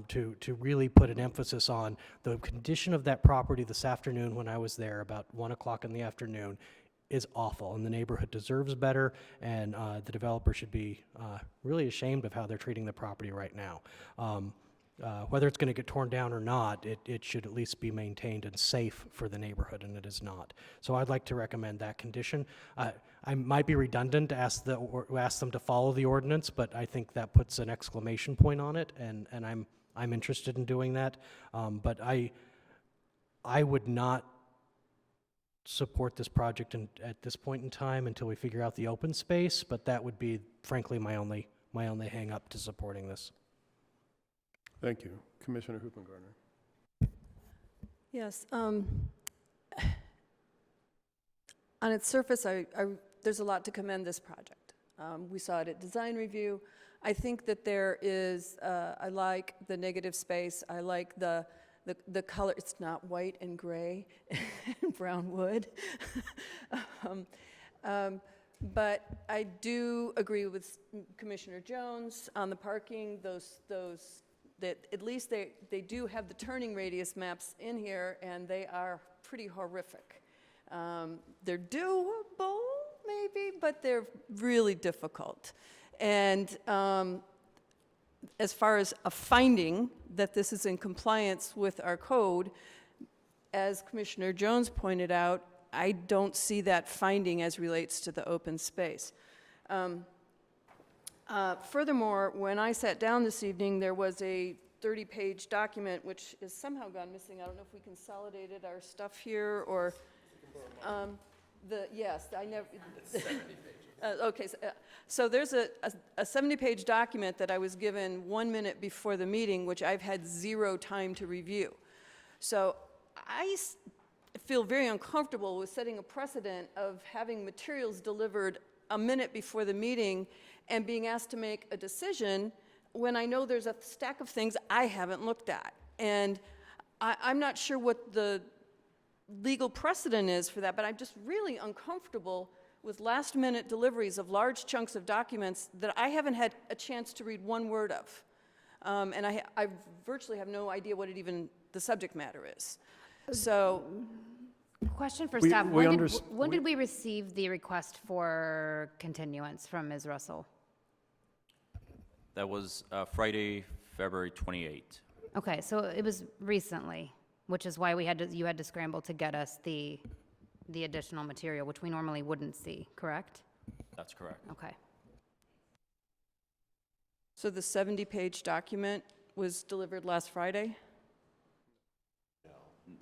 to really put an emphasis on the condition of that property. This afternoon when I was there about 1 o'clock in the afternoon is awful, and the neighborhood deserves better, and the developer should be really ashamed of how they're treating the property right now. Whether it's going to get torn down or not, it should at least be maintained and safe for the neighborhood, and it is not. So I'd like to recommend that condition. I might be redundant to ask them to follow the ordinance, but I think that puts an exclamation point on it, and I'm interested in doing that. But I would not support this project at this point in time until we figure out the open space, but that would be, frankly, my only hang up to supporting this. Thank you. Commissioner Hoopengarner. Yes. On its surface, there's a lot to commend this project. We saw it at design review. I think that there is, I like the negative space. I like the color. It's not white and gray and brown wood. But I do agree with Commissioner Jones on the parking, that at least they do have the turning radius maps in here, and they are pretty horrific. They're doable, maybe, but they're really difficult. And as far as a finding that this is in compliance with our code, as Commissioner Jones pointed out, I don't see that finding as relates to the open space. Furthermore, when I sat down this evening, there was a 30-page document, which has somehow gone missing. I don't know if we consolidated our stuff here, or, yes, I never. Okay, so there's a 70-page document that I was given 1 minute before the meeting, which I've had 0 time to review. So I feel very uncomfortable with setting a precedent of having materials delivered a minute before the meeting and being asked to make a decision when I know there's a stack of things I haven't looked at. And I'm not sure what the legal precedent is for that, but I'm just really uncomfortable with last-minute deliveries of large chunks of documents that I haven't had a chance to read one word of. And I virtually have no idea what the subject matter is. So, Question for We- staff. we When did we receive the request for continuance from Ms. Russell? That was Friday, February 28th. Okay, so it was recently, which is why you had to scramble to get us the additional material, which we normally wouldn't see, correct? That's correct. Okay. so the 70-page document was delivered last Friday?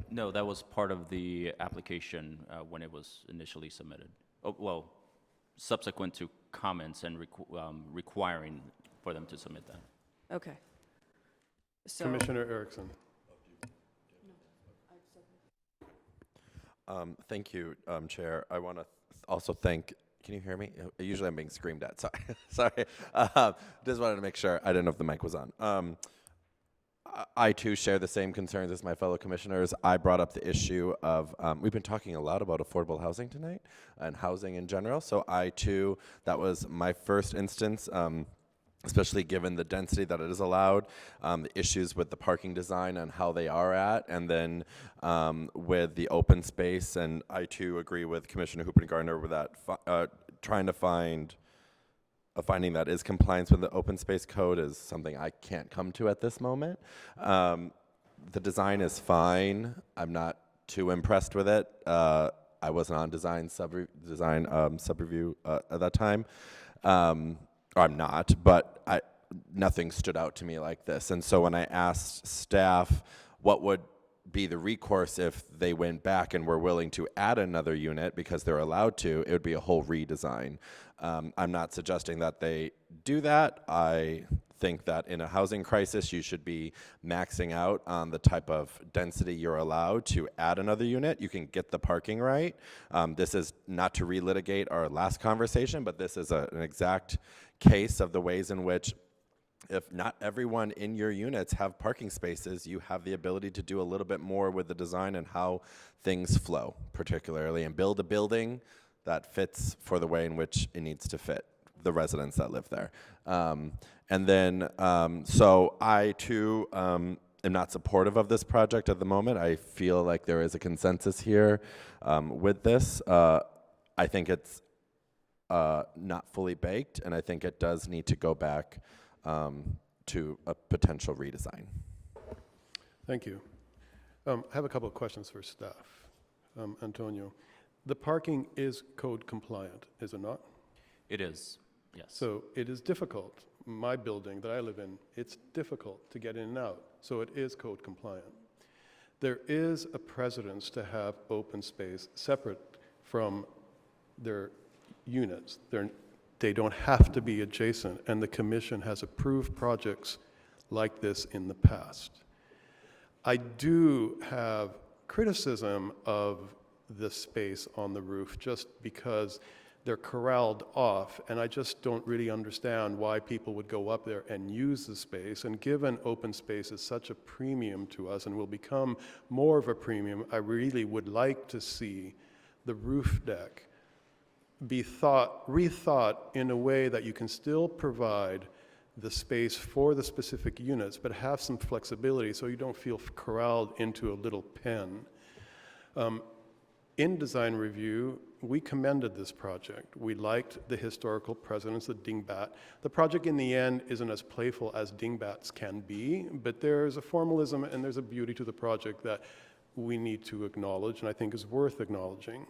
No, that was part of the application when it was initially submitted. Oh, well, subsequent to comments and requiring for them to submit that. Okay. So, Commissioner Erickson. Thank you, Chair. I want to also thank, can you hear me? Usually I'm being screamed at, sorry. Sorry. Just wanted to make sure. I didn't know if the mic was on. I too share the same concerns as my fellow commissioners. I brought up the issue of, we've been talking a lot about affordable housing tonight and housing in general. So I too, that was my first instance, especially given the density that it is allowed, the issues with the parking design and how they are at, and then with the open space. And I too agree with Commissioner Hoopen-Gardner with that, trying to find a finding that is compliance with the open space code is something I can't come to at this moment. The design is fine. I'm not too impressed with it. I wasn't on design sub-review at that time. I'm not, but nothing stood out to me like this. And so when I asked staff what would be the recourse if they went back and were willing to add another unit because they're allowed to, it would be a whole redesign. I'm not suggesting that they do that. I think that in a housing crisis, you should be maxing out on the type of density you're allowed to add another unit. You can get the parking right. This is not to relitigate our last conversation, but this is an exact case of the ways in which if not everyone in your units have parking spaces, you have the ability to do a little bit more with the design and how things flow, particularly, and build a building that fits for the way in which it needs to fit the residents that live there. And then, so I too am not supportive of this project at the moment. I feel like there is a consensus here with this. I think it's not fully baked, and I think it does need to go back to a potential redesign. Thank you. I have a couple of questions for staff. Antonio, the parking is code compliant, is it not? It is, yes. So it is difficult. My building that I live in, it's difficult to get in and out, so it is code compliant. There is a precedence to have open space separate from their units. They don't have to be adjacent, and the commission has approved projects like this in the past. I do have criticism of the space on the roof just because they're corralled off, and I just don't really understand why people would go up there and use the space. And given open space is such a premium to us and will become more of a premium, I really would like to see the roof deck be rethought in a way that you can still provide the space for the specific units, but have some flexibility so you don't feel corralled into a little pen. In design review, we commended this project. We liked the historical precedents of Dingbat. The project in the end isn't as playful as Dingbats can be, but there's a formalism and there's a beauty to the project that we need to acknowledge and I think is worth acknowledging.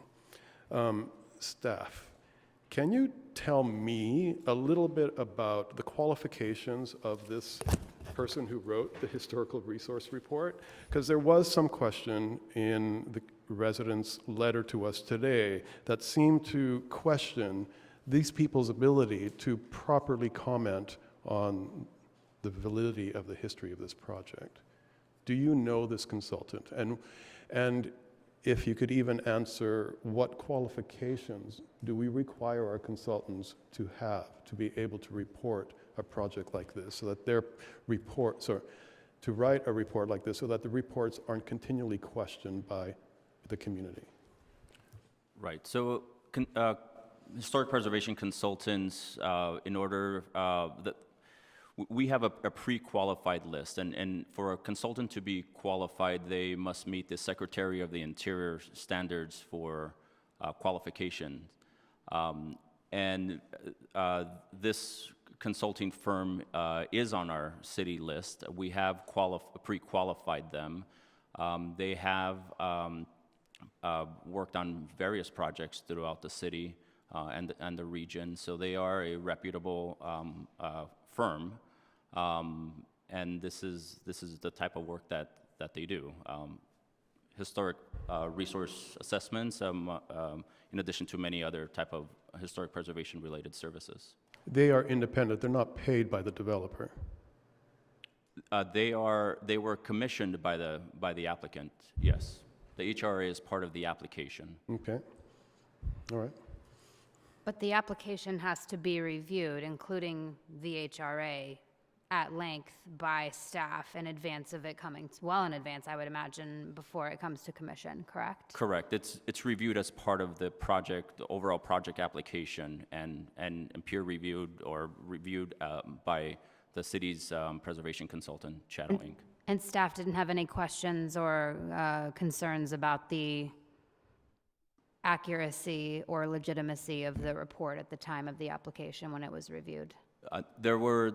Staff, can you tell me a little bit about the qualifications of this person who wrote the historical resource report, because there was some question in the residents' letter to us today that seemed to question these people's ability to properly comment on the validity of the history of this project. Do you know this consultant? And if you could even answer, what qualifications do we require our consultants to have to be able to report a project like this, so that their reports, or to write a report like this, so that the reports aren't continually questioned by the community? Right. So historic preservation consultants, in order that we have a pre-qualified list, and for a consultant to be qualified, they must meet the Secretary of the Interior standards for qualification. This consulting firm is on our city list. We have pre-qualified them. They have worked on various projects throughout the city and the region, so they are a reputable firm, and this is the type of work that they do. Historic resource assessments, in addition to many other type of historic preservation related services. They are independent, they're not paid by the developer. They were commissioned by the applicant, yes. The HRA is part of the application. Okay, all right. But the application has to be reviewed, including the HRA, at length by staff in advance of it coming, well in advance, I would imagine, before it comes to commission, correct? Correct. It's reviewed as part of the project, the overall project application, and peer reviewed or reviewed by the city's preservation consultant, Shadow Inc. And staff didn't have any questions or concerns about the accuracy or legitimacy of the report at the time of the application when it was reviewed? There were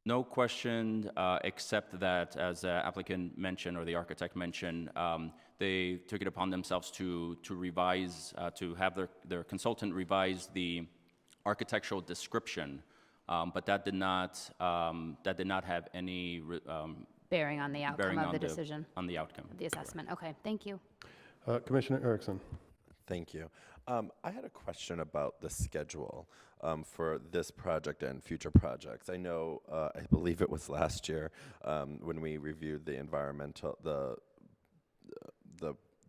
no question, except that, as the applicant mentioned or the architect mentioned, they took it upon themselves to revise, to have their consultant revise the architectural description, but that did not have any bearing on the outcome of the decision? On the outcome. The assessment. Okay, thank you. Commissioner Erickson. Thank you. I had a question about the schedule for this project and future projects. I know, I believe it was last year when we reviewed the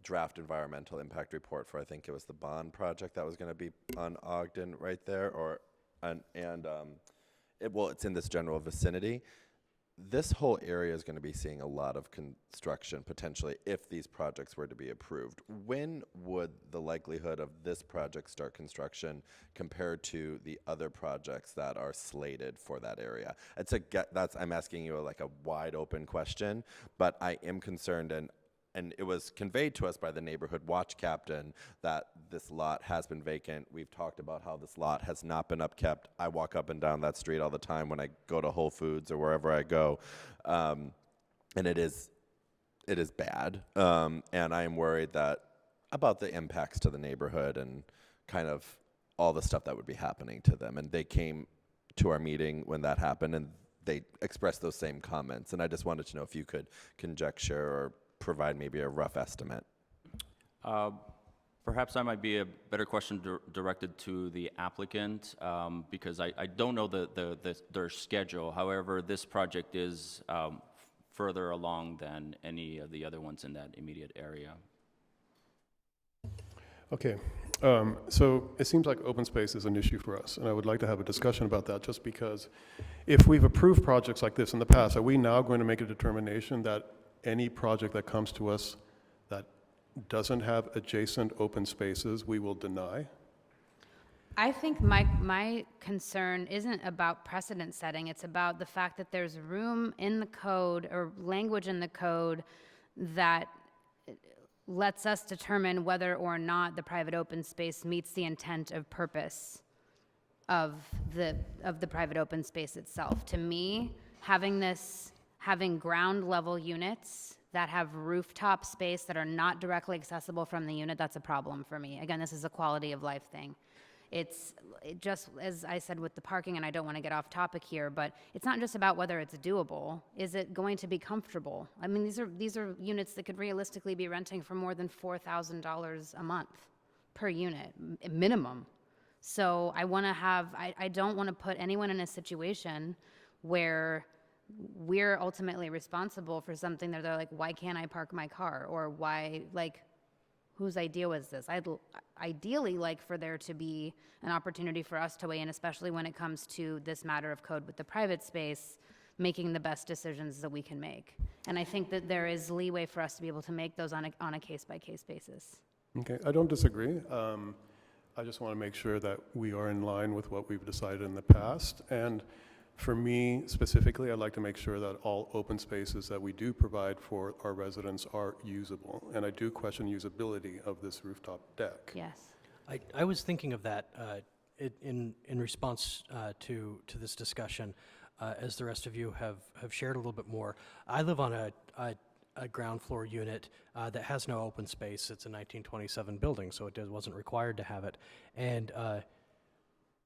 draft environmental impact report for, I think it was the bond project that was going to be on Ogden right there, it's in this general vicinity. This whole area is going to be seeing a lot of construction potentially if these projects were to be approved. When would the likelihood of this project start construction compared to the other projects that are slated for that area? I'm asking you like a wide open question, but I am concerned, and it was conveyed to us by the neighborhood watch captain that this lot has been vacant. We've talked about how this lot has not been upkept. I walk up and down that street all the time when I go to Whole Foods or wherever I go, and it is bad. And I am worried about the impacts to the neighborhood and kind of all the stuff that would be happening to them. And they came to our meeting when that happened, and they expressed those same comments. And I just wanted to know if you could conjecture or provide maybe a rough estimate. Perhaps that might be a better question directed to the applicant, because I don't know their schedule. However, this project is further along than any of the other ones in that immediate area. Okay, so it seems like open space is an issue for us, and I would like to have a discussion about that, just because if we've approved projects like this in the past, are we now going to make a determination that any project that comes to us that doesn't have adjacent open spaces, we will deny? I think my concern isn't about precedent setting. It's about the fact that there's room in the code or language in the code that lets us determine whether or not the private open space meets the intent of purpose of the private open space itself. To me, having ground level units that have rooftop space that are not directly accessible from the unit, that's a problem for me. Again, this is a quality of life thing. Just as I said with the parking, and I don't want to get off topic here, but it's not just about whether it's doable. Is it going to be comfortable? I mean, these are units that could realistically be renting for more than $4,000 a month per unit, minimum. So I don't want to put anyone in a situation where we're ultimately responsible for something that they're like, why can't I park my car? Or why, like, whose idea was this? I'd ideally like for there to be an opportunity for us to weigh in, especially when it comes to this matter of code with the private space, making the best decisions that we can make. And I think that there is leeway for us to be able to make those on a case-by-case basis. Okay, I don't disagree. I just want to make sure that we are in line with what we've decided in the past. And for me specifically, I'd like to make sure that all open spaces that we do provide for our residents are usable. And I do question usability of this rooftop deck. Yes. I was thinking of that in response to this discussion, as the rest of you have shared a little bit more. I live on a ground floor unit that has no open space. It's a 1927 building, so it wasn't required to have it. And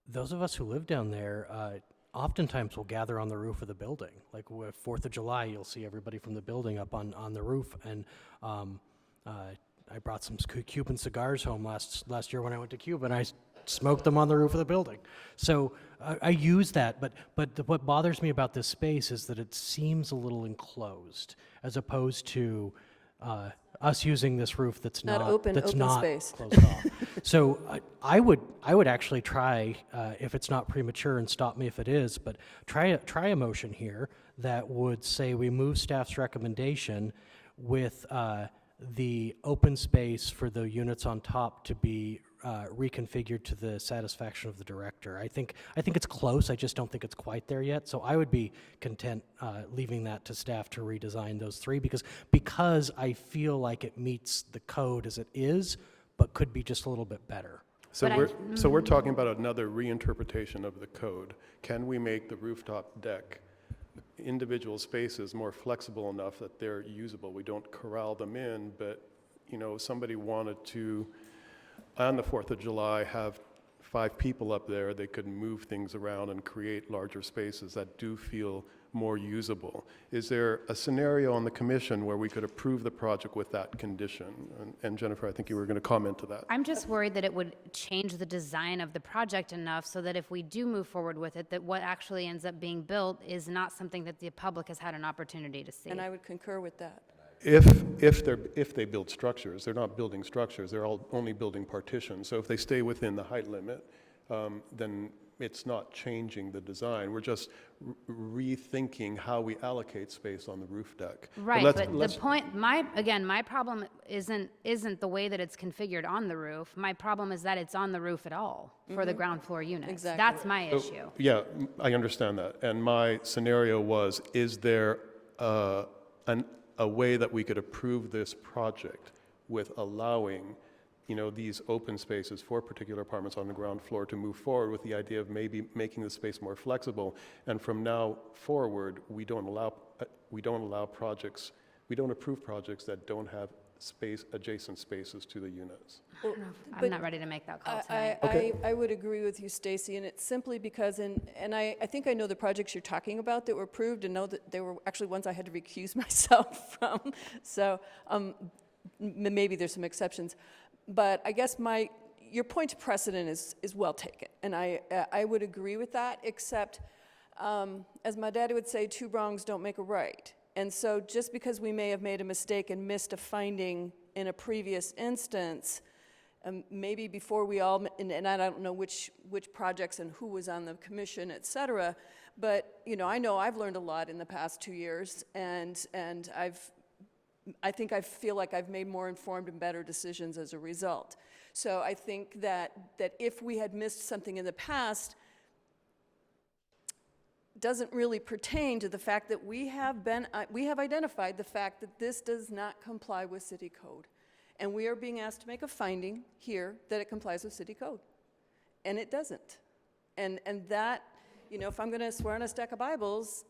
those of us who live down there oftentimes will gather on the roof of the building. Like with 4th of July, you'll see everybody from the building up on the roof. And I brought some Cuban cigars home last year when I went to Cuba, and I smoked them on the roof of the building. So I use that, but what bothers me about this space is that it seems a little enclosed, as opposed to us using this roof that's not open space. closed off. So I would actually try, if it's not premature, and stop me if it is, but try a motion here that would say we move staff's recommendation with the open space for the units on top to be reconfigured to the satisfaction of the director. I think it's close. I just don't think it's quite there yet. So I would be content leaving that to staff to redesign those three because I feel like it meets the code as it is, but could be just a little bit better. So we're talking about another reinterpretation of the code. Can we make the rooftop deck individual spaces more flexible enough that they're usable? We don't corral them in, but somebody wanted to, on the 4th of July, have 5 people up there. They could move things around and create larger spaces that do feel more usable. Is there a scenario on the commission where we could approve the project with that condition? And Jennifer, I think you were going to comment to that. I'm just worried that it would change the design of the project enough so that if we do move forward with it, that what actually ends up being built is not something that the public has had an opportunity to see. And I would concur with that. If they build structures, they're not building structures, they're only building partitions. So if they stay within the height limit, then it's not changing the design. We're just rethinking how we allocate space on the roof deck. Right, but the point, my problem isn't the way that it's configured on the roof. My problem is that it's on the roof at all for the ground floor units. Exactly. That's my issue. Yeah, I understand that. And my scenario was, is there a way that we could approve this project with allowing these open spaces for particular apartments on the ground floor to move forward with the idea of maybe making the space more flexible. And from now forward, we don't approve projects that don't have adjacent spaces to the units. I'm not ready to make that call tonight. I would agree with you, Stacy, and it's simply because, and I think I know the projects you're talking about that were approved, and know that they were actually ones I had to recuse myself from. So maybe there's some exceptions. But I guess your point of precedent is well taken, and I would agree with that, except, as my daddy would say, 2 wrongs don't make a right. And so just because we may have made a mistake and missed a finding in a previous instance, maybe before we all, and I don't know which projects and who was on the commission, et cetera, but I know I've learned a lot in the past 2 years, and I think I feel like I've made more informed and better decisions as a result. So I think that if we had missed something in the past, doesn't really pertain to the fact that we have identified the fact that this does not comply with city code. And we are being asked to make a finding here that it complies with city code. And it doesn't. And that, if I'm going to swear on a stack of Bibles,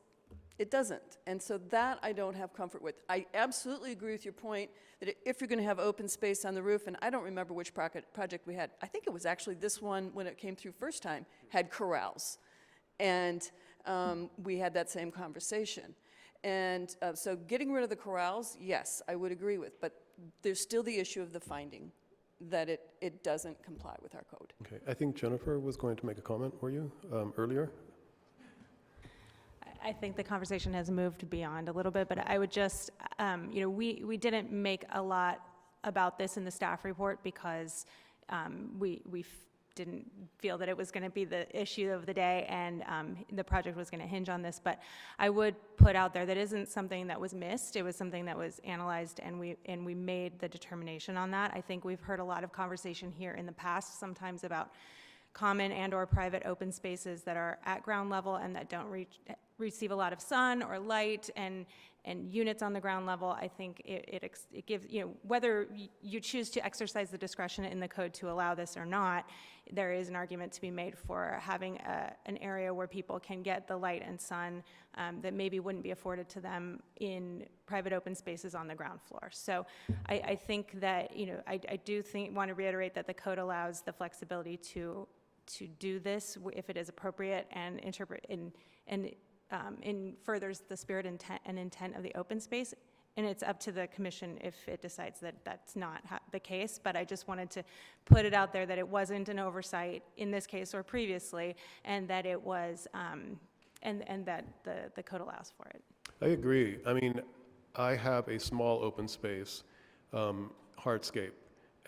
It doesn't. And so that I don't have comfort with. I absolutely agree with your point that if you're going to have open space on the roof, and I don't remember which project we had, I think it was actually this one when it came through first time, had corrals. And we had that same conversation. And so getting rid of the corrals, yes, I would agree with, but there's still the issue of the finding that it doesn't comply with our code. Okay, I think Jennifer was going to make a comment, were you, earlier? I think the conversation has moved beyond a little bit, but I would just, we didn't make a lot about this in the staff report because we didn't feel that it was going to be the issue of the day and the project was going to hinge on this. But I would put out there that isn't something that was missed. It was something that was analyzed, and we made the determination on that. I think we've heard a lot of conversation here in the past, sometimes about common and or private open spaces that are at ground level and that don't receive a lot of sun or light, and units on the ground level. I think it gives, whether you choose to exercise the discretion in the code to allow this or not, there is an argument to be made for having an area where people can get the light and sun that maybe wouldn't be afforded to them in private open spaces on the ground floor. So I think that, I do want to reiterate that the code allows the flexibility to do this if it is appropriate and interpret and furthers the spirit and intent of the open space. And it's up to the commission if it decides that that's not the case. But I just wanted to put it out there that it wasn't an oversight in this case or previously, and that it was, and that the code allows for it. I agree. I mean, I have a small open space hardscape,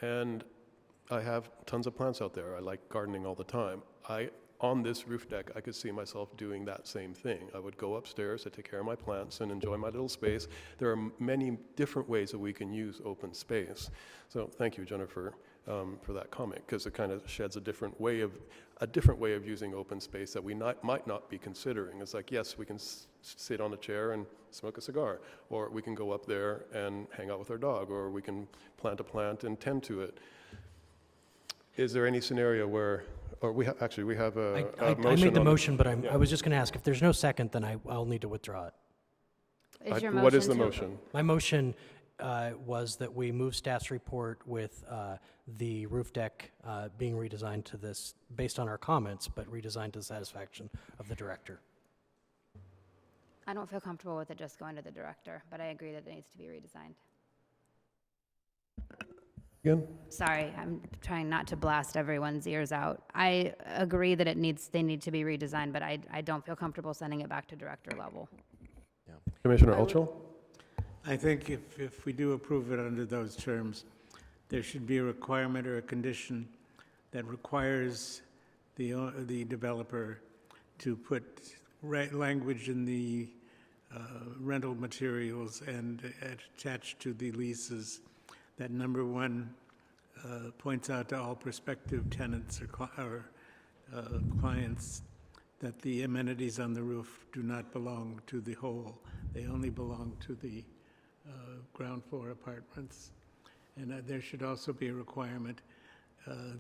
and I have tons of plants out there. I like gardening all the time. On this roof deck, I could see myself doing that same thing. I would go upstairs to take care of my plants and enjoy my little space. There are many different ways that we can use open space. So thank you, Jennifer, for that comment, because it kind of sheds a different way of using open space that we might not be considering. It's like, yes, we can sit on a chair and smoke a cigar, or we can go up there and hang out with our dog, or we can plant a plant and tend to it. Is there any scenario where, or we have a motion? I made the on motion, but I was just going to ask, if there's no second, then I'll need to withdraw it. What is the motion? My motion was that we move staff's report with the roof deck being redesigned to this, based on our comments, but redesigned to the satisfaction of the director. I don't feel comfortable with it just going to the director, but I agree that it needs to be redesigned. Again? Sorry, I'm trying not to blast everyone's ears out. I agree that they need to be redesigned, but I don't feel comfortable sending it back to director level. Commissioner Ulchel? I think if we do approve it under those terms, there should be a requirement or a condition that requires the developer to put language in the rental materials and attached to the leases that, number one, points out to all prospective tenants or clients that the amenities on the roof do not belong to the whole. They only belong to the ground floor apartments. And there should also be a requirement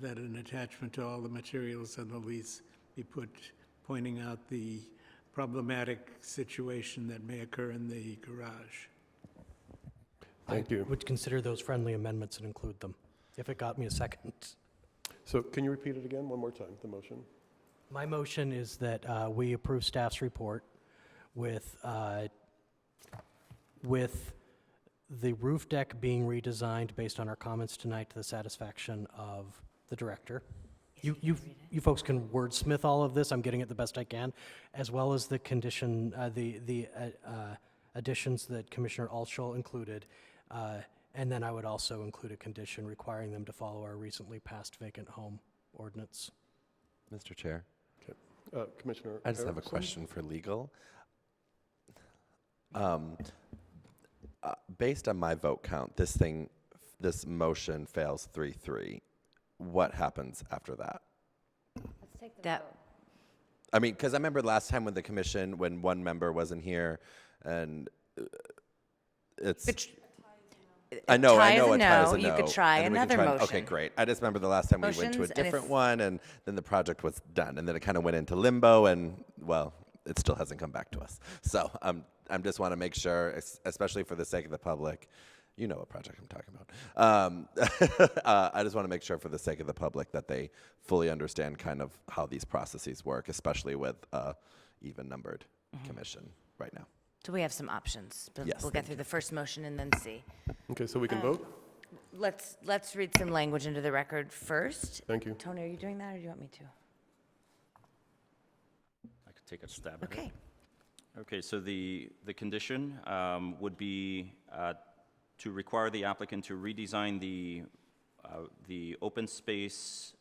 that an attachment to all the materials on the lease be put, pointing out the problematic situation that may occur in the garage. Thank you. I would consider those friendly amendments and include them, if it got me a second. So can you repeat it again one more time, the motion? My motion is that we approve staff's report with the roof deck being redesigned based on our comments tonight to the satisfaction of the director. You folks can wordsmith all of this. I'm getting it the best I can, as well as the condition, the additions that Commissioner Altschul included. And then I would also include a condition requiring them to follow our recently passed vacant home ordinance. Mr. Chair. Okay. Commissioner I just have a Erickson? question for legal. Based on my vote count, this motion fails 3-3. What happens after that? Let's take the vote. I mean, because I remember last time with the commission, when one member wasn't here, and it's... I know a tie is a no. You could try and then we can another motion. Okay, great. I just remember the last time we went to a Motions, and different if- one, and then the project was done, and then it kind of went into limbo, and, well, it still hasn't come back to us. So I'm just want to make sure, especially for the sake of the public, you know what project I'm talking about. I just want to make sure for the sake of the public that they fully understand kind of how these processes work, especially with even-numbered commission right now. So we have some options, but Yes, we'll get thank through the first motion and then see. Okay, so we can vote? Let's read some language into the record first. Thank you. Tony, are you doing that, or do you want me to? I could take a stab at it. Okay. Okay, so the condition would be to require the applicant to redesign the open space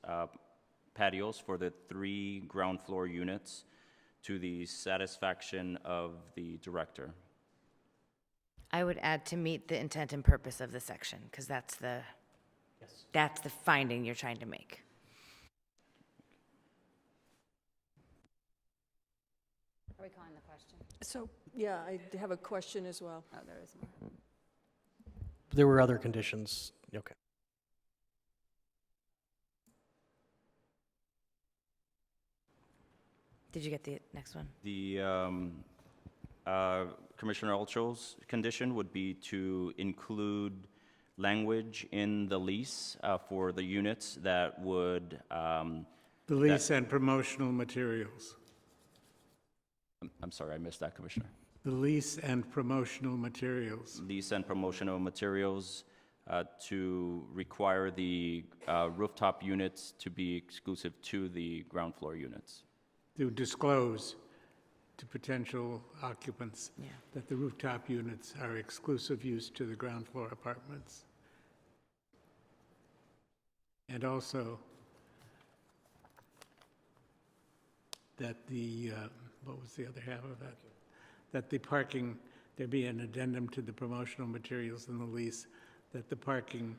patios for the 3 ground floor units to the satisfaction of the director. I would add to meet the intent and purpose of the section, because that's the finding you're trying to make. Are we calling the question? So, yeah, I have a question as well. Oh, there is more. There were other conditions. Okay. Did you get the next one? The Commissioner Alcho's condition would be to include language in the lease for the units that would. The lease and promotional materials. I'm sorry, I missed that, Commissioner. The lease and promotional materials. Lease and promotional materials to require the rooftop units to be exclusive to the ground floor units. To disclose to potential occupants that the rooftop units are exclusive use to the ground floor apartments. And also that the, what was the other half of that? That the parking, there be an addendum to the promotional materials in the lease, that the parking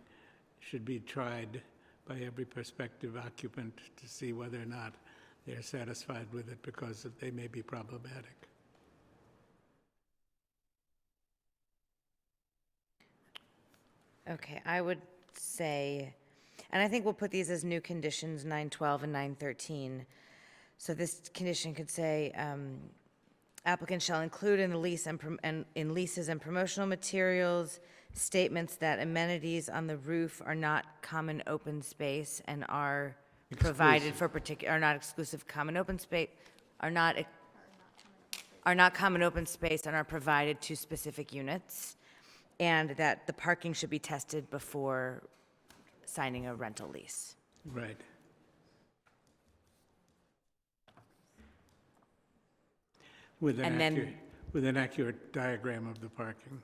should be tried by every prospective occupant to see whether or not they're satisfied with it, because they may be problematic. Okay, I would say, and I think we'll put these as new conditions, 912 and 913. So this condition could say, applicant shall include in the lease and in leases and promotional materials statements that amenities on the roof are not common open space and are provided for are not exclusive common open space, are not common open space and are provided to specific units, and that the parking should be tested before signing a rental lease. Right. With an accurate diagram of the parking.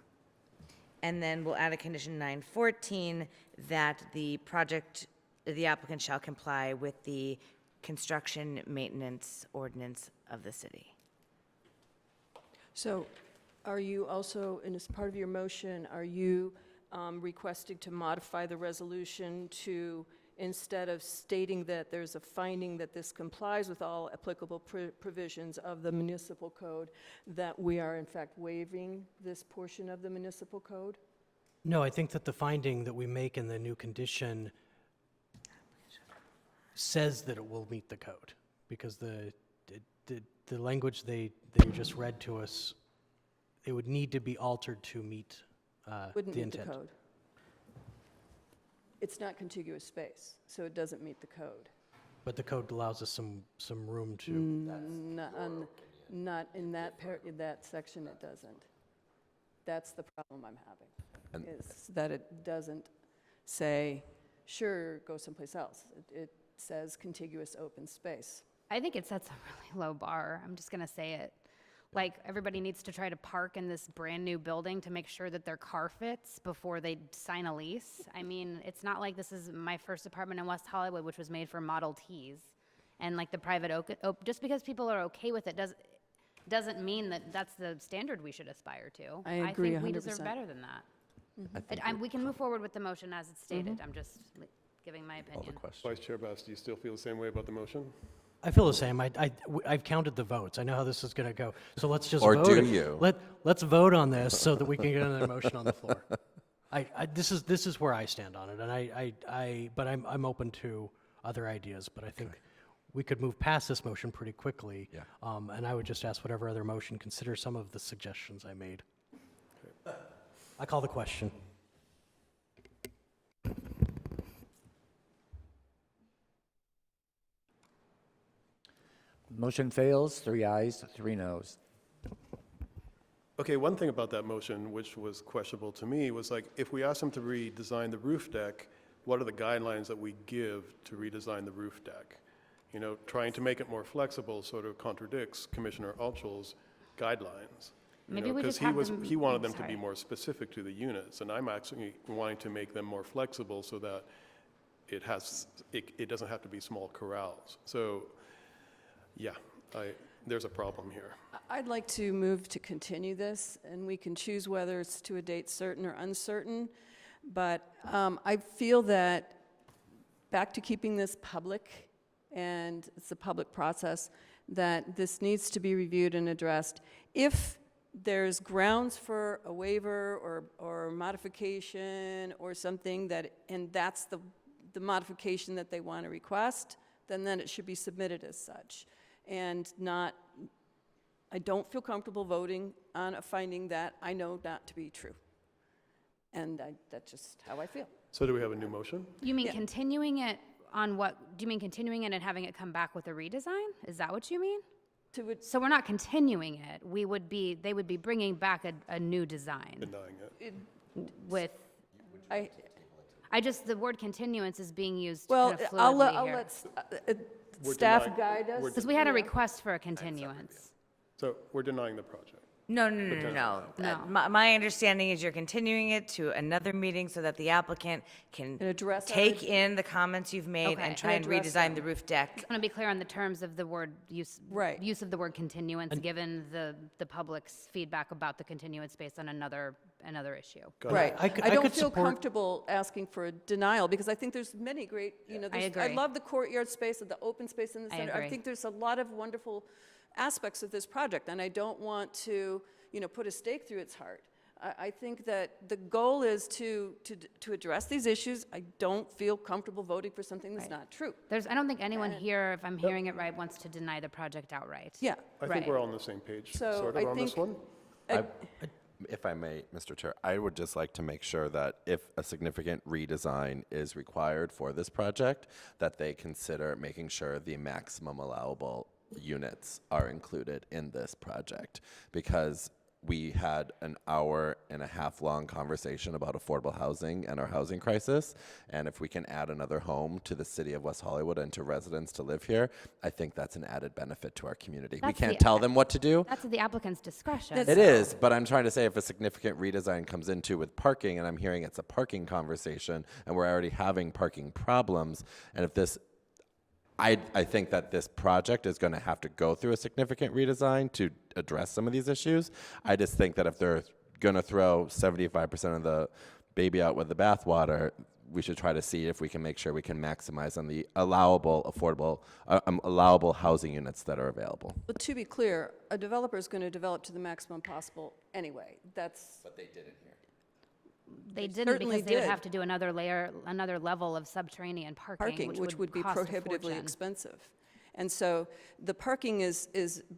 And then we'll add a condition 914 that the applicant shall comply with the construction maintenance ordinance of the city. So are you also, and as part of your motion, are you requesting to modify the resolution to, instead of stating that there's a finding that this complies with all applicable provisions of the municipal code, that we are in fact waiving this portion of the municipal code? No, I think that the finding that we make in the new condition says that it will meet the code, because the language they just read to us, it would need to be altered to meet Wouldn't the meet the intent. code. It's not contiguous space, so it doesn't meet the code. But the code allows us some room to. Not in that section, it doesn't. That's the problem I'm having, is that it doesn't say, sure, go someplace else. It says contiguous open space. I think it sets a really low bar. I'm just going to say it. Like, everybody needs to try to park in this brand-new building to make sure that their car fits before they sign a lease. I mean, it's not like this is my first apartment in West Hollywood, which was made for Model Ts. And like the private, just because people are okay with it doesn't mean that that's the standard we should aspire to. I agree think we 100%. deserve better than that. We can move forward with the motion as it's stated. I'm just giving my opinion. Vice Chair Bass, do you still feel the same way about the motion? I feel the same. I've counted the votes. I know how this is going to go. So let's just Or vote. do you? Let's vote on this so that we can get another motion on the floor. This is where I stand on it, and but I'm open to other ideas. But I think we could move past this motion pretty quickly. Yeah. And I would just ask whatever other motion, consider some of the suggestions I made. I call the question. Motion fails, 3 ayes, 3 noes. Okay, one thing about that motion, which was questionable to me, was like, if we ask them to redesign the roof deck, what are the guidelines that we give to redesign the roof deck? You know, trying to make it more flexible sort of contradicts Commissioner Altschul's guidelines. Maybe we just have them- he wanted I'm them to sorry. be more specific to the units, and I'm actually wanting to make them more flexible so that it doesn't have to be small corrals. So, yeah, there's a problem here. I'd like to move to continue this, and we can choose whether it's to a date certain or uncertain. But I feel that, back to keeping this public, and it's a public process, that this needs to be reviewed and addressed. If there's grounds for a waiver or modification or something and that's the modification that they want to request, then it should be submitted as such. And I don't feel comfortable voting on a finding that I know not to be true. And that's just how I feel. So do we have a new motion? You mean continuing it on what, do you mean continuing it and having it come back with a redesign? Is that what you mean? So we're not continuing it. They would be bringing back a new design Denying it. with, the word continuance is being used Well, kind of I'll fluidly here. let We're staff denying- guide us. Because we had a request for a continuance. So we're denying the project. No. My understanding is you're continuing it to another meeting so that the applicant can address take in the comments you've made Okay. and try and And address redesign the roof deck. I want to be clear on the terms of the word use. Right. Use of the word continuance, given the public's feedback about the continuance based on another issue. Right. I don't could feel support- comfortable asking for a denial because I think there's many great, I agree. I love the courtyard space and the open space in the I center. agree. think there's a lot of wonderful aspects of this project, and I don't want to, put a stake through its heart. I think that the goal is to address these issues. I don't feel comfortable voting for something that's not true. I don't think anyone here, if I'm hearing it right, wants to deny the project outright. Yeah. I think we're all on the same page, So sort I of, on this think- one. If I may, Mr. Chair, I would just like to make sure that if a significant redesign is required for this project, that they consider making sure the maximum allowable units are included in this project. Because we had an hour-and-a-half long conversation about affordable housing and our housing crisis. And if we can add another home to the city of West Hollywood and to residents to live here, I think that's an added benefit to our community. We That's can't the- tell them what to do. That's at the applicant's discretion. It is, but I'm trying to say if a significant redesign comes into with parking, and I'm hearing it's a parking conversation, and we're already having parking problems, and if this, I think that this project is going to have to go through a significant redesign to address some of these issues. I just think that if they're going to throw 75% of the baby out with the bathwater, we should try to see if we can make sure we can maximize on the allowable, affordable, allowable housing units that are available. But to be clear, a developer is going to develop to the maximum possible anyway. But they didn't here. They didn't certainly because they would did. have to do another level of subterranean parking, which would be cost a prohibitively fortune. expensive. And so the parking is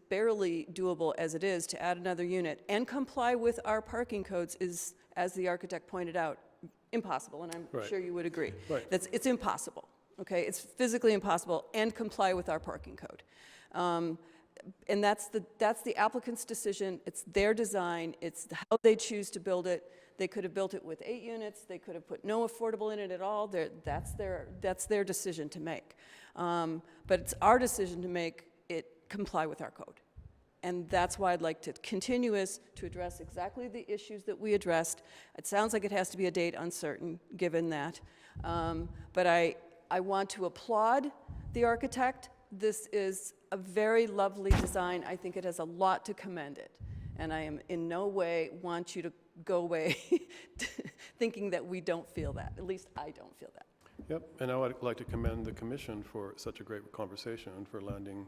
barely doable as it is. To add another unit and comply with our parking codes is, as the architect pointed out, impossible, and I'm Right. sure you would agree. Right. It's impossible, okay? It's physically impossible, and comply with our parking code. And that's the applicant's decision. It's their design. It's how they choose to build it. They could have built it with 8 units. They could have put no affordable in it at all. That's their decision to make. But it's our decision to make it comply with our code. And that's why I'd like to continue to address exactly the issues that we addressed. It sounds like it has to be a date uncertain, given that. But I want to applaud the architect. This is a very lovely design. I think it has a lot to commend it. And I am in no way want you to go away thinking that we don't feel that. At least I don't feel that. Yep, and I would like to commend the commission for such a great conversation and for landing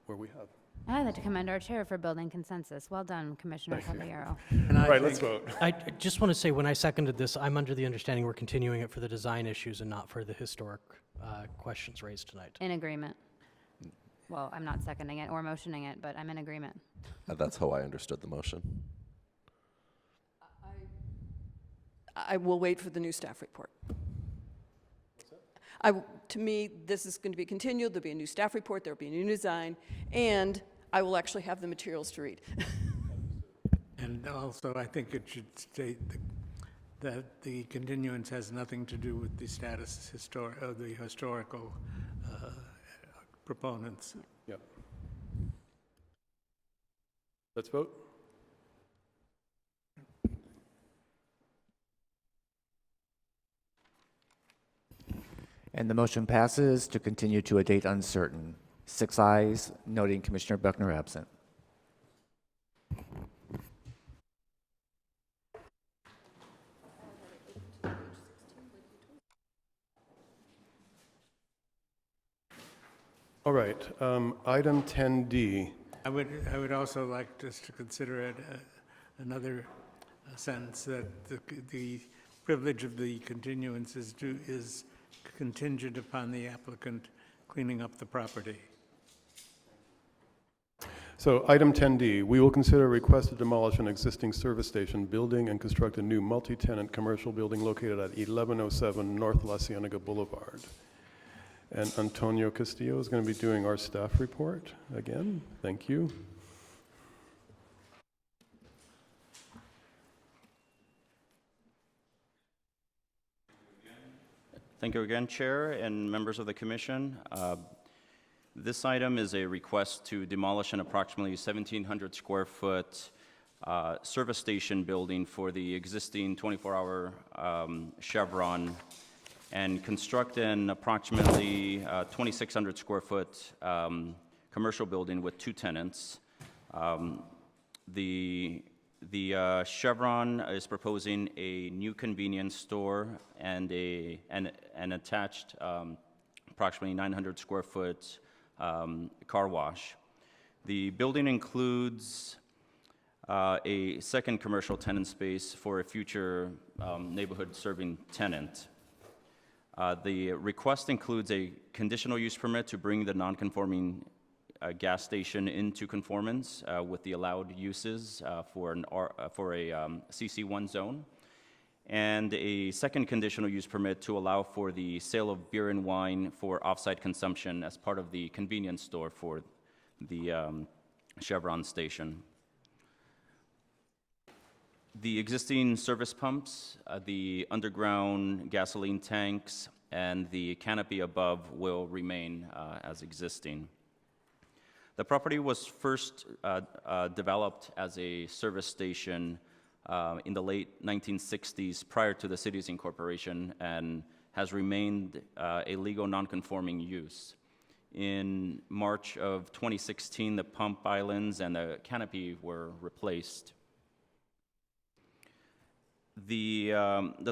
where we have. I'd like to commend our chair for building consensus. Well done, Commissioner Caballero. Right, let's vote. I just want to say, when I seconded this, I'm under the understanding we're continuing it for the design issues and not for the historic questions raised tonight. In agreement. Well, I'm not seconding it or motioning it, but I'm in agreement. That's how I understood the motion. I will wait for the new staff report. To me, this is going to be continued. There'll be a new staff report, there'll be a new design, and I will actually have the materials to read. And also, I think it should state that the continuance has nothing to do with the status of the historical proponents. Yep. Let's vote. And the motion passes to continue to a date uncertain. 6 ayes, noting Commissioner Buckner absent. All right, item 10D. I would also like just to consider it another sentence that the privilege of the continuance is contingent upon the applicant cleaning up the property. So item 10D, we will consider a request to demolish an existing service station building and construct a new multi-tenant commercial building located at 1107 North La Cienega Boulevard. And Antonio Castillo is going to be doing our staff report again. Thank you. Thank you again, Chair and members of the Commission. This item is a request to demolish an approximately 1,700 square foot service station building for the existing 24-hour Chevron and construct an approximately 2,600 square foot commercial building with 2 tenants. The Chevron is proposing a new convenience store and an attached approximately 900 square foot car wash. The building includes a second commercial tenant space for a future neighborhood serving tenant. The request includes a conditional use permit to bring the non-conforming gas station into conformance with the allowed uses for a CC1 zone, and a second conditional use permit to allow for the sale of beer and wine for off-site consumption as part of the convenience store for the Chevron station. The existing service pumps, the underground gasoline tanks, and the canopy above will remain as existing. The property was first developed as a service station in the late 1960s prior to the city's incorporation and has remained a legal non-conforming use. In March of 2016, the pump islands and the canopy were replaced. The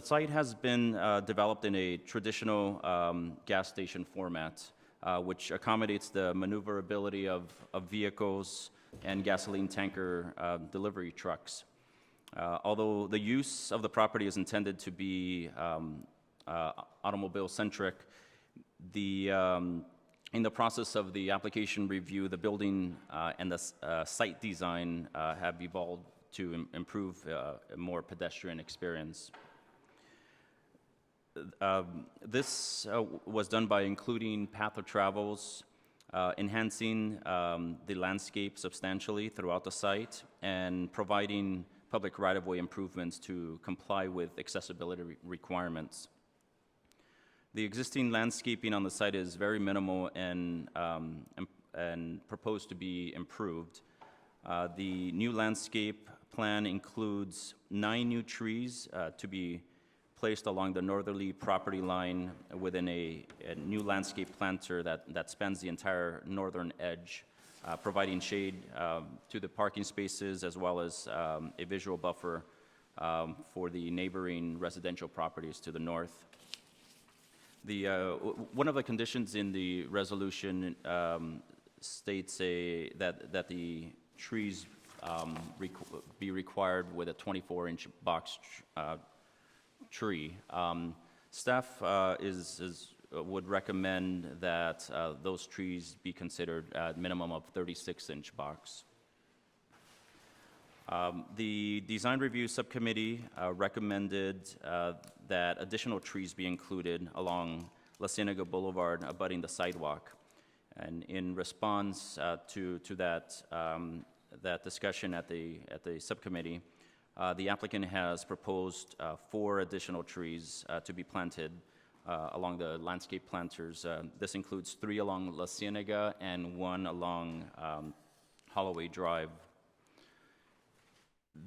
site has been developed in a traditional gas station format, which accommodates the maneuverability of vehicles and gasoline tanker delivery trucks. Although the use of the property is intended to be automobile-centric, in the process of the application review, the building and the site design have evolved to improve a more pedestrian experience. This was done by including path of travels, enhancing the landscape substantially throughout the site, and providing public right-of-way improvements to comply with accessibility requirements. The existing landscaping on the site is very minimal and proposed to be improved. The new landscape plan includes 9 new trees to be placed along the northerly property line within a new landscape planter that spans the entire northern edge, providing shade to the parking spaces as well as a visual buffer for the neighboring residential properties to the north. One of the conditions in the resolution states that the trees be required with a 24-inch box tree. Staff would recommend that those trees be considered a minimum of 36-inch box. The Design Review Subcommittee recommended that additional trees be included along La Cienega Boulevard abutting the sidewalk. And in response to that, that discussion at the subcommittee, the applicant has proposed 4 additional trees to be planted along the landscape planters. This includes 3 along La Cienega and 1 along Holloway Drive.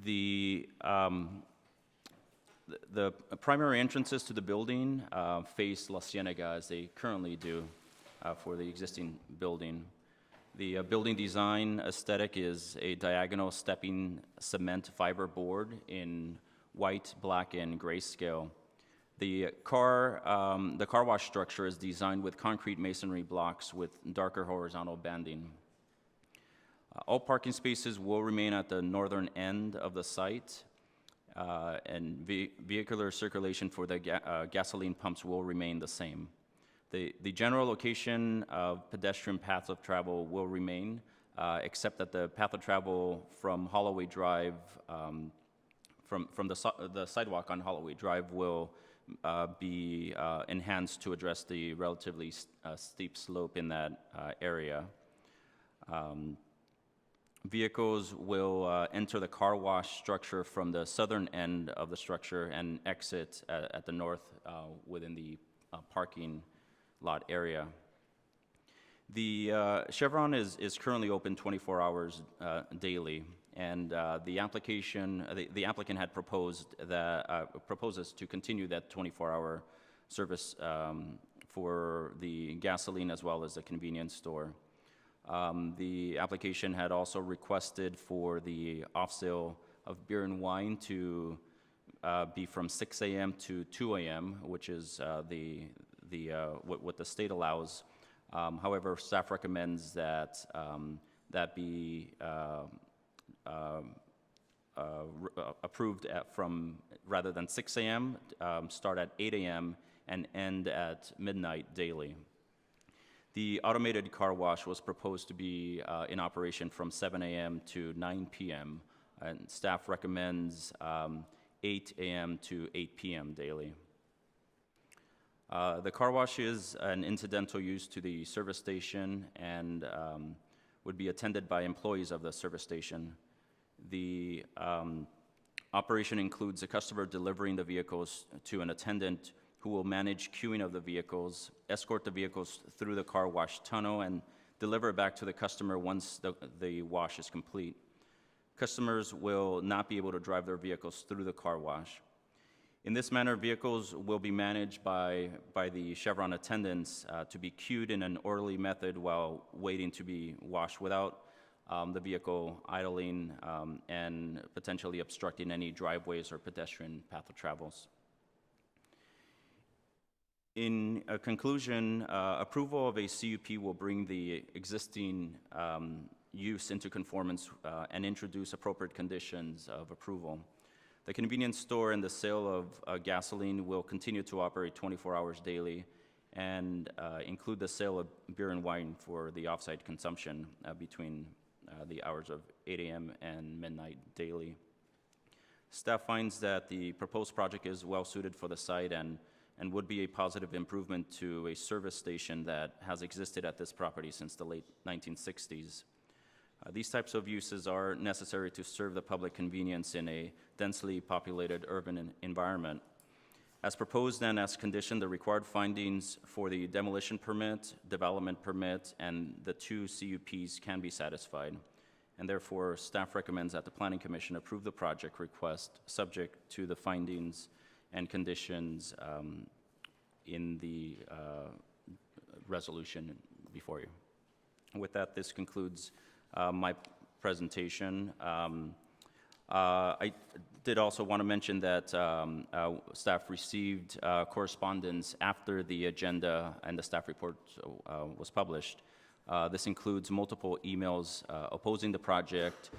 The primary entrances to the building face La Cienega, as they currently do for the existing building. The building design aesthetic is a diagonal stepping cement fiber board in white, black, and grayscale. The car wash structure is designed with concrete masonry blocks with darker horizontal banding. All parking spaces will remain at the northern end of the site, and vehicular circulation for the gasoline pumps will remain the same. The general location of pedestrian paths of travel will remain, except that the path of travel from Holloway Drive, from the sidewalk on Holloway Drive will be enhanced to address the relatively steep slope in that area. Vehicles will enter the car wash structure from the southern end of the structure and exit at the north within the parking lot area. The Chevron is currently open 24 hours daily, and the applicant had proposed proposes to continue that 24-hour service for the gasoline as well as the convenience store. The application had also requested for the off-sale of beer and wine to be from 6 a.m. to 2 a.m., which is what the state allows. However, staff recommends that that be approved from, rather than 6 a.m., start at 8 a.m. and end at midnight daily. The automated car wash was proposed to be in operation from 7 a.m. to 9 p.m., and staff recommends 8 a.m. to 8 p.m. daily. The car wash is an incidental use to the service station and would be attended by employees of the service station. The operation includes a customer delivering the vehicles to an attendant who will manage queuing of the vehicles, escort the vehicles through the car wash tunnel, and deliver it back to the customer once the wash is complete. Customers will not be able to drive their vehicles through the car wash. In this manner, vehicles will be managed by the Chevron attendants to be queued in an orderly method while waiting to be washed without the vehicle idling and potentially obstructing any driveways or pedestrian path of travels. In conclusion, approval of a CUP will bring the existing use into conformance and introduce appropriate conditions of approval. The convenience store and the sale of gasoline will continue to operate 24 hours daily and include the sale of beer and wine for the off-site consumption between the hours of 8 a.m. and midnight daily. Staff finds that the proposed project is well suited for the site and would be a positive improvement to a service station that has existed at this property since the late 1960s. These types of uses are necessary to serve the public convenience in a densely populated urban environment. As proposed and as conditioned, the required findings for the demolition permit, development permit, and the 2 CUPs can be satisfied. And therefore, staff recommends that the Planning Commission approve the project request subject to the findings and conditions in the resolution before you. With that, this concludes my presentation. I did also want to mention that staff received correspondence after the agenda and the staff report was published This includes multiple emails opposing the project,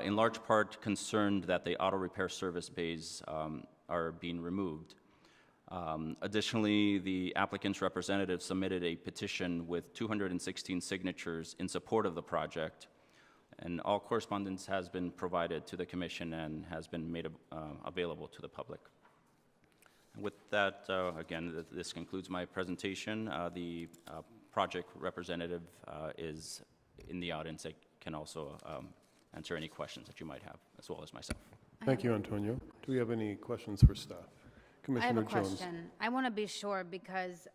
in large part concerned that the auto repair service bays are being removed. Additionally, the applicant's representative submitted a petition with 216 signatures in support of the project, and all correspondence has been provided to the commission and has been made available to the public. With that, again, this concludes my presentation. The project representative is in the audience. They can also answer any questions that you might have, as well as myself. Thank you, Antonio. Do we have any questions for staff? I have Commissioner a Jones. question. I want to be sure because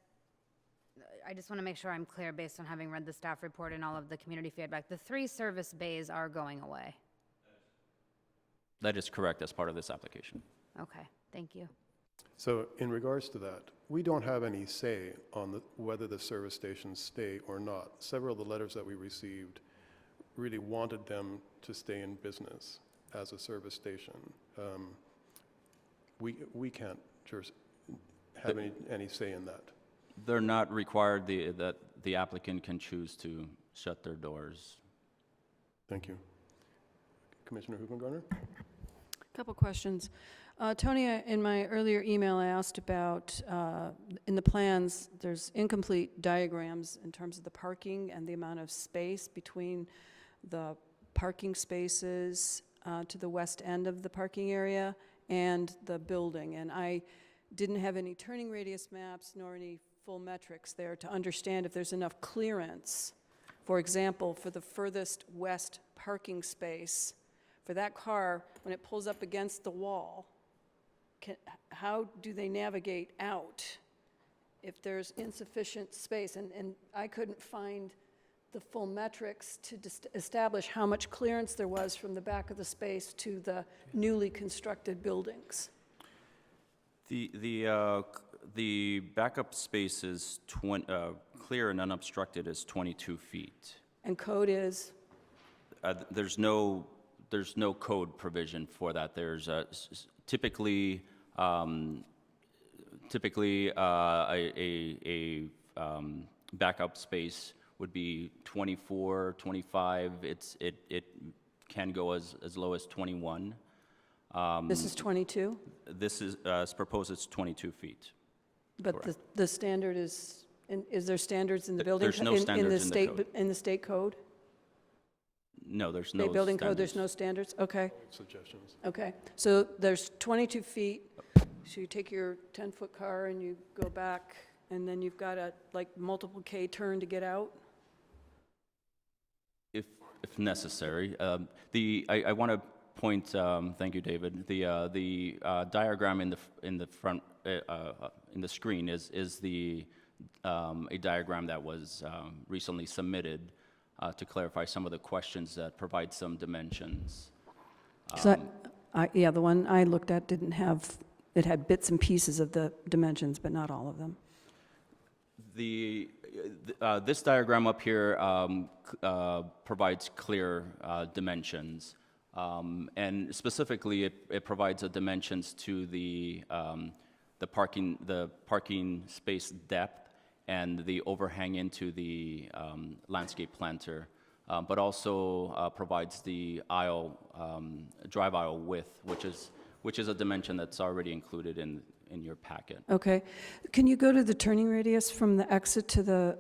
I just want to make sure I'm clear based on having read the staff report and all of the community feedback. The 3 service bays are going away. That is correct as part of this application. Okay, thank you. So in regards to that, we don't have any say on whether the service stations stay or not. Several of the letters that we received really wanted them to stay in business as a service station. We can't have any say in that. They're not required that the applicant can choose to shut their doors. Thank you. Commissioner Hoopengarner? Couple questions. Tony, in my earlier email, I asked about, in the plans, there's incomplete diagrams in terms of the parking and the amount of space between the parking spaces to the west end of the parking area and the building. And I didn't have any turning radius maps nor any full metrics there to understand if there's enough clearance. For example, for the furthest west parking space, for that car, when it pulls up against the wall, how do they navigate out if there's insufficient space? And I couldn't find the full metrics to establish how much clearance there was from the back of the space to the newly constructed buildings. The backup space is clear and unobstructed is 22 feet. And code is? There's no code provision for that. There's typically a backup space would be 24, 25. It can go as low as 21. This is 22? This is proposed. It's 22 feet. But Correct. the standard is there standards in the building? There's no standards in the code. In the state code? No, there's no State building code, standards. there's no standards? Okay. Suggestions. Okay, so there's 22 feet, so you take your 10-foot car and you go back, and then you've got a, multiple K turn to get out? If necessary. I want to point, thank you, David, the diagram in the front, in the screen is a diagram that was recently submitted to clarify some of the questions that provide some dimensions. Yeah, the one I looked at didn't have, it had bits and pieces of the dimensions, but not all of them. This diagram up here provides clear dimensions, and specifically it provides the dimensions to the parking space depth and the overhang into the landscape planter, but also provides the aisle, drive aisle width, which is a dimension that's already included in your packet. Okay. Can you go to the turning radius from the exit to the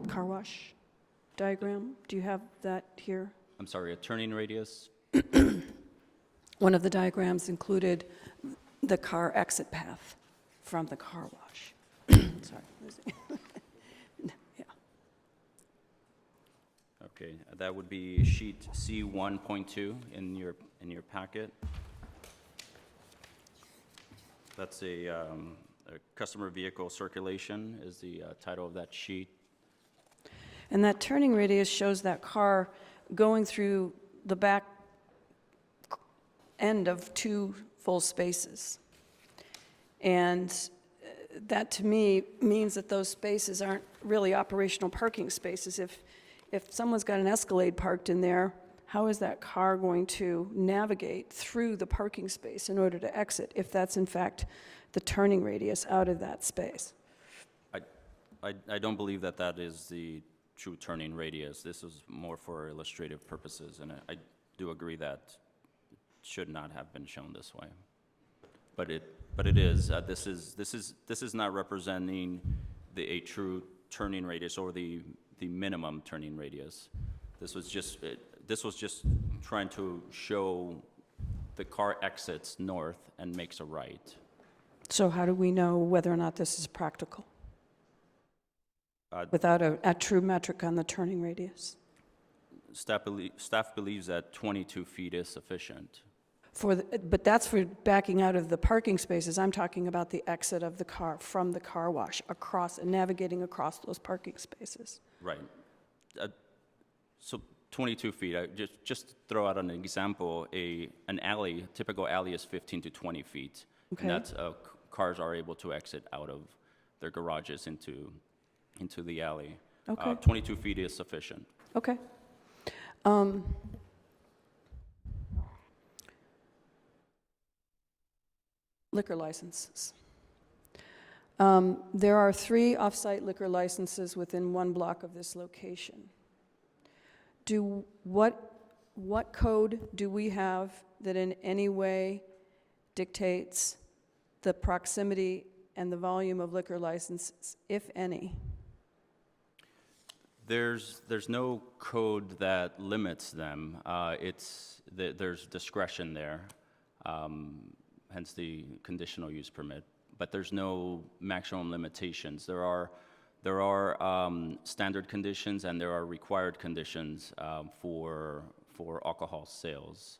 car wash diagram? Do you have that here? I'm sorry, a turning radius? One of the diagrams included the car exit path from the car wash. Sorry. Yeah. Okay, that would be sheet C1.2 in your packet. That's a customer vehicle circulation is the title of that sheet. And that turning radius shows that car going through the back end of 2 full spaces. And that to me means that those spaces aren't really operational parking spaces. If someone's got an Escalade parked in there, how is that car going to navigate through the parking space in order to exit if that's in fact the turning radius out of that space? I don't believe that that is the true turning radius. This is more for illustrative purposes, and I do agree that it should not have been shown this way. But it is. This is not representing a true turning radius or the minimum turning radius. This was just trying to show the car exits north and makes a right. So how do we know whether or not this is practical? Without a true metric on the turning radius? Staff believes that 22 feet is sufficient. But that's for backing out of the parking spaces. I'm talking about the exit of the car from the car wash across and navigating across those parking spaces. Right. So 22 feet, just to throw out an example, an alley, typical alley is 15 to 20 feet. Okay. And that's, cars are able to exit out of their garages into the alley. Okay. 22 feet is sufficient. Okay. Liquor licenses. There are 3 off-site liquor licenses within 1 block of this location. What code do we have that in any way dictates the proximity and the volume of liquor licenses, if any? There's no code that limits them. There's discretion there, hence the conditional use permit. But there's no maximum limitations. There are standard conditions and there are required conditions for alcohol sales.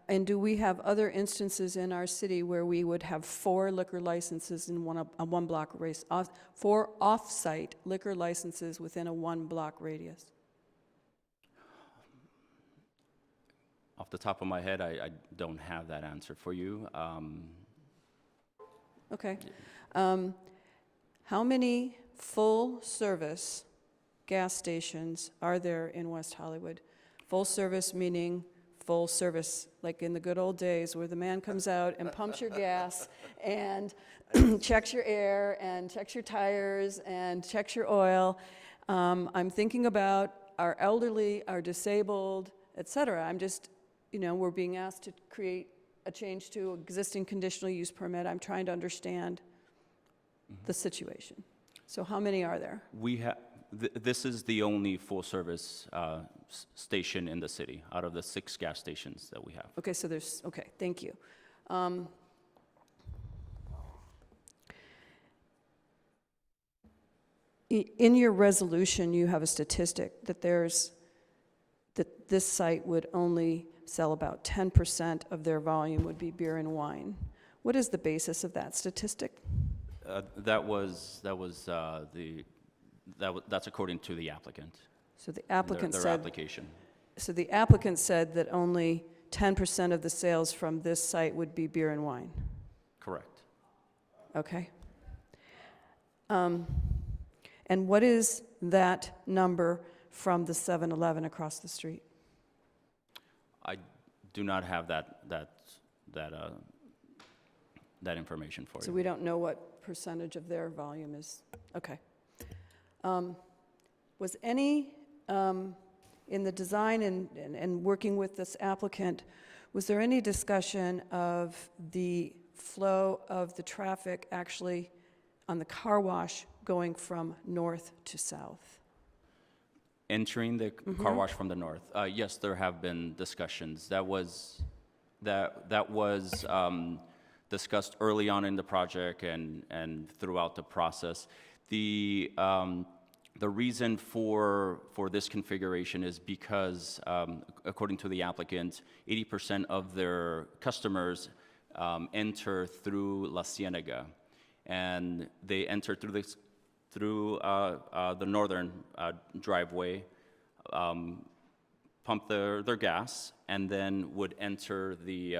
And do we have other instances in our city where we would have 4 liquor licenses in a 1 block radius, 4 off-site liquor licenses within a 1 block radius? Off the top of my head, I don't have that answer for you. Okay. How many full-service gas stations are there in West Hollywood? Full service meaning full service, like in the good old days where the man comes out and pumps your gas and checks your air and checks your tires and checks your oil. I'm thinking about our elderly, our disabled, et cetera. I'm just, we're being asked to create a change to existing conditional use permit. I'm trying to understand the situation. So how many are there? This is the only full-service station in the city out of the 6 gas stations that we have. Okay, so okay, thank you. In your resolution, you have a statistic that this site would only sell about 10% of their volume would be beer and wine. What is the basis of that statistic? That's according to the applicant. So the applicant their said. application. So the applicant said that only 10% of the sales from this site would be beer and wine. Correct. Okay. And what is that number from the 7-Eleven across the street? I do not have that information for you. So we don't know what percentage of their volume is. Okay. Was any, in the design and working with this applicant, was there any discussion of the flow of the traffic actually on the car wash going from north to south? Entering the car wash from the north. Yes, there have been discussions. That was discussed early on in the project and throughout the process. The reason for this configuration is because, according to the applicant, 80% of their customers enter through La Cienega, and they enter through the northern driveway, pump their gas, and then would enter the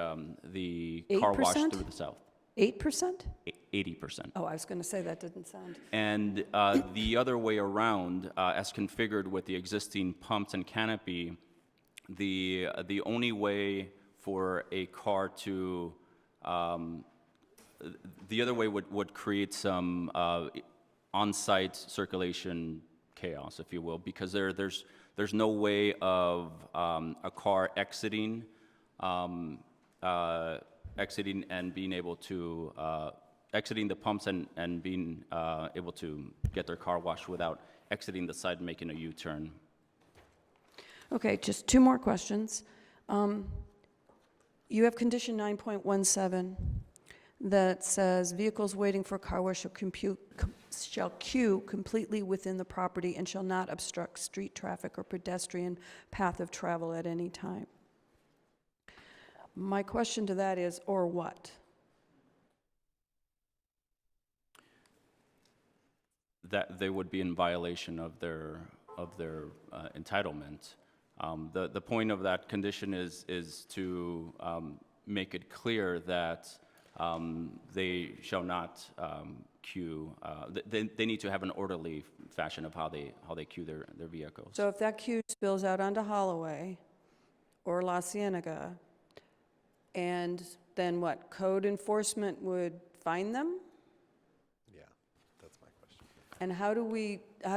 car wash 8%? through the south. 8%? 80%. Oh, I was going to say that didn't sound. And the other way around, as configured with the existing pumps and canopy, the only way for a car to, the other way would create some on-site circulation chaos, if you will, because there's no way of a car exiting and being able to exiting the pumps and being able to get their car washed without exiting the site and making a U-turn. Okay, just two more questions. You have condition 9.17 that says vehicles waiting for car wash shall queue completely within the property and shall not obstruct street traffic or pedestrian path of travel at any time. My question to that is, or what? That they would be in violation of their entitlement. The point of that condition is to make it clear that they shall not queue. They need to have an orderly fashion of how they queue their vehicles. So if that queue spills out onto Holloway or La Cienega, and then what, code enforcement would fine them? Yeah, that's my question. And how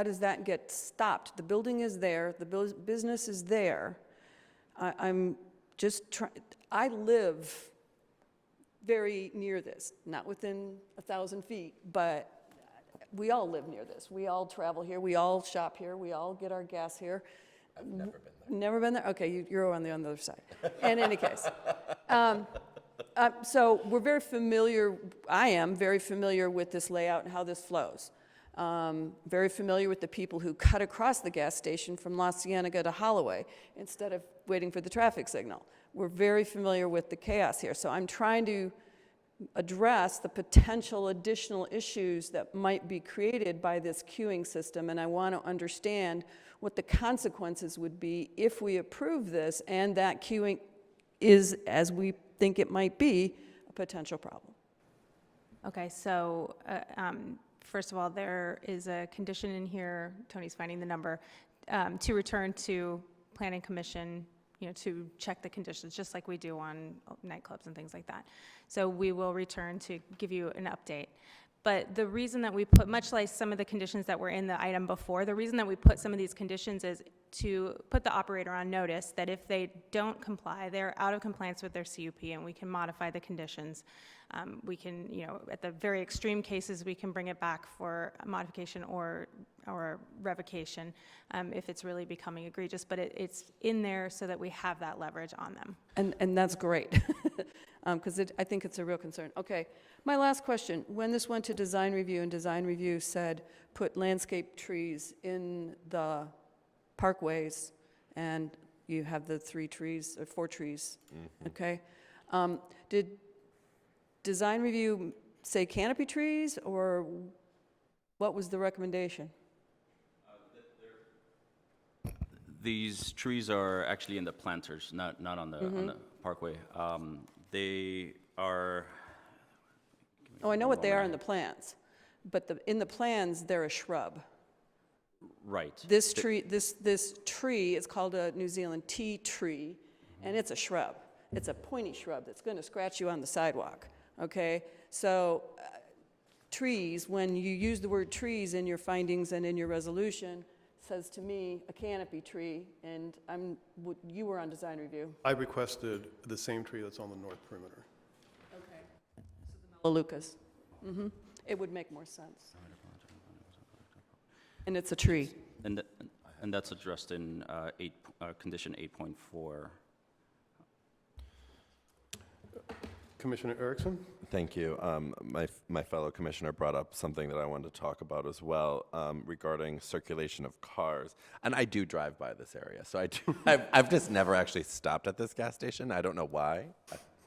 does that get stopped? The building is there, the business is there. I'm just trying, I live very near this, not within 1,000 feet, but we all live near this. We all travel here, we all shop here, we all get our gas here. I've never been there. Never been there? Okay, you're on the other side. In any case. So we're very familiar, I am very familiar with this layout and how this flows. Very familiar with the people who cut across the gas station from La Cienega to Holloway instead of waiting for the traffic signal. We're very familiar with the chaos here. So I'm trying to address the potential additional issues that might be created by this queuing system, and I want to understand what the consequences would be if we approve this and that queuing is, as we think it might be, a potential problem. Okay, so first of all, there is a condition in here, Tony's finding the number, to return to Planning Commission, to check the conditions, just like we do on nightclubs and things like that. So we will return to give you an update. But the reason that we put, much like some of the conditions that were in the item before, the reason that we put some of these conditions is to put the operator on notice that if they don't comply, they're out of compliance with their CUP, and we can modify the conditions. We can, at the very extreme cases, we can bring it back for a modification or revocation if it's really becoming egregious. But it's in there so that we have that leverage on them. And that's great, because I think it's a real concern. Okay, my last question. When this went to design review, and design review said put landscape trees in the parkways, and you have the 3 trees, or 4 trees, okay? Did design review say canopy trees, or what was the recommendation? These trees are actually in the planters, not on the parkway. They are. Oh, I know what they are in the plans, but in the plans, they're a shrub. Right. This tree, this tree is called a New Zealand tea tree, and it's a shrub. It's a pointy shrub that's going to scratch you on the sidewalk, okay? So trees, when you use the word trees in your findings and in your resolution, says to me a canopy tree, and you were on design review. I requested the same tree that's on the north perimeter. Okay. Melaleucas. It would make more sense. And it's a tree. And that's addressed in condition 8.4. Commissioner Erickson? Thank you. My fellow commissioner brought up something that I wanted to talk about as well regarding circulation of cars. And I do drive by this area, so I've just never actually stopped at this gas station. I don't know why,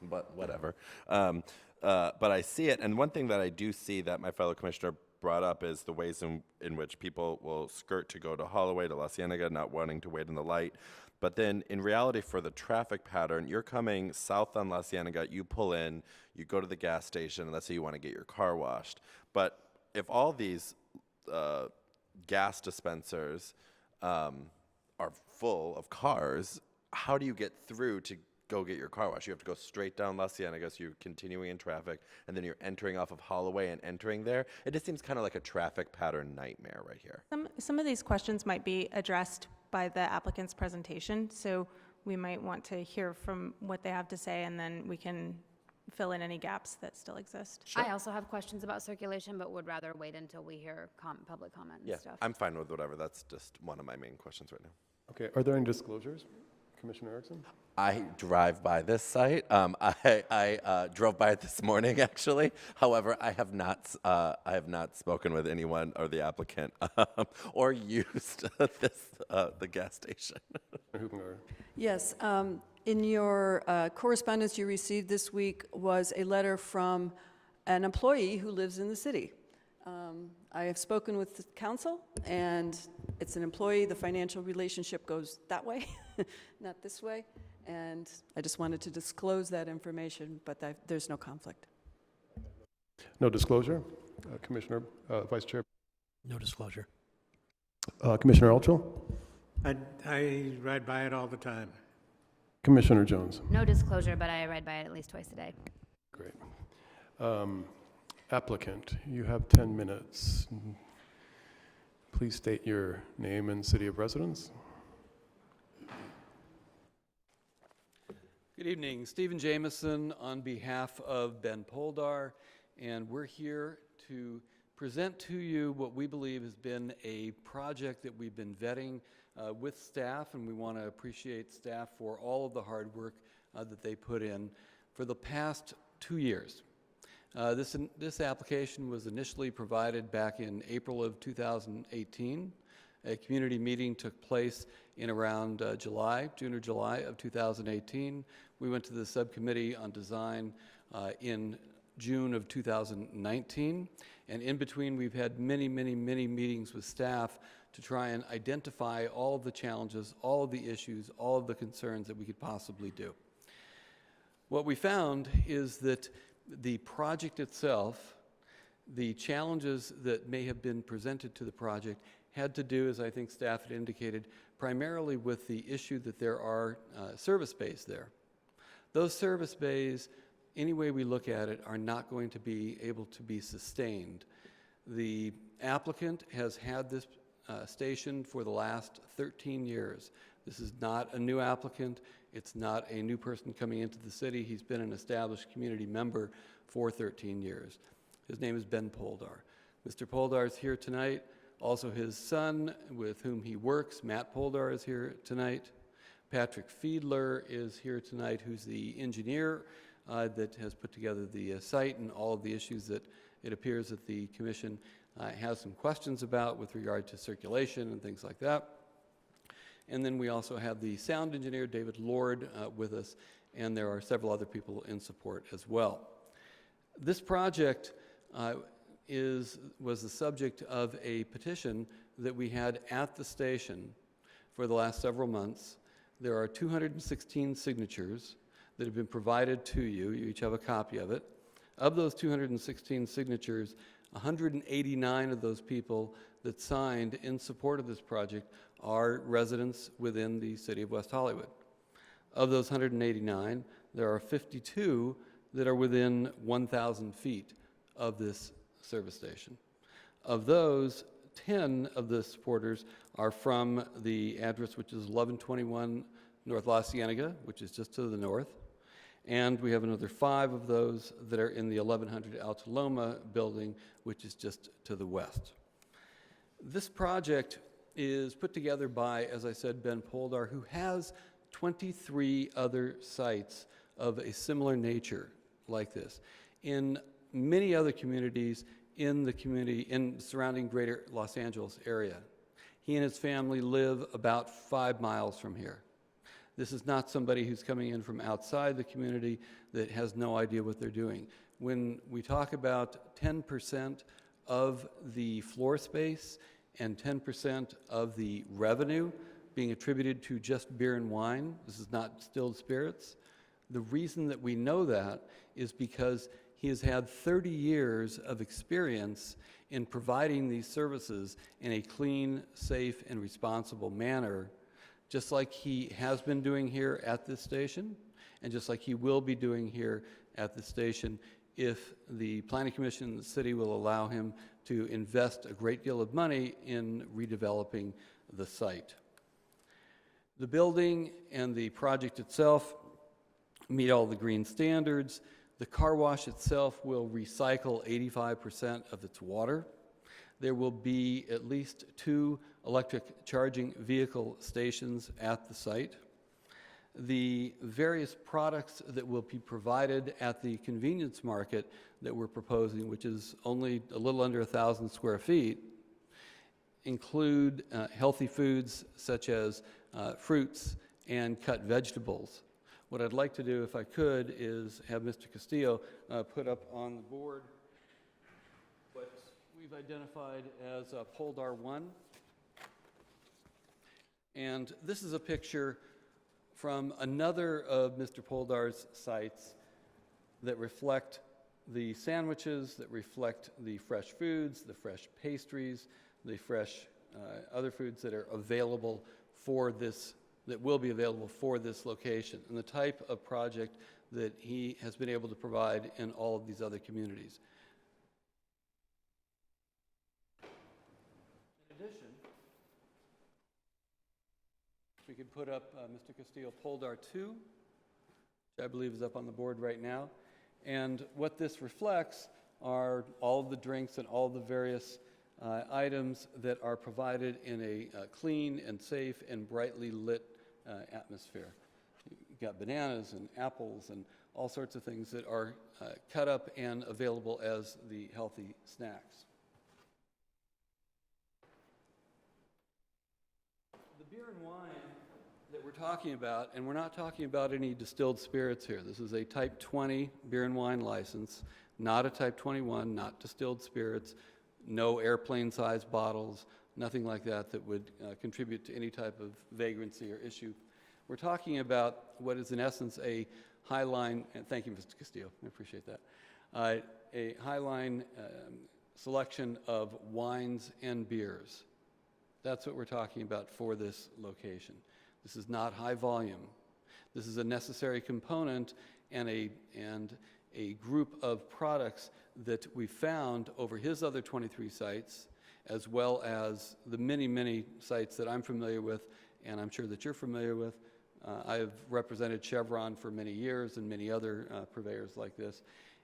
but whatever. But I see it, and one thing that I do see that my fellow commissioner brought up is the ways in which people will skirt to go to Holloway, to La Cienega, not wanting to wait in the light. But then in reality, for the traffic pattern, you're coming south on La Cienega, you pull in, you go to the gas station, and let's say you want to get your car washed. But if all these gas dispensers are full of cars, how do you get through to go get your car wash. You have to go straight down La Cienega, so you're continuing in traffic, and then you're entering off of Holloway and entering there. It just seems kind of like a traffic pattern nightmare right here. Some of these questions might be addressed by the applicant's presentation, so we might want to hear from what they have to say, and then we can fill in any gaps that still exist. I also have questions about circulation, but would rather wait until we hear public comment and Yeah, stuff. I'm fine with whatever. That's just one of my main questions right now. Okay, are there any disclosures? Commissioner Erickson? I drive by this site. I drove by it this morning, actually. However, I have not spoken with anyone or the applicant or used the gas station. Yes, in your correspondence you received this week was a letter from an employee who lives in the city. I have spoken with the council, and it's an employee. The financial relationship goes that way, not this way. And I just wanted to disclose that information, but there's no conflict. No disclosure? Commissioner, Vice Chair? No disclosure. Commissioner Altschul? I ride by it all the time. Commissioner Jones? No disclosure, but I ride by it at least twice a day. Great. Applicant, you have 10 minutes. Please state your name and city of residence. Good evening, Stephen Jameson on behalf of Ben Poldar, and we're here to present to you what we believe has been a project that we've been vetting with staff, and we want to appreciate staff for all of the hard work that they put in for the past 2 years. This application was initially provided back in April of 2018. A community meeting took place in around June or July of 2018. We went to the subcommittee on design in June of 2019. And in between, we've had many meetings with staff to try and identify all of the challenges, all of the issues, all of the concerns that we could possibly do. What we found is that the project itself, the challenges that may have been presented to the project had to do, as I think staff had indicated, primarily with the issue that there are service bays there. Those service bays, any way we look at it, are not going to be able to be sustained. The applicant has had this station for the last 13 years. This is not a new applicant. It's not a new person coming into the city. He's been an established community member for 13 years. His name is Ben Poldar. Mr. Poldar is here tonight. Also his son, with whom he works, Matt Poldar, is here tonight. Patrick Fiedler is here tonight, who's the engineer that has put together the site and all of the issues that it appears that the commission has some questions about with regard to circulation and things like that. And then we also have the sound engineer, David Lord, with us, and there are several other people in support as well. This project was the subject of a petition that we had at the station for the last several months. There are 216 signatures that have been provided to you. You each have a copy of it. Of those 216 signatures, 189 of those people that signed in support of this project are residents within the city of West Hollywood. Of those 189, there are 52 that are within 1,000 feet of this service station. Of those, 10 of the supporters are from the address, which is 1121 North La Cienega, which is just to the north. And we have another 5 of those that are in the 1100 Alta Loma building, which is just to the west. This project is put together by, as I said, Ben Poldar, who has 23 other sites of a similar nature like this in many other communities in the surrounding greater Los Angeles area. He and his family live about 5 miles from here. This is not somebody who's coming in from outside the community that has no idea what they're doing. When we talk about 10% of the floor space and 10% of the revenue being attributed to just beer and wine, this is not distilled spirits, the reason that we know that is because he has had 30 years of experience in providing these services in a clean, safe, and responsible manner, just like he has been doing here at this station, and just like he will be doing here at the station, if the Planning Commission and the city will allow him to invest a great deal of money in redeveloping the site. The building and the project itself meet all the green standards. The car wash itself will recycle 85% of its water. There will be at least 2 electric charging vehicle stations at the site. The various products that will be provided at the convenience market that we're proposing, which is only a little under 1,000 square feet, include healthy foods such as fruits and cut vegetables. What I'd like to do, if I could, is have Mr. Castillo put up on the board what we've identified as Poldar 1. And this is a picture from another of Mr. Poldar's sites that reflect the sandwiches, that reflect the fresh foods, the fresh pastries, the fresh other foods that are available for this, that will be available for this location, and the type of project that he has been able to provide in all of these other communities. In addition, we could put up Mr. Castillo Poldar 2, which I believe is up on the board right now. And what this reflects are all of the drinks and all the various items that are provided in a clean and safe and brightly lit atmosphere. You've got bananas and apples and all sorts of things that are cut up and available as the healthy snacks. The beer and wine that we're talking about, and we're not talking about any distilled spirits here. This is a Type 20 beer and wine license, not a Type 21, not distilled spirits, no airplane-sized bottles, nothing like that that would contribute to any type of vagrancy or issue. We're talking about what is in essence a highline, and thank you, Mr. Castillo, I appreciate that, a highline selection of wines and beers. That's what we're talking about for this location. This is not high volume. This is a necessary component and a group of products that we found over his other 23 sites, as well as the many, many sites that I'm familiar with, and I'm sure that you're familiar with. I've represented Chevron for many years and many other purveyors like this,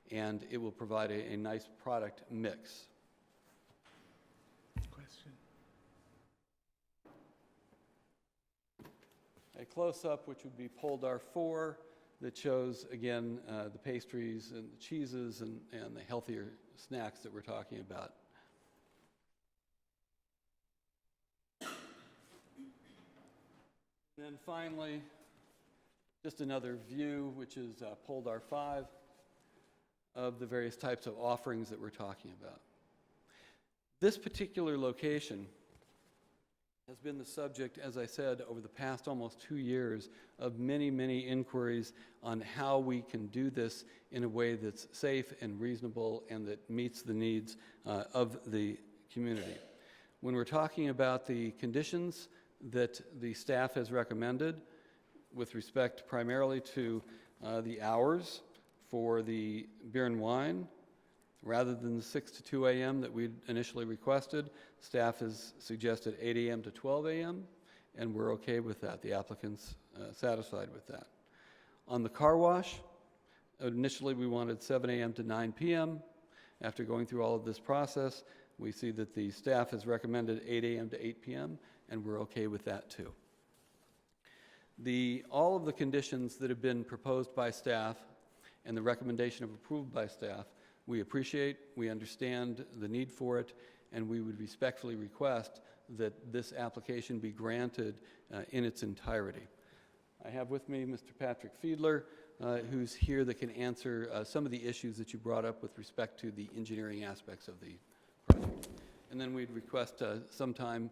and it will provide a nice product mix. Question. A close-up, which would be Poldar 4, that shows, again, the pastries and the cheeses and the healthier snacks that we're talking about. And then finally, just another view, which is Poldar 5, of the various types of offerings that we're talking about. This particular location has been the subject, as I said, over the past almost 2 years of many, many inquiries on how we can do this in a way that's safe and reasonable and that meets the needs of the community. When we're talking about the conditions that the staff has recommended with respect primarily to the hours for the beer and wine, rather than the 6 to 2 a.m. that we initially requested, staff has suggested 8 a.m. to 12 a.m., and we're okay with that. The applicant's satisfied with that. On the car wash, initially we wanted 7 a.m. to 9 p.m. After going through all of this process, we see that the staff has recommended 8 a.m. to 8 p.m., and we're okay with that too. All of the conditions that have been proposed by staff and the recommendation of approval by staff, we appreciate, we understand the need for it, and we would respectfully request that this application be granted in its entirety. I have with me Mr. Patrick Fiedler, who's here that can answer some of the issues that you brought up with respect to the engineering aspects of the project. And then we'd request sometime,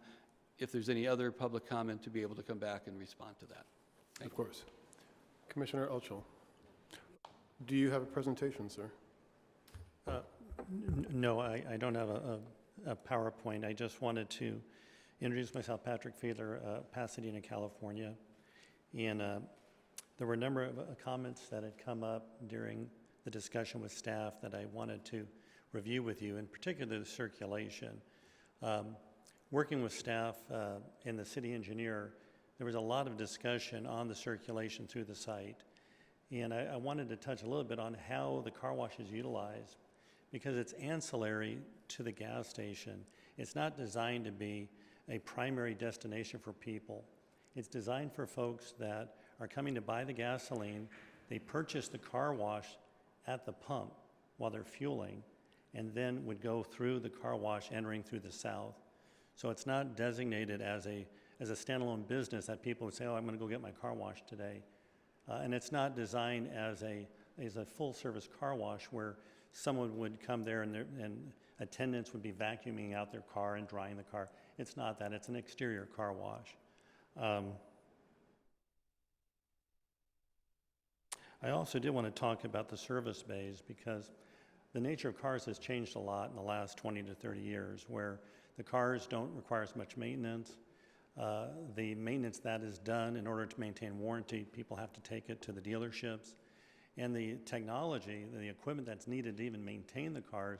if there's any other public comment, to be able to come back and respond to that. Of course. Commissioner Elchel, do you have a presentation, sir? No, I don't have a PowerPoint. I just wanted to introduce myself, Patrick Fiedler, Pasadena, California. And There were a number of comments that had come up during the discussion with staff that I wanted to review with you, in particular the circulation. Working with staff and the city engineer, there was a lot of discussion on the circulation through the site. And I wanted to touch a little bit on how the car wash is utilized, because it's ancillary to the gas station. It's not designed to be a primary destination for people. It's designed for folks that are coming to buy the gasoline. They purchase the car wash at the pump while they're fueling, and then would go through the car wash entering through the south. So it's not designated as a standalone business that people would say, oh, I'm going to go get my car wash today. And it's not designed as a full-service car wash where someone would come there and attendants would be vacuuming out their car and drying the car. It's not that. It's an exterior car wash. I also did want to talk about the service bays, because the nature of cars has changed a lot in the last 20 to 30 years, where the cars don't require as much maintenance. The maintenance that is done in order to maintain warranty, people have to take it to the dealerships. And the technology, the equipment that's needed to even maintain the cars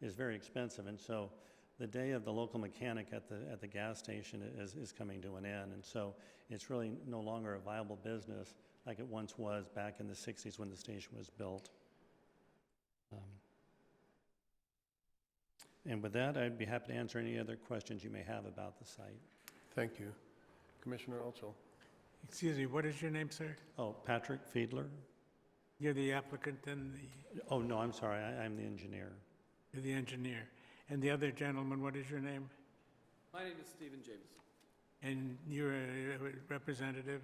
is very expensive. And so the day of the local mechanic at the gas station is coming to an end. And so it's really no longer a viable business like it once was back in the 60s when the station was built. And with that, I'd be happy to answer any other questions you may have about the site. Thank you. Commissioner Elchel. Excuse me, what is your name, sir? Oh, Patrick Fiedler? You're the applicant and the... Oh, no, I'm sorry, I'm the engineer. You're the engineer. And the other gentleman, what is your name? My name is Stephen Jameson. And you're a representative?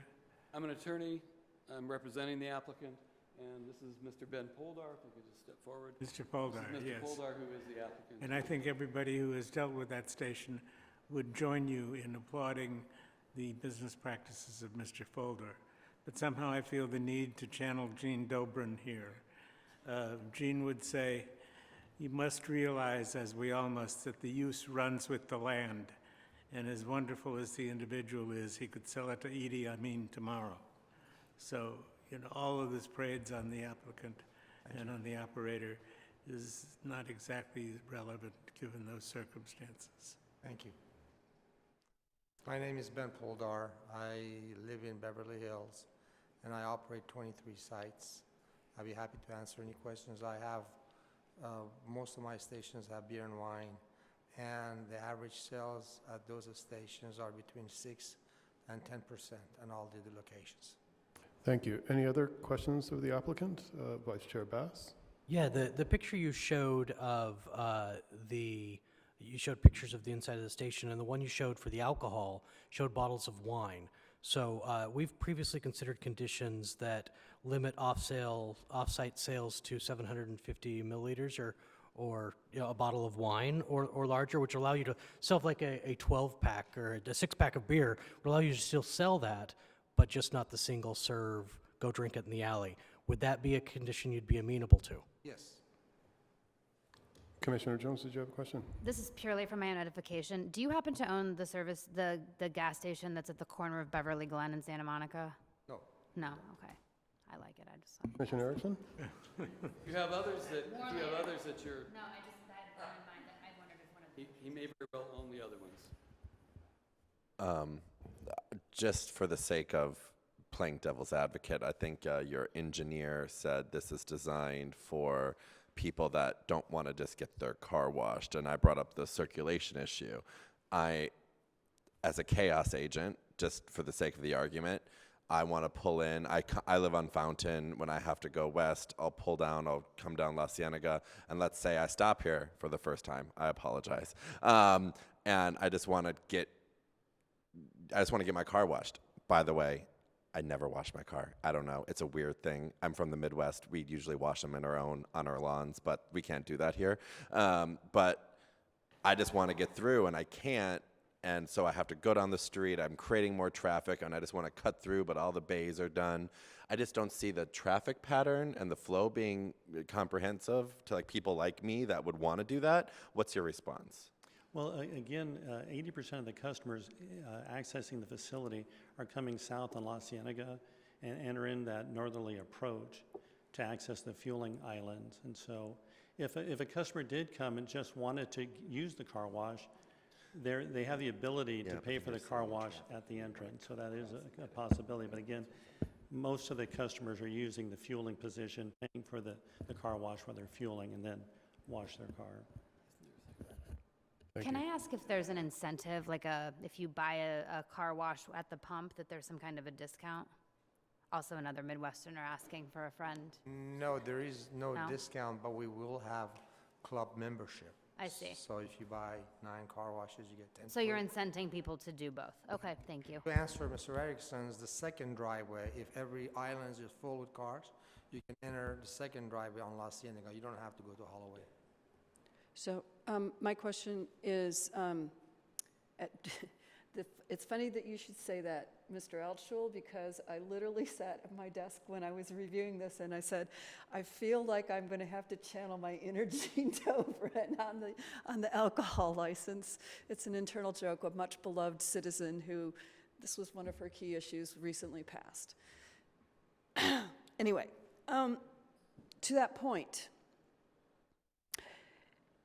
I'm an attorney. I'm representing the applicant. And this is Mr. Ben Poldar, if we could just step forward. Mr. Poldar, This is yes. Mr. Poldar, who is the applicant. And I think everybody who has dealt with that station would join you in applauding the business practices of Mr. Folder. But somehow I feel the need to channel Gene Dobrin here. Gene would say, you must realize, as we all must, that the use runs with the land. And as wonderful as the individual is, he could sell it to Idi Amin tomorrow. So, you know, all of this praise on the applicant and on the operator is not exactly relevant given those circumstances. Thank you. My name is Ben Poldar. I live in Beverly Hills, and I operate 23 sites. I'd be happy to answer any questions I have. Most of my stations have beer and wine, and the average sales at those stations are between 6 and 10% in all the locations. Thank you. Any other questions of the applicant? Vice Chair Bass? Yeah, the picture you showed of you showed pictures of the inside of the station, and the one you showed for the alcohol showed bottles of wine. So we've previously considered conditions that limit off-site sales to 750 milliliters or you know, a bottle of wine or larger, which allow you to sell like a 12-pack or a 6-pack of beer, would allow you to still sell that, but just not the single serve, go drink it in the alley. Would that be a condition you'd be amenable to? Yes. Commissioner Jones, did you have a question? This is purely for my own edification. Do you happen to own the service, the gas station that's at the corner of Beverly Glen and Santa Monica? No. No, okay. I like it, I just. Commissioner Erickson? You have others that, do you have others that you're... No, I just had one in mind that I wondered if one of them. He may very well own the other ones. Just for the sake of playing devil's advocate, I think your engineer said this is designed for people that don't want to just get their car washed, and I brought up the circulation issue. As a chaos agent, just for the sake of the argument, I want to pull in. I live on Fountain. When I have to go west, I'll pull down. I'll come down La Cienega, and let's say I stop here for the first time. I apologize, and I just want to get my car washed. By the way, I never wash my car. I don't know. It's a weird thing. I'm from the Midwest. We usually wash them on our lawns, but we can't do that here. But I just want to get through, and I can't. And so I have to go down the street. I'm creating more traffic, and I just want to cut through, but all the bays are done. I just don't see the traffic pattern and the flow being comprehensive to like people like me that would want to do that. What's your response? Well, again, 80% of the customers accessing the facility are coming south on La Cienega, and enter in that northerly approach to access the fueling islands. And so if a customer did come and just wanted to use the car wash, they have the ability to pay for the car wash at the entrance. So that is a possibility. But again, most of the customers are using the fueling position, paying for the car wash while they're fueling, and then wash their car. Can I ask if there's an incentive, like if you buy a car wash at the pump, that there's some kind of a discount? Also, another Midwesterner asking for a friend. No, there is no No? discount, but we will have club membership. I see. So if you buy 9 car washes, you get 10. So you're incenting people to do both. Okay, thank you. To answer Mr. Erickson's, the second driveway, if every island is full with cars, you can enter the second driveway on La Cienega. You don't have to go to Holloway. So my question is, it's funny that you should say that, Mr. Altschul, because I literally sat at my desk when I was reviewing this and I said, I feel like I'm going to have to channel my inner Gene Dobrin on the alcohol license. It's an internal joke, a much beloved citizen who, this was one of her key issues, recently passed. Anyway, to that point,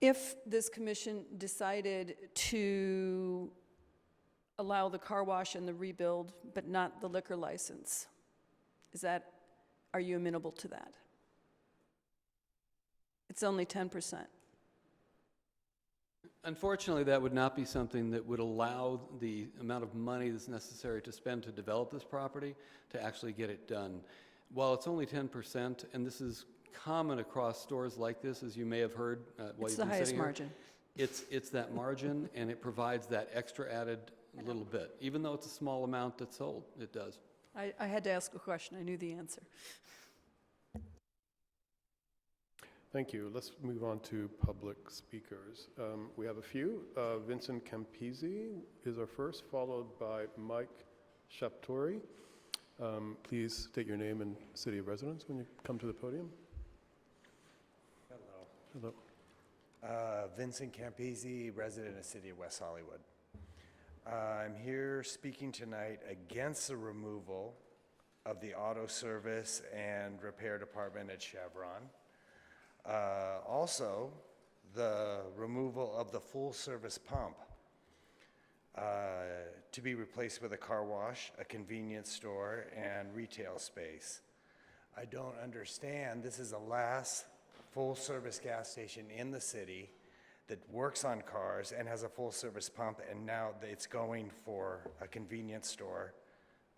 if this commission decided to allow the car wash and the rebuild, but not the liquor license, are you amenable to that? It's only 10%. Unfortunately, that would not be something that would allow the amount of money that's necessary to spend to develop this property to actually get it done. While it's only 10%, and this is common across stores like this, as you may have heard while It's you've the been highest sitting here, margin. it's that margin, and it provides that extra added little bit. Even though it's a small amount that's sold, it does. I had to ask a question. I knew the answer. Thank you. Let's move on to public speakers. We have a few. Vincent Campisi is our first, followed by Mike Shaptori. Please state your name and city of residence when you come to the podium. Hello. Hello. Vincent Campisi, resident of the city of West Hollywood. I'm here speaking tonight against the removal of the auto service and repair department at Chevron. Also, the removal of the full-service pump to be replaced with a car wash, a convenience store, and retail space. I don't understand. This is the last full-service gas station in the city that works on cars and has a full-service pump, and now it's going for a convenience store,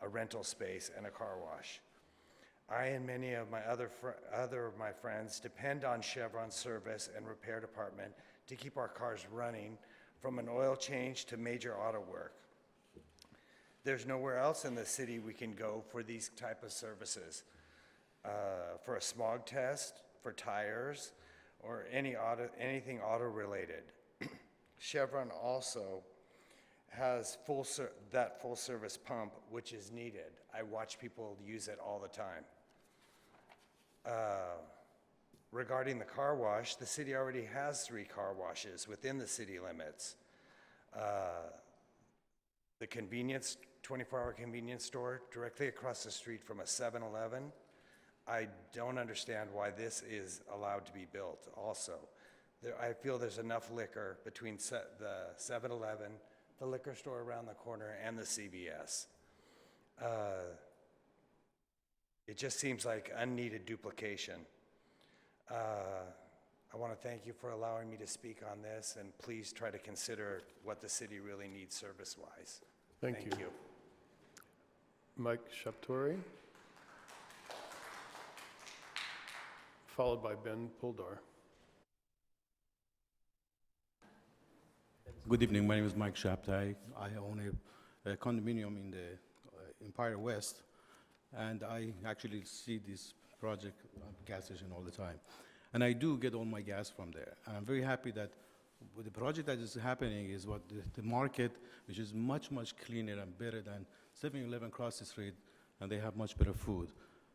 a rental space, and a car wash. I and many of my other of my friends depend on Chevron service and repair department to keep our cars running, from an oil change to major auto work. There's nowhere else in the city we can go for these type of services. For a smog test, for tires, or anything auto related. Chevron also has that full service pump, which is needed. I watch people use it all the time. Regarding the car wash, the city already has 3 car washes within the city limits. The 24-hour convenience store directly across the street from a 7-Eleven. I don't understand why this is allowed to be built also. I feel there's enough liquor between the 7-Eleven, the liquor store around the corner, and the CVS. It just seems like unneeded duplication. I want to thank you for allowing me to speak on this, and please try to consider what the city really needs service-wise. Thank you. Mike Shaptori, followed by Ben Puldar. Good evening. My name is Mike Shaptai. I own a condominium in the Empire West, and I actually see this project gas station all the time. And I do get all my gas from there. And I'm very happy that with the project that is happening is what the market, which is much, much cleaner and better than 7-Eleven across the street, and they have much better food.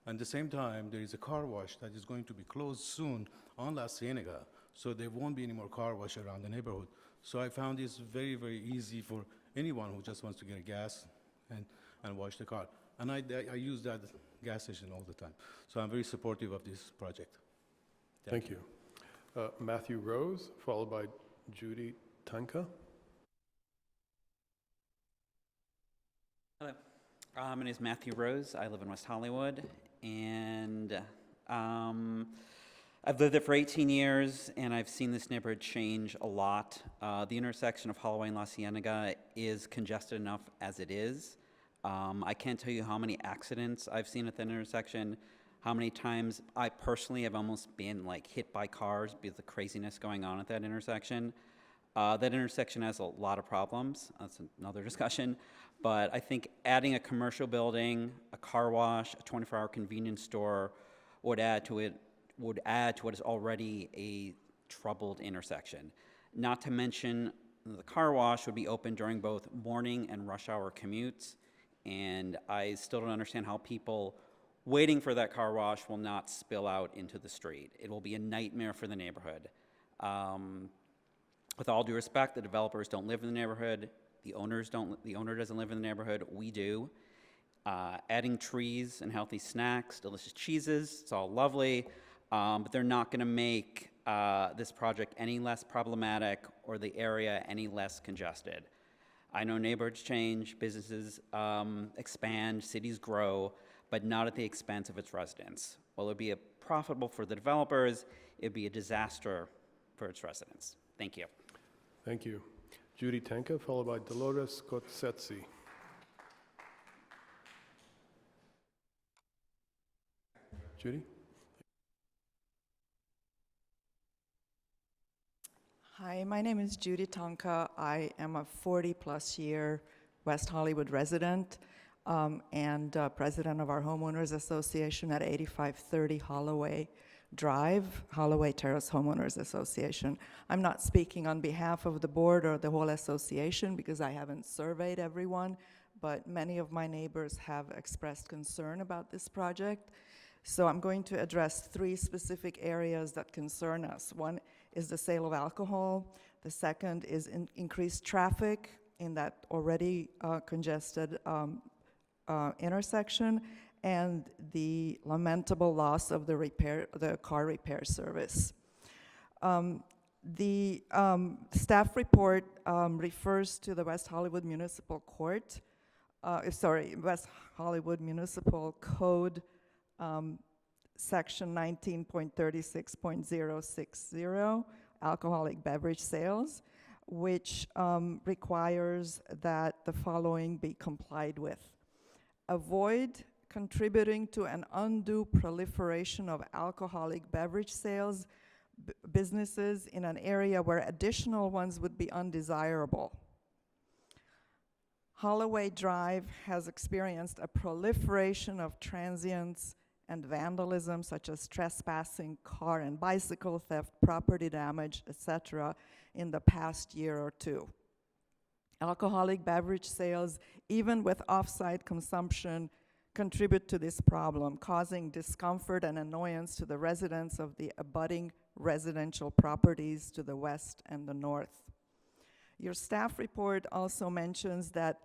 At the same time, there is a car wash that is going to be closed soon on La Cienega, so there won't be any more car wash around the neighborhood. So I found this very, very easy for anyone who just wants to get gas. And and wash the car. And I use that gas station all the time. So I'm very supportive of this project. Thank you. Matthew Rose, followed by Judy Tanka. Hello. My name is Matthew Rose. I live in West Hollywood, and I've lived there for 18 years, and I've seen this neighborhood change a lot. The intersection of Holloway and La Cienega is congested enough as it is. I can't tell you how many accidents I've seen at that intersection, how many times I personally have almost been like hit by cars because of the craziness going on at that intersection. That intersection has a lot of problems. That's another discussion. But I think adding a commercial building, a car wash, a 24-hour convenience store would add to what is already a troubled intersection. Not to mention the car wash would be open during both morning and rush hour commutes. And I still don't understand how people waiting for that car wash will not spill out into the street. It will be a nightmare for the neighborhood. With all due respect, the developers don't live in the neighborhood. The owner doesn't live in the neighborhood. We do. Adding trees and healthy snacks, delicious cheeses, it's all lovely, but they're not going to make this project any less problematic or the area any less congested. I know neighborhoods change, businesses expand, cities grow, but not at the expense of its residents. While it would be profitable for the developers, it would be a disaster for its residents. Thank you. Thank you. Judy Tanka, followed by Dolores Kotsetsi. Judy? Hi, my name is Judy Tonka. I am a 40-plus year West Hollywood resident and president of our homeowners association at 8530 Holloway Drive, Holloway Terrace Homeowners Association. I'm not speaking on behalf of the board or the whole association because I haven't surveyed everyone, but many of my neighbors have expressed concern about this project. So I'm going to address three specific areas that concern us. One is the sale of alcohol. The second is increased traffic in that already congested intersection, and the lamentable loss of the car repair service. The staff report refers to the West Hollywood Municipal Court, West Hollywood Municipal Code, section 19.36.060, alcoholic beverage sales, which requires that the following be complied with. Avoid contributing to an undue proliferation of alcoholic beverage sales businesses in an area where additional ones would be undesirable. Holloway Drive has experienced a proliferation of transients and vandalism, such as trespassing, car and bicycle theft, property damage, etc., in the past year or two. Alcoholic beverage sales, even with off-site consumption, contribute to this problem, causing discomfort and annoyance to the residents of the abutting residential properties to the west and the north. Your staff report also mentions that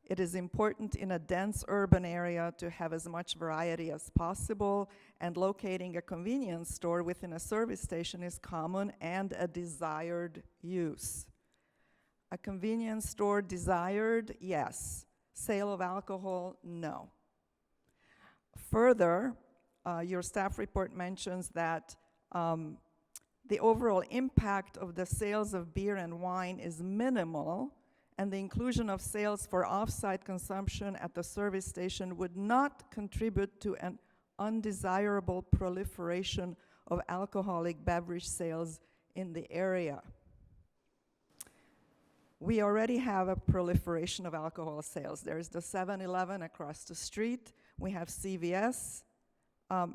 it is important in a dense urban area to have as much variety as possible, and locating a convenience store within a service station is common and a desired use. A convenience store desired, yes. Sale of alcohol, no. Further, your staff report mentions that the overall impact of the sales of beer and wine is minimal, and the inclusion of sales for off-site consumption at the service station would not contribute to an undesirable proliferation of alcoholic beverage sales in the area. We already have a proliferation of alcohol sales. There's the 7-Eleven across the street. We have CVS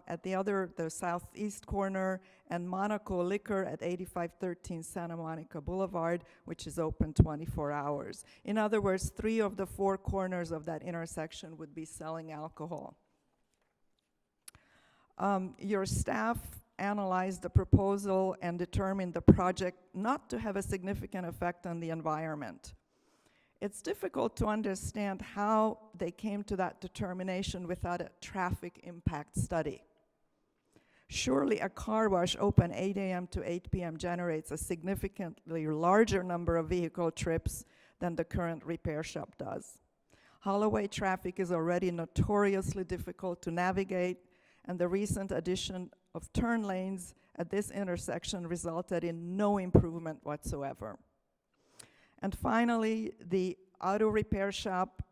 at the southeast corner, and Monaco Liquor at 8513 Santa Monica Boulevard, which is open 24 hours. In other words, 3 of the 4 corners of that intersection would be selling alcohol. Your staff analyzed the proposal and determined the project not to have a significant effect on the environment. It's difficult to understand how they came to that determination without a traffic impact study. Surely a car wash open 8 a.m. to 8 p.m. generates a significantly larger number of vehicle trips than the current repair shop does. Holloway traffic is already notoriously difficult to navigate, and the recent addition of turn lanes at this intersection resulted in no improvement whatsoever. And finally, the auto repair shop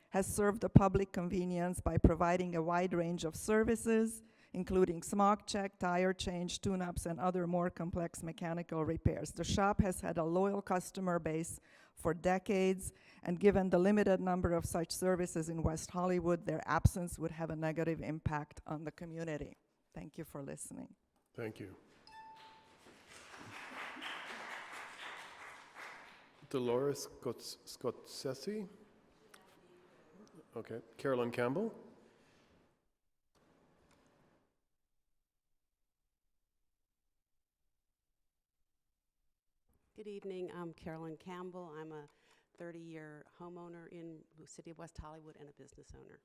has served the public convenience by providing a wide range of services, including smog check, tire change, tune-ups, and other more complex mechanical repairs. The shop has had a loyal customer base for decades, and given the limited number of such services in West Hollywood, their absence would have a negative impact on the community. Thank you for listening. Thank you. Dolores Scotsese? Okay. Carolyn Campbell? Good evening. I'm Carolyn Campbell. I'm a 30-year homeowner in the city of West Hollywood and a business owner.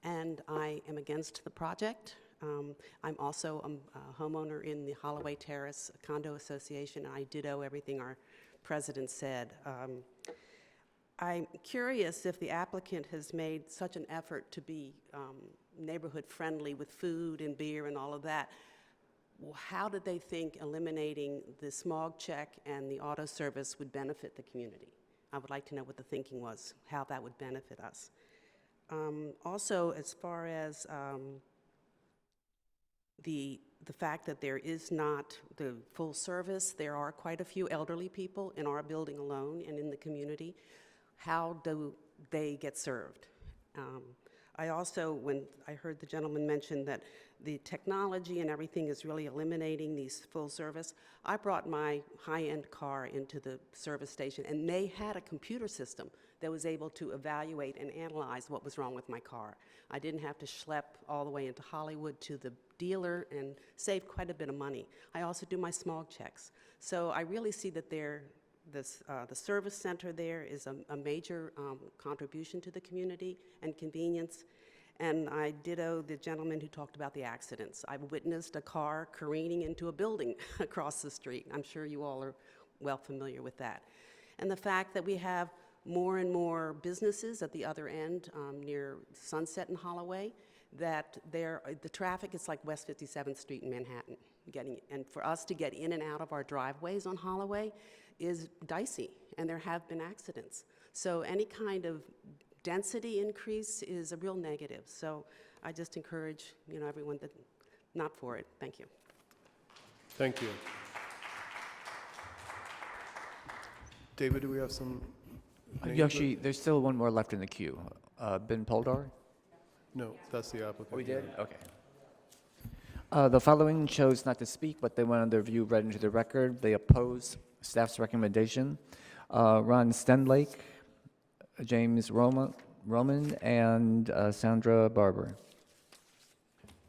And I am against the project. I'm also a homeowner in the Holloway Terrace Condo Association, and I ditto everything our president said. I'm curious if the applicant has made such an effort to be neighborhood friendly with food and beer and all of that. How did they think eliminating the smog check and the auto service would benefit the community? I would like to know what the thinking was, how that would benefit us. Also, as far as the fact that there is not the full service, there are quite a few elderly people in our building alone and in the community. How do they get served? I also, when I heard the gentleman mention that the technology and everything is really eliminating these full service, I brought my high-end car into the service station, and they had a computer system that was able to evaluate and analyze what was wrong with my car. I didn't have to schlep all the way into Hollywood to the dealer and save quite a bit of money. I also do my smog checks. So I really see that the service center there is a major contribution to the community and convenience. And I ditto the gentleman who talked about the accidents. I witnessed a car careening into a building across the street. I'm sure you all are well familiar with that. And the fact that we have more and more businesses at the other end near Sunset and Holloway, that the traffic is like West 57th Street in Manhattan. And for us to get in and out of our driveways on Holloway is dicey, and there have been accidents. So any kind of density increase is a real negative. So I just encourage everyone that not for it. Thank you. Thank you. David, do we have some names? Actually, there's still one more left in the queue. Ben Poldar? No, that's the applicant. We did? Okay. The following chose not to speak, but they wanted their view read into the record. They oppose staff's recommendation. Ron Stenlake, James Roman, and Sandra Barber.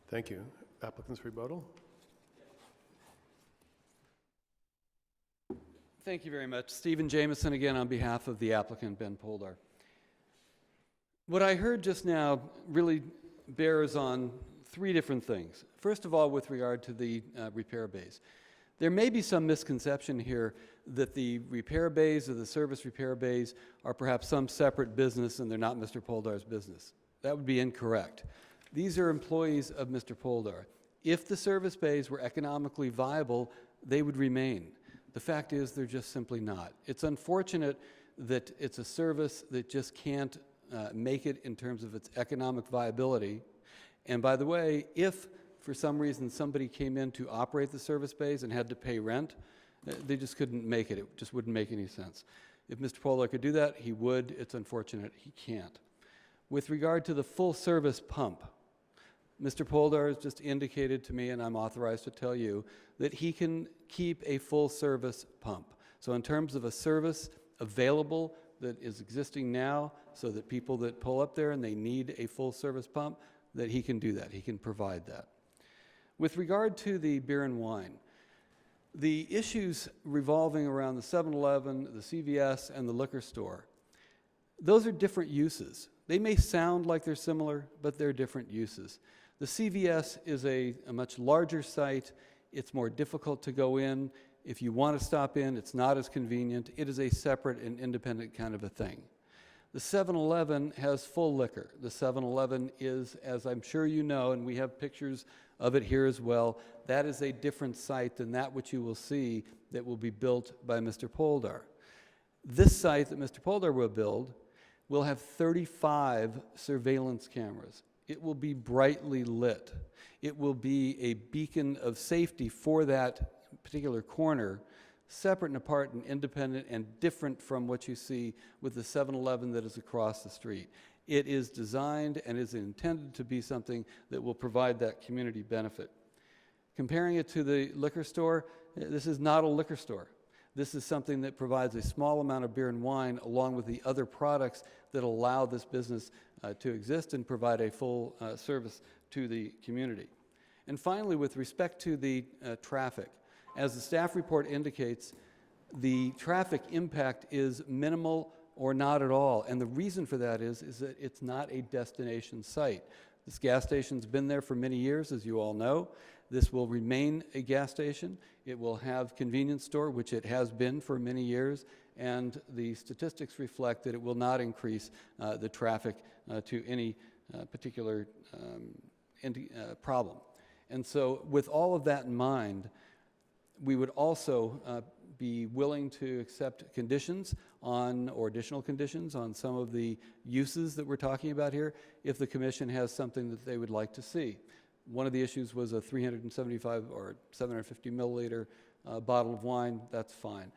Thank you. Applicant's rebuttal? Thank you very much. Stephen Jameson again on behalf of the applicant, Ben Poldar. What I heard just now really bears on three different things. First of all, with regard to the repair bays. There may be some misconception here that the repair bays or the service repair bays are perhaps some separate business and they're not Mr. Poldar's business. That would be incorrect. These are employees of Mr. Poldar. If the service bays were economically viable, they would remain. The fact is they're just simply not. It's unfortunate that it's a service that just can't make it in terms of its economic viability. And by the way, if for some reason somebody came in to operate the service bays and had to pay rent, they just couldn't make it. It just wouldn't make any sense. If Mr. Poldar could do that, he would. It's unfortunate he can't. With regard to the full service pump, Mr. Poldar has just indicated to me, and I'm authorized to tell you, that he can keep a full service pump. So in terms of a service available that is existing now, so that people that pull up there and they need a full service pump, that he can do that. He can provide that. With regard to the beer and wine, the issues revolving around the 7-Eleven, the CVS, and the liquor store Those are different uses. They may sound like they're similar, but they're different uses. The CVS is a much larger site. It's more difficult to go in. If you want to stop in, it's not as convenient. It is a separate and independent kind of a thing. The 7-Eleven has full liquor. The 7-Eleven is, as I'm sure you know, and we have pictures of it here as well, that is a different site than that which you will see that will be built by Mr. Poldar. This site that Mr. Poldar will build will have 35 surveillance cameras. It will be brightly lit. It will be a beacon of safety for that particular corner, separate and apart and independent and different from what you see with the 7-Eleven that is across the street. It is designed and is intended to be something that will provide that community benefit. Comparing it to the liquor store, this is not a liquor store. This is something that provides a small amount of beer and wine along with the other products that allow this business to exist and provide a full service to the community. And finally, with respect to the traffic, as the staff report indicates, the traffic impact is minimal or not at all. And the reason for that is that it's not a destination site. This gas station's been there for many years, as you all know. This will remain a gas station. It will have convenience store, which it has been for many years, and the statistics reflect that it will not increase the traffic to any particular problem. And so with all of that in mind, we would also be willing to accept conditions on, or additional conditions on some of the uses that we're talking about here if the commission has something that they would like to see. One of the issues was a 375 or 750 milliliter bottle of wine. That's fine.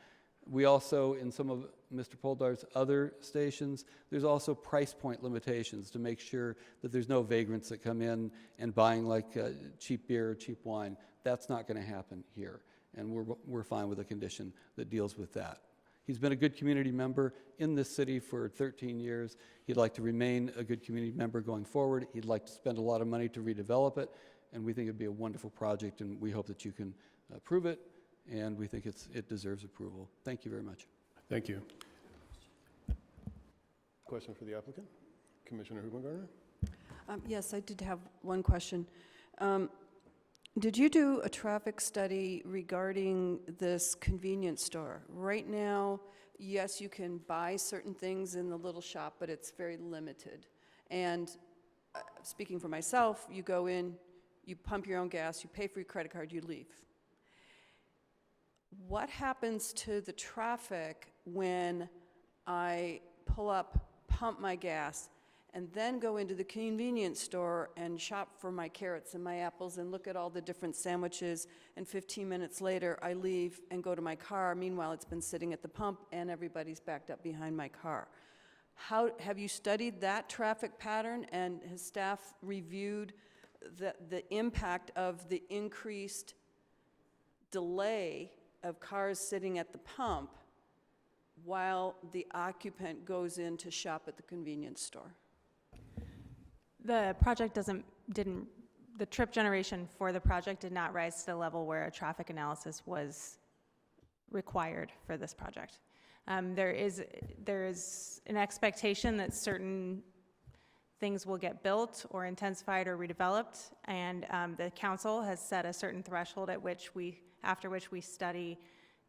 We also, in some of Mr. Poldar's other stations, there's also price point limitations to make sure that there's no vagrants that come in and buying like cheap beer or cheap wine. That's not going to happen here, and we're fine with a condition that deals with that. He's been a good community member in this city for 13 years. He'd like to remain a good community member going forward. He'd like to spend a lot of money to redevelop it, and we think it'd be a wonderful project, and we hope that you can approve it, and we think it deserves approval. Thank you very much. Thank you. Question for the applicant? Commissioner Hubengarner? Yes, I did have one question. Did you do a traffic study regarding this convenience store? Right now, yes, you can buy certain things in the little shop, but it's very limited. And speaking for myself, you go in, you pump your own gas, you pay for your credit card, you leave. What happens to the traffic when I pull up, pump my gas, and then go into the convenience store and shop for my carrots and my apples and look at all the different sandwiches, and 15 minutes later I leave and go to my car. Meanwhile, it's been sitting at the pump and everybody's backed up behind my car. Have you studied that traffic pattern, and has staff reviewed the impact of the increased delay of cars sitting at the pump while the occupant goes in to shop at the convenience store? The project the trip generation for the project did not rise to the level where a traffic analysis was required for this project. There is an expectation that certain things will get built or intensified or redeveloped, and the council has set a certain threshold after which we study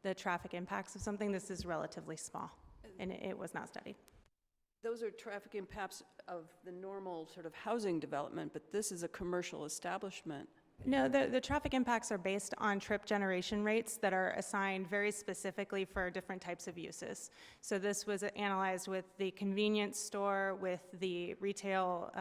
the traffic impacts of something. This is relatively small, and it was not studied. Those are traffic impacts of the normal sort of housing development, but this is a commercial establishment. No, the traffic impacts are based on trip generation rates that are assigned very specifically for different types of uses. So this was analyzed with the convenience store, with the retail,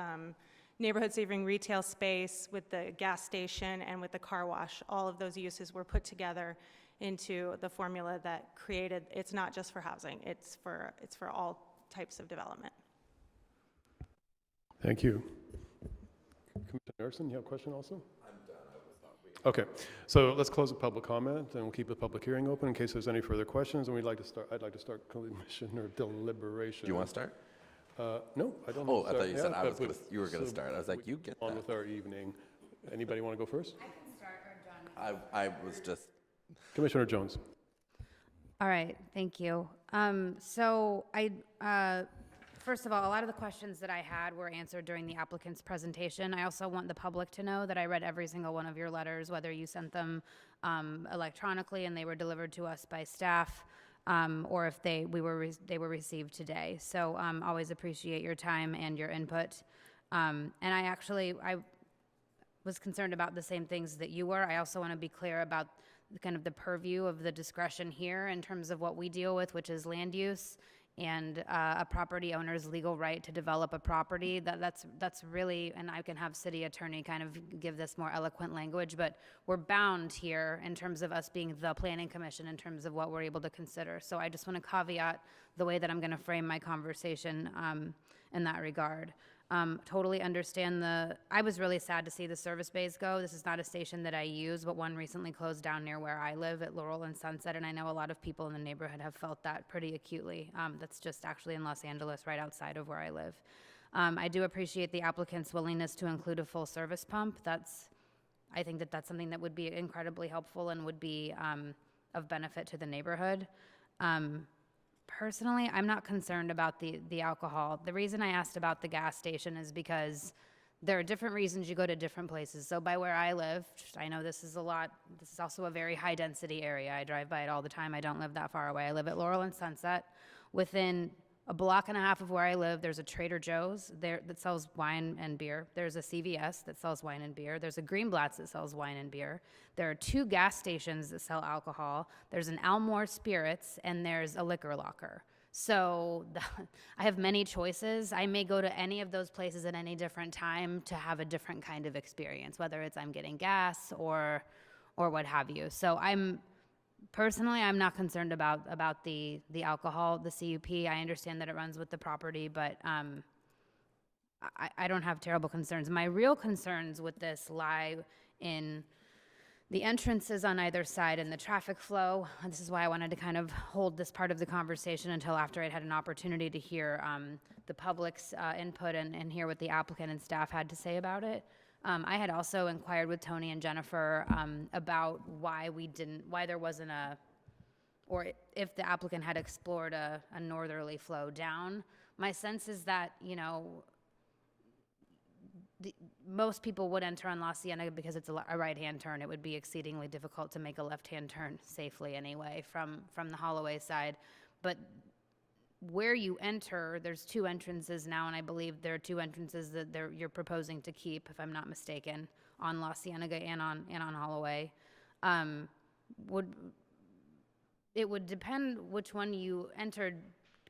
neighborhood saving retail space, with the gas station, and with the car wash. All of those uses were put together into the formula that created, it's not just for housing, it's for all types of development. Thank you. Commissioner Erickson, you have a question also? I'm done. I was not waiting. Okay, so let's close the public comment, and we'll keep the public hearing open in case there's any further questions. And I'd like to start commissioner deliberation. Do you want to start? No, I don't. Oh, I thought you said you were going to start. I was like, you get that. On with our evening. Anybody want to go first? I can start, or John. I was just. Commissioner Jones. All right, thank you. So First of all, a lot of the questions that I had were answered during the applicant's presentation. I also want the public to know that I read every single one of your letters, whether you sent them electronically and they were delivered to us by staff, or if they were received today. So always appreciate your time and your input. And I was concerned about the same things that you were. I also want to be clear about kind of the purview of the discretion here in terms of what we deal with, which is land use and a property owner's legal right to develop a property. That's really, and I can have city attorney kind of give this more eloquent language, but we're bound here in terms of us being the planning commission in terms of what we're able to consider. So I just want to caveat the way that I'm going to frame my conversation in that regard. Totally understand I was really sad to see the service bays go. This is not a station that I use, but one recently closed down near where I live at Laurel and Sunset, and I know a lot of people in the neighborhood have felt that pretty acutely. That's just actually in Los Angeles, right outside of where I live. I do appreciate the applicant's willingness to include a full service pump. I think that's something that would be incredibly helpful and would be of benefit to the neighborhood. Personally, I'm not concerned about the alcohol. The reason I asked about the gas station is because there are different reasons you go to different places. So by where I live, I know this is also a very high density area. I drive by it all the time. I don't live that far away. I live at Laurel and Sunset. Within a block and a half of where I live, there's a Trader Joe's there that sells wine and beer. There's a CVS that sells wine and beer. There's a Greenblatt's that sells wine and beer. There are 2 gas stations that sell alcohol. There's an Almore Spirits, and there's a liquor locker. So I have many choices. I may go to any of those places at any different time to have a different kind of experience, whether it's I'm getting gas or what have you. So Personally, I'm not concerned about the alcohol, the CUP. I understand that it runs with the property, but I don't have terrible concerns. My real concerns with this lie in the entrances on either side and the traffic flow. This is why I wanted to kind of hold this part of the conversation until after I'd had an opportunity to hear the public's input and hear what the applicant and staff had to say about it. I had also inquired with Tony and Jennifer about why there wasn't or if the applicant had explored a northerly flow down. My sense is that, most people would enter on La Cienega because it's a right-hand turn. It would be exceedingly difficult to make a left-hand turn safely anyway from the Holloway side. But where you enter, there's 2 entrances now, and I believe there are 2 entrances that you're proposing to keep, if I'm not mistaken, on La Cienega and on Holloway. It would depend which one you entered,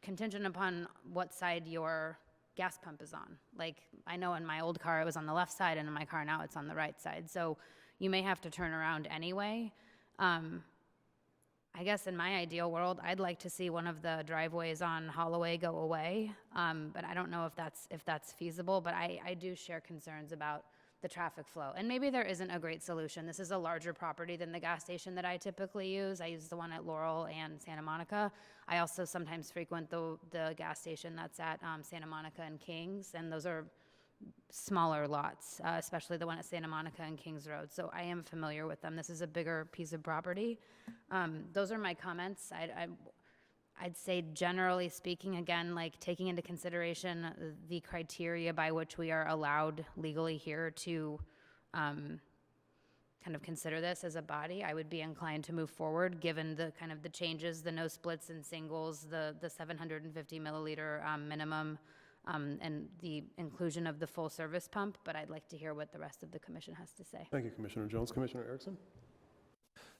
contingent upon what side your gas pump is on. Like, I know in my old car it was on the left side, and in my car now it's on the right side. So you may have to turn around anyway. I guess in my ideal world, I'd like to see one of the driveways on Holloway go away, but I don't know if that's feasible. But I do share concerns about the traffic flow, and maybe there isn't a great solution. This is a larger property than the gas station that I typically use. I use the one at Laurel and Santa Monica. I also sometimes frequent the gas station that's at Santa Monica and Kings, and those are smaller lots, especially the one at Santa Monica and Kings Road. So I am familiar with them. This is a bigger piece of property. Those are my comments. I'd say generally speaking, again, like taking into consideration the criteria by which we are allowed legally here to kind of consider this as a body, I would be inclined to move forward given the kind of the changes, the no splits and singles, the 750 milliliter minimum, and the inclusion of the full service pump, but I'd like to hear what the rest of the commission has to say. Thank you, Commissioner Jones. Commissioner Erickson?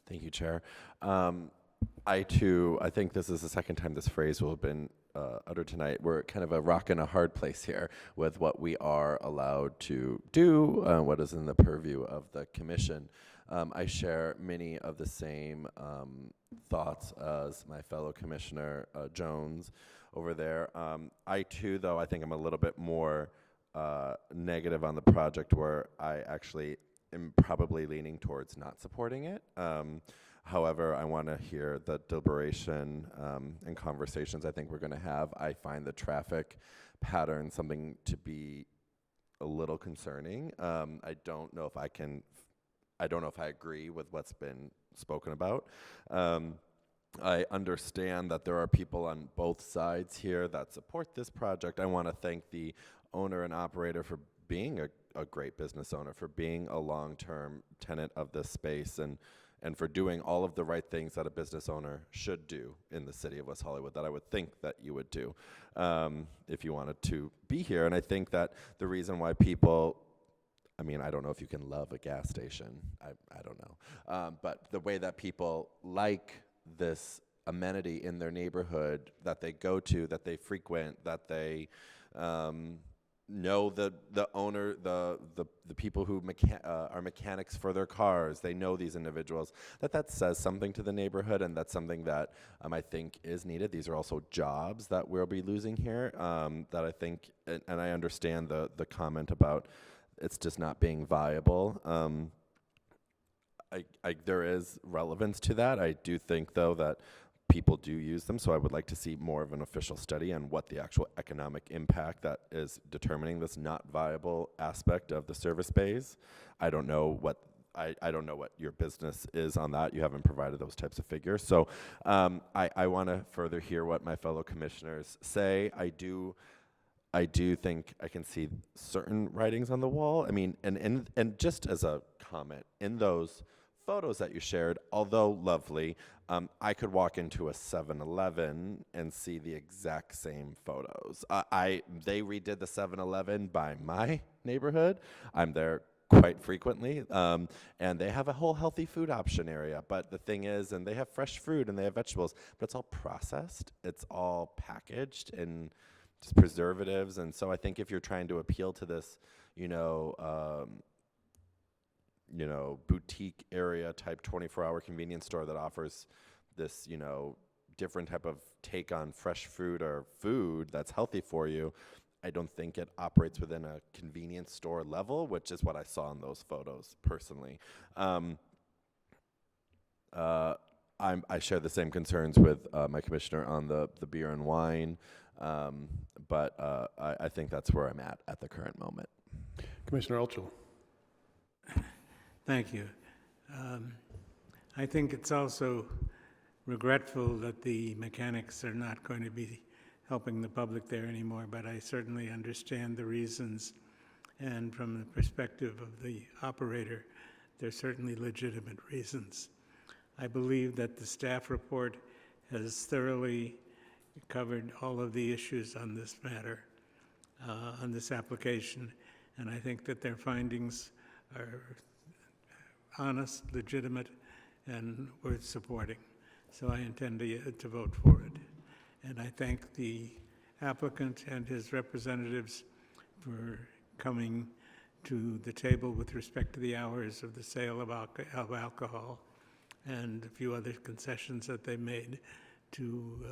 Thank you, Chair. I think this is the second time this phrase will have been uttered tonight. We're kind of a rock and a hard place here with what we are allowed to do, what is in the purview of the commission. I share many of the same thoughts as my fellow Commissioner Jones over there. I too, though, I think I'm a little bit more negative on the project, where I actually am probably leaning towards not supporting it. However, I want to hear the deliberation and conversations I think we're going to have. I find the traffic pattern something to be a little concerning. I don't know if I agree with what's been spoken about. I understand that there are people on both sides here that support this project. I want to thank the owner and operator for being a great business owner, for being a long-term tenant of this space, and for doing all of the right things that a business owner should do in the city of West Hollywood, that I would think that you would do if you wanted to be here. And I think that the reason why people, I mean, I don't know if you can love a gas station. I don't know. But the way that people like this amenity in their neighborhood, that they go to, that they frequent, that they know the owner, the people who are mechanics for their cars, they know these individuals, that says something to the neighborhood, and that's something that I think is needed. These are also jobs that we'll be losing here, that I think, and I understand the comment about it's just not being viable. There is relevance to that. I do think, though, that people do use them, so I would like to see more of an official study on what the actual economic impact that is determining this not viable aspect of the service bays. I don't know what your business is on that. You haven't provided those types of figures. So I want to further hear what my fellow commissioners say. I do think I can see certain writings on the wall. I mean, and just as a comment, in those photos that you shared, although lovely, I could walk into a 7-Eleven and see the exact same photos. They redid the 7-Eleven by my neighborhood. I'm there quite frequently, and they have a whole healthy food option area. But the thing is, and they have fresh fruit and they have vegetables, but it's all processed. It's all packaged and just preservatives. And so I think if you're trying to appeal to this, boutique area type 24-hour convenience store that offers this, different type of take on fresh fruit or food that's healthy for you, I don't think it operates within a convenience store level, which is what I saw in those photos personally. I share the same concerns with my commissioner on the beer and wine, but I think that's where I'm at the current moment. Commissioner Elchel. Thank you. I think it's also regretful that the mechanics are not going to be helping the public there anymore, but I certainly understand the reasons. And from the perspective of the operator, they're certainly legitimate reasons. I believe that the staff report has thoroughly covered all of the issues on this matter, on this application, and I think that their findings are honest, legitimate, and worth supporting. So I intend to vote for it. And I thank the applicant and his representatives for coming to the table with respect to the hours of the sale of alcohol and a few other concessions that they made to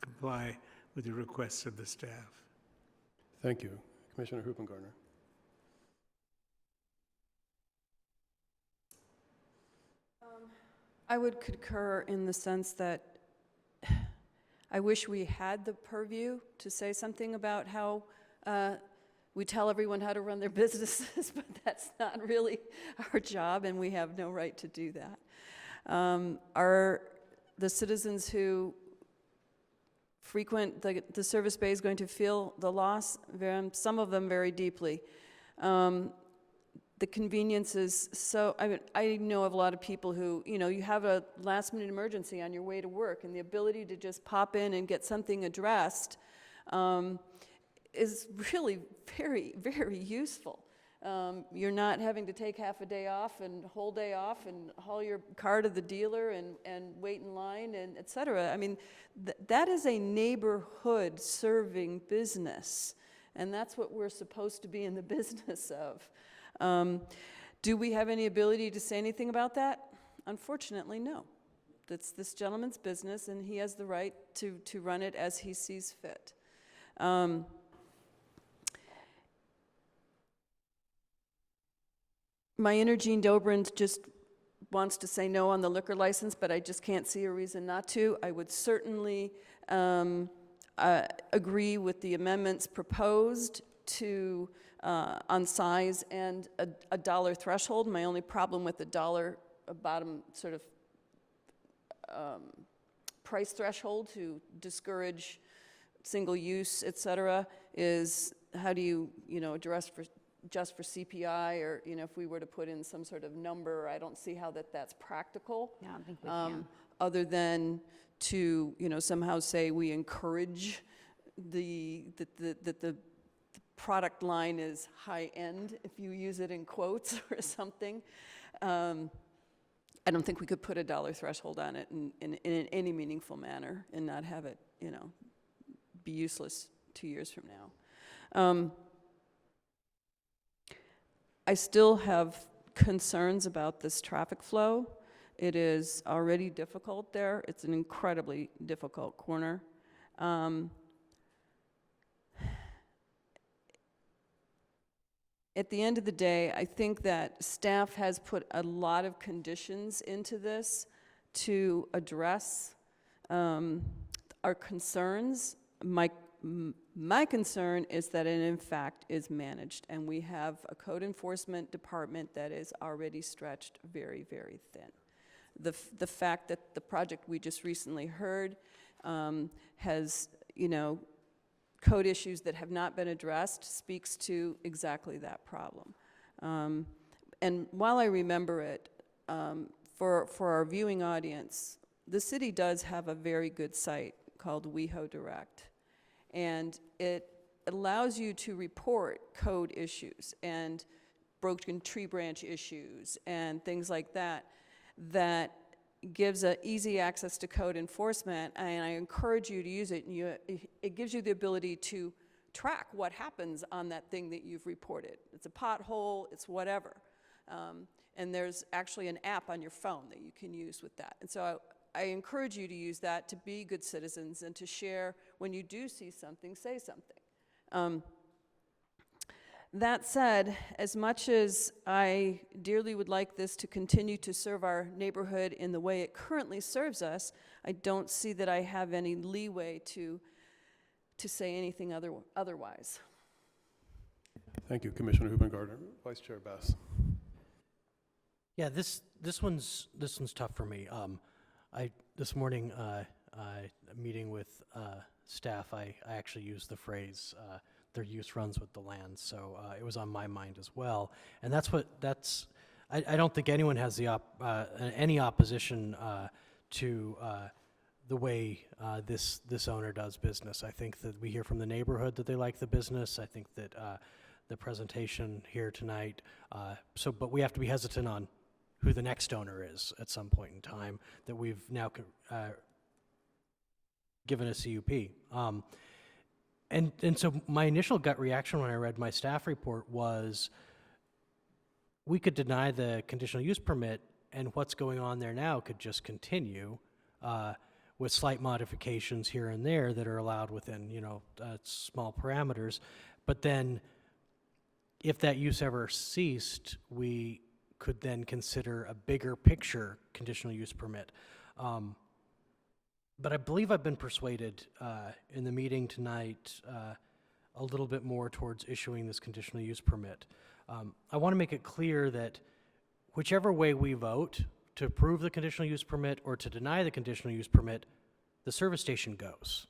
comply with the requests of the staff. Thank you. Commissioner Hoopengartner. I would concur in the sense that I wish we had the purview to say something about how we tell everyone how to run their businesses, but that's not really our job, and we have no right to do that. Are the citizens who frequent the service bay is going to feel the loss? Some of them very deeply. The convenience is so, I know of a lot of people who, you have a last minute emergency on your way to work, and the ability to just pop in and get something addressed is really very, very useful. You're not having to take half a day off and whole day off and haul your car to the dealer and wait in line and et cetera. I mean, that is a neighborhood serving business, and that's what we're supposed to be in the business of. Do we have any ability to say anything about that? Unfortunately, no. That's this gentleman's business, and he has the right to run it as he sees fit. My inner Jean Dobrand just wants to say no on the liquor license, but I just can't see a reason not to. I would certainly agree with the amendments proposed to on size and a dollar threshold. My only problem with the dollar bottom sort of price threshold to discourage single use, et cetera, is how do you, address just for CPI, or, if we were to put in some sort of number, I don't see how that's practical. Yeah, I don't think we can. Other than to, somehow say we encourage that the product line is high-end, if you use it in quotes or something. I don't think we could put a dollar threshold on it in any meaningful manner and not have it, be useless 2 years from now. I still have concerns about this traffic flow. It is already difficult there. It's an incredibly difficult corner. At the end of the day, I think that staff has put a lot of conditions into this to address our concerns. My concern is that it in fact is managed, and we have a code enforcement department that is already stretched very, very thin. The fact that the project we just recently heard has, code issues that have not been addressed speaks to exactly that problem. And while I remember it, for our viewing audience, the city does have a very good site called WeHo Direct. And it allows you to report code issues and broken tree branch issues and things like that, that gives easy access to code enforcement, and I encourage you to use it. And it gives you the ability to track what happens on that thing that you've reported. It's a pothole, it's whatever. And there's actually an app on your phone that you can use with that. And so I encourage you to use that to be good citizens and to share when you do see something, say something. That said, as much as I dearly would like this to continue to serve our neighborhood in the way it currently serves us, I don't see that I have any leeway to say anything otherwise. Thank you, Commissioner Hubengardner. Vice Chair Bass. Yeah, this one's tough for me. This morning, meeting with staff, I actually used the phrase, their use runs with the land, so it was on my mind as well. And I don't think anyone has any opposition to the way this owner does business. I think that we hear from the neighborhood that they like the business. I think that the presentation here tonight, but we have to be hesitant on who the next owner is at some point in time that we've now given a CUP. And so my initial gut reaction when I read my staff report was we could deny the conditional use permit and what's going on there now could just continue with slight modifications here and there that are allowed within, small parameters. But then if that use ever ceased, we could then consider a bigger picture conditional use permit. But I believe I've been persuaded in the meeting tonight a little bit more towards issuing this conditional use permit. I want to make it clear that whichever way we vote to approve the conditional use permit or to deny the conditional use permit, the service station goes.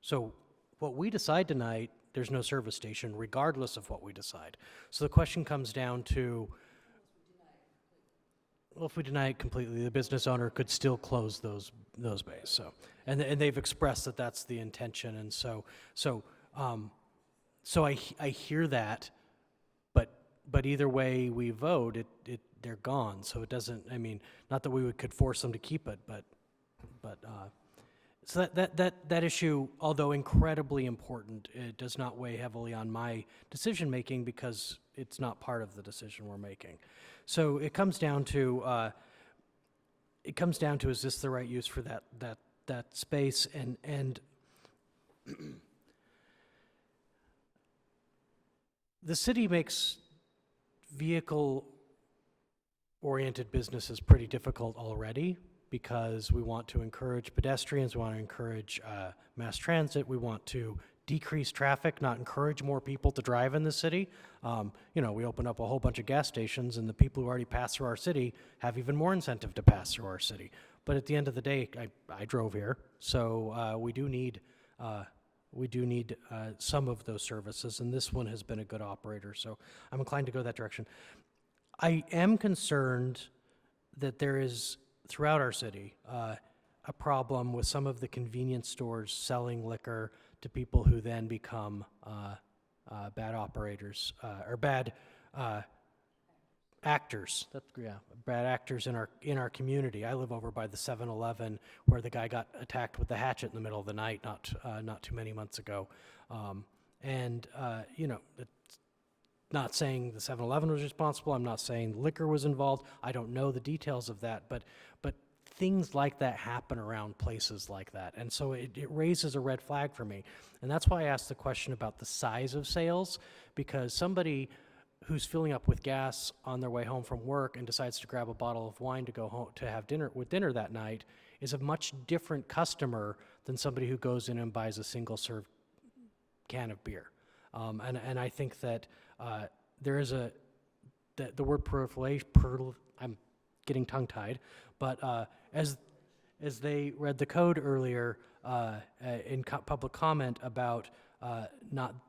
So what we decide tonight, there's no service station regardless of what we decide. So the question comes down to, well, if we deny it completely, the business owner could still close those bays. So, and they've expressed that that's the intention, and so I hear that, but either way we vote, they're gone. So it doesn't. I mean, not that we could force them to keep it, but so that issue, although incredibly important, it does not weigh heavily on my decision making because it's not part of the decision we're making. So it comes down to is this the right use for that space, and the city makes vehicle-oriented businesses pretty difficult already because we want to encourage pedestrians, we want to encourage mass transit, we want to decrease traffic, not encourage more people to drive in the city. We open up a whole bunch of gas stations and the people who already pass through our city have even more incentive to pass through our city. But at the end of the day, I drove here, so we do need some of those services, and this one has been a good operator, so I'm inclined to go that direction. I am concerned that there is, throughout our city, a problem with some of the convenience stores selling liquor to people who then become bad operators, or bad actors. Bad actors in our community. I live over by the 7-Eleven where the guy got attacked with the hatchet in the middle of the night not too many months ago. You know, it's not saying the 7-Eleven was responsible. I'm not saying liquor was involved. I don't know the details of that, but things like that happen around places like that. And so it raises a red flag for me. And that's why I asked the question about the size of sales, because somebody who's filling up with gas on their way home from work and decides to grab a bottle of wine to go home to have dinner that night is a much different customer than somebody who goes in and buys a single serve can of beer. And I think that there is the word proliferation, I'm getting tongue-tied, but as they read the code earlier in public comment about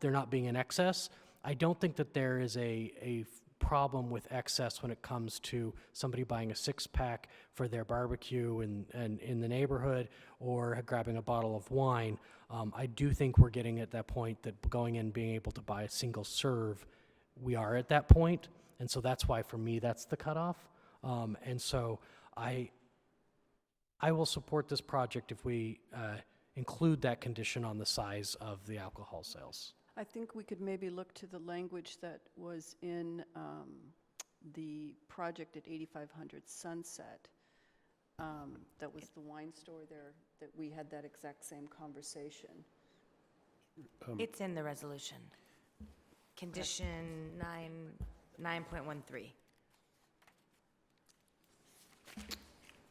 there not being an excess, I don't think that there is a problem with excess when it comes to somebody buying a 6-pack for their barbecue and in the neighborhood or grabbing a bottle of wine. I do think we're getting at that point that going in and being able to buy a single serve, we are at that point. And so that's why for me that's the cutoff. And so I will support this project if we include that condition on the size of the alcohol sales. I think we could maybe look to the language that was in the project at 8500 Sunset. That was the wine store there, that we had that exact same conversation. It's in the resolution. Condition 9.13.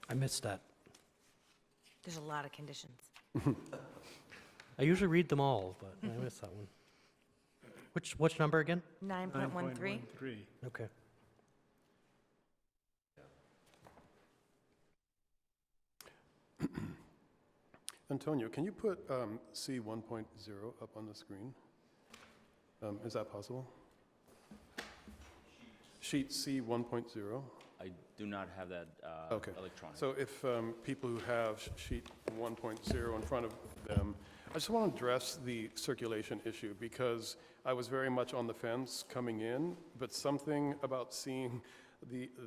I missed that. There's a lot of conditions. I usually read them all, but I missed that one. Which number again? 9.13. Okay. Antonio, can you put C 1.0 up on the screen? Is that possible? Sheet C 1.0. I do not have that Okay. electronic. So if people who have sheet 1.0 in front of them, I just want to address the circulation issue because I was very much on the fence coming in, but something about seeing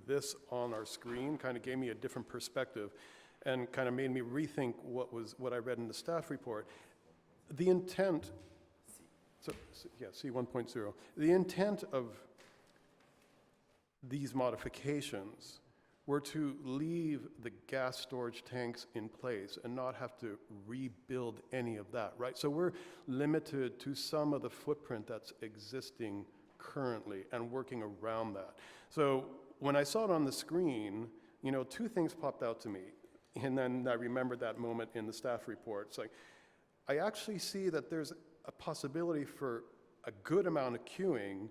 this on our screen kind of gave me a different perspective and kind of made me rethink what I read in the staff report. The intent, C 1.0, the intent of these modifications were to leave the gas storage tanks in place and not have to rebuild any of that, right? So we're limited to some of the footprint that's existing currently and working around that. So when I saw it on the screen, you know, two things popped out to me. And then I remembered that moment in the staff report. It's like, I actually see that there's a possibility for a good amount of queuing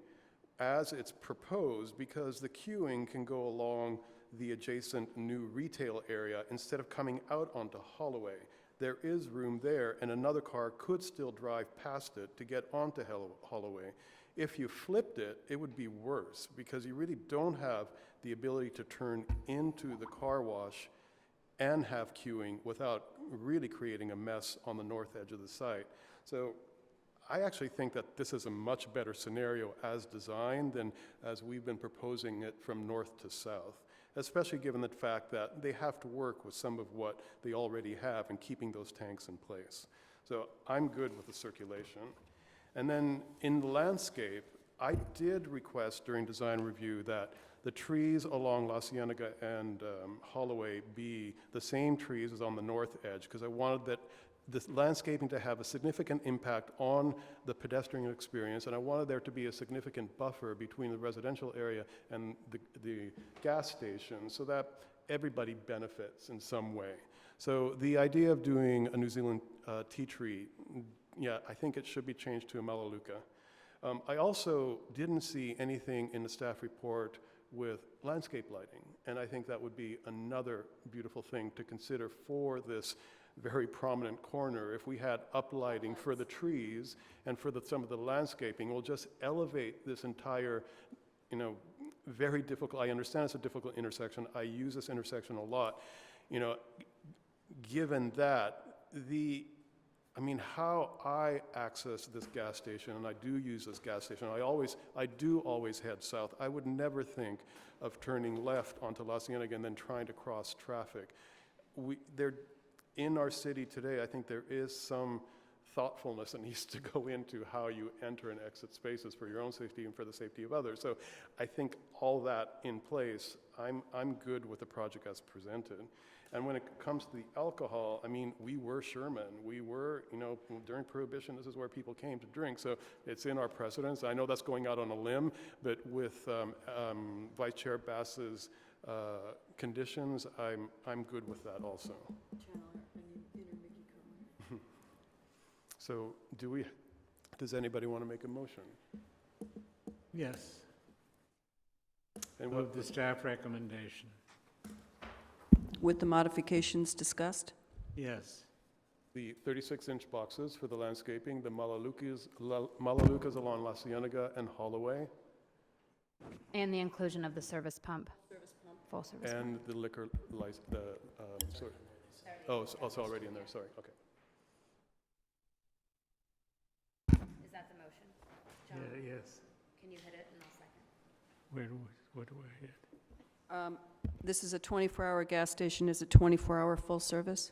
as it's proposed, because the queuing can go along the adjacent new retail area instead of coming out onto Holloway. There is room there, and another car could still drive past it to get onto Holloway. If you flipped it, it would be worse, because you really don't have the ability to turn into the car wash and have queuing without really creating a mess on the north edge of the site. So I actually think that this is a much better scenario as designed than as we've been proposing it from north to south, especially given the fact that they have to work with some of what they already have in keeping those tanks in place. So I'm good with the circulation. And then in the landscape, I did request during design review that the trees along La Cienega and Holloway be the same trees as on the north edge, because I wanted that the landscaping to have a significant impact on the pedestrian experience, and I wanted there to be a significant buffer between the residential area and the gas station so that everybody benefits in some way. So the idea of doing a New Zealand tea tree, yeah, I think it should be changed to a Melaleuca. I also didn't see anything in the staff report with landscape lighting. And I think that would be another beautiful thing to consider for this very prominent corner. If we had uplighting for the trees and for some of the landscaping, we'll just elevate this entire, very difficult, I understand it's a difficult intersection. I use this intersection a lot. Given that, how I access this gas station, and I do use this gas station, I do always head south. I would never think of turning left onto La Cienega and then trying to cross traffic. In our city today, I think there is some thoughtfulness that needs to go into how you enter and exit spaces for your own safety and for the safety of others. So I think all that in place, I'm good with the project as presented. And when it comes to the alcohol, we were Sherman. We were, during Prohibition, this is where people came to drink. So it's in our precedents. I know that's going out on a limb, but with Vice Chair Bass's conditions, I'm good with that also. So does anybody want to make a motion? Yes. And Move the staff recommendation. With the modifications discussed? Yes. The 36-inch boxes for the landscaping, the Malalucas along La Cienega and Holloway. And the inclusion of the service pump. Full service pump. And the liquor license, sorry. Oh, it's already in there, sorry, okay. Is that the motion? John? Yeah, yes. Can you hit it and I'll second? What do I hit? This is a 24-hour gas station. Is it 24-hour full service?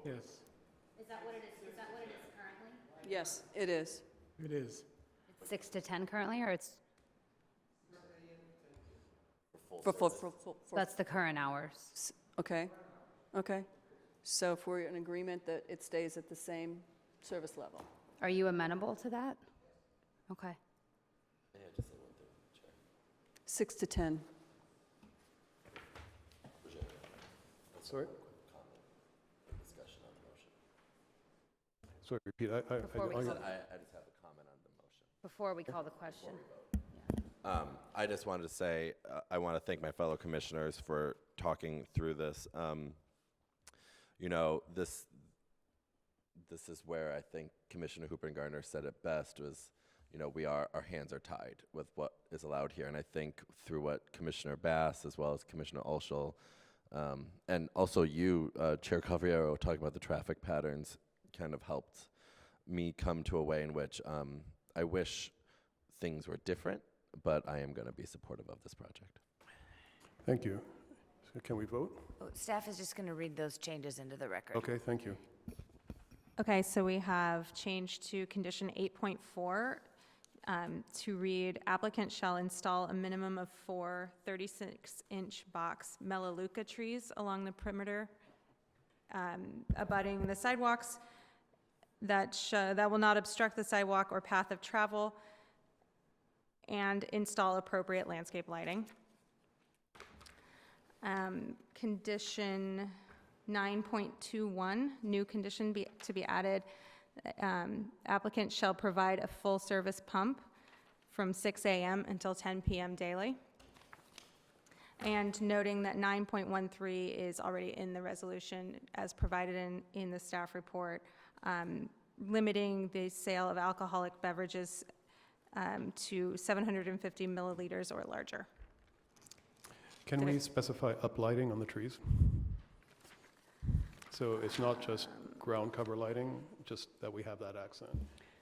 Yes, Is that what it is? Is that what it is currently? Yes, it is. it is. 6 to 10 currently, or it's, that's the current hours? Okay, okay. So if we're in agreement that it stays at the same service level? Are you amenable to that? Okay. 6 to 10. Sorry? Sorry, repeat. I Before we I call- just have a comment on the motion. Before we call the question. I just wanted to say, I want to thank my fellow commissioners for talking through this. This is where I think Commissioner Hooper and Gardner said it best was, our hands are tied with what is allowed here. And I think through what Commissioner Bass, as well as Commissioner Ulschel, and also you, Chair Calviero, talking about the traffic patterns kind of helped me come to a way in which I wish things were different, but I am going to be supportive of this project. Thank you. So can we vote? Staff is just going to read those changes into the record. Okay, thank you. Okay, so we have changed to condition 8.4 to read, applicant shall install a minimum of 4 36-inch box Melaleuca trees along the perimeter abutting the sidewalks that will not obstruct the sidewalk or path of travel, and install appropriate landscape lighting. Condition 9.21, new condition to be added, applicant shall provide a full service pump from 6 a.m. until 10 p.m. daily. And noting that 9.13 is already in the resolution as provided in the staff report, limiting the sale of alcoholic beverages to 750 milliliters or larger. Can we specify uplighting on the trees? So it's not just ground cover lighting, just that we have that accent.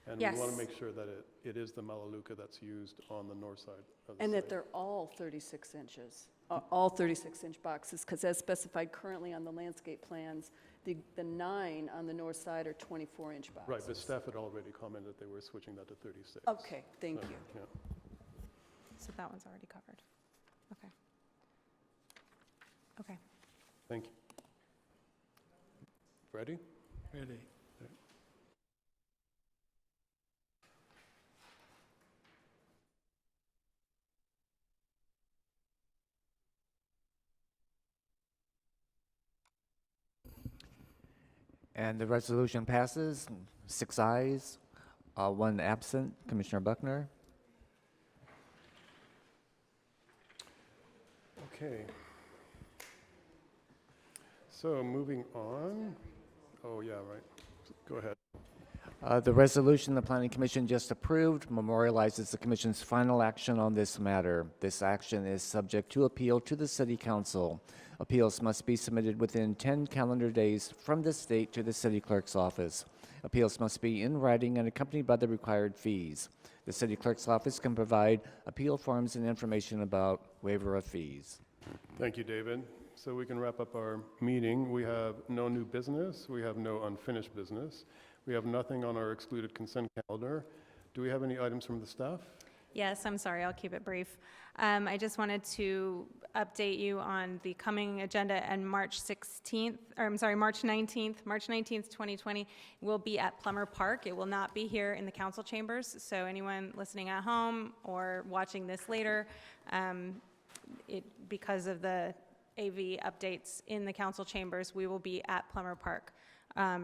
And Yes. we want to make sure that it is the Melaleuca that's used on the north side of the And that site. they're all 36 inches, all 36-inch boxes, because as specified currently on the landscape plans, the 9 on the north side are 24-inch boxes. Right, but staff had already commented they were switching that to 36. Okay, thank So, you. yeah. So that one's already covered. Okay. Okay. Thank you. Ready? Ready. And the resolution passes, 6 ayes. One absent, Commissioner Buckner. Okay. So moving on. Oh, yeah, right. Go ahead. The resolution the Planning Commission just approved memorializes the Commission's final action on this matter. This action is subject to appeal to the City Council. Appeals must be submitted within 10 calendar days from this date to the City Clerk's office. Appeals must be in writing and accompanied by the required fees. The City Clerk's office can provide appeal forms and information about waiver of fees. Thank you, David. So we can wrap up our meeting. We have no new business. We have no unfinished business. We have nothing on our excluded consent calendar. Do we have any items from the staff? Yes, I'm sorry, I'll keep it brief. I just wanted to update you on the coming agenda and March 19th, 2020 will be at Plummer Park. It will not be here in the council chambers, so anyone listening at home or watching this later, because of the AV updates in the council chambers, we will be at Plummer Park,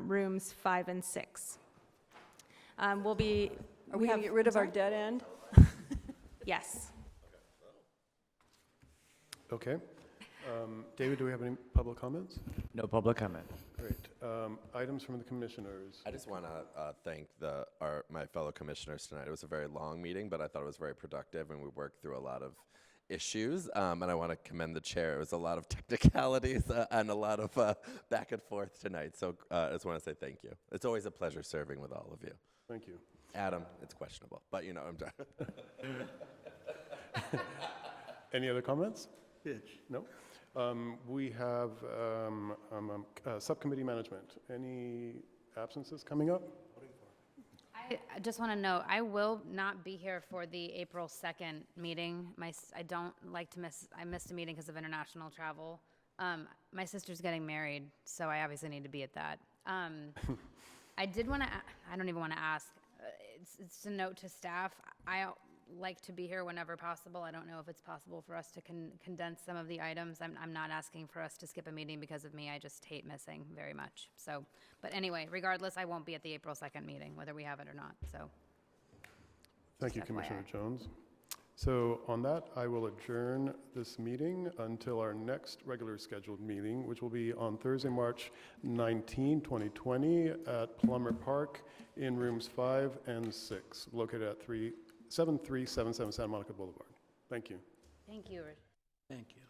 rooms 5 and 6. Are we going to get rid of our dead end? Yes. Okay. David, do we have any public comments? No public comment. Great. Items from the commissioners. I just want to thank my fellow commissioners tonight. It was a very long meeting, but I thought it was very productive, and we worked through a lot of issues, and I want to commend the chair. It was a lot of technicalities and a lot of back and forth tonight, so I just want to say thank you. It's always a pleasure serving with all of you. Thank you. Adam, it's questionable, but you know, I'm done. Any other comments? Pitch. No? We have subcommittee management. Any absences coming up? I just want to note, I will not be here for the April 2nd meeting. I don't like to I missed a meeting because of international travel. My sister's getting married, so I obviously need to be at that. I did want to, I don't even want to ask, it's a note to staff. I like to be here whenever possible. I don't know if it's possible for us to condense some of the items. I'm not asking for us to skip a meeting because of me. I just hate missing very much. So, but anyway, regardless, I won't be at the April 2nd meeting, whether we have it or not. So, thank you, FYI. Commissioner Jones. So on that, I will adjourn this meeting until our next regular scheduled meeting, which will be on Thursday, March 19, 2020 at Plummer Park in rooms 5 and 6, located at 7377 Santa Monica Boulevard. Thank you. Thank you. Thank you.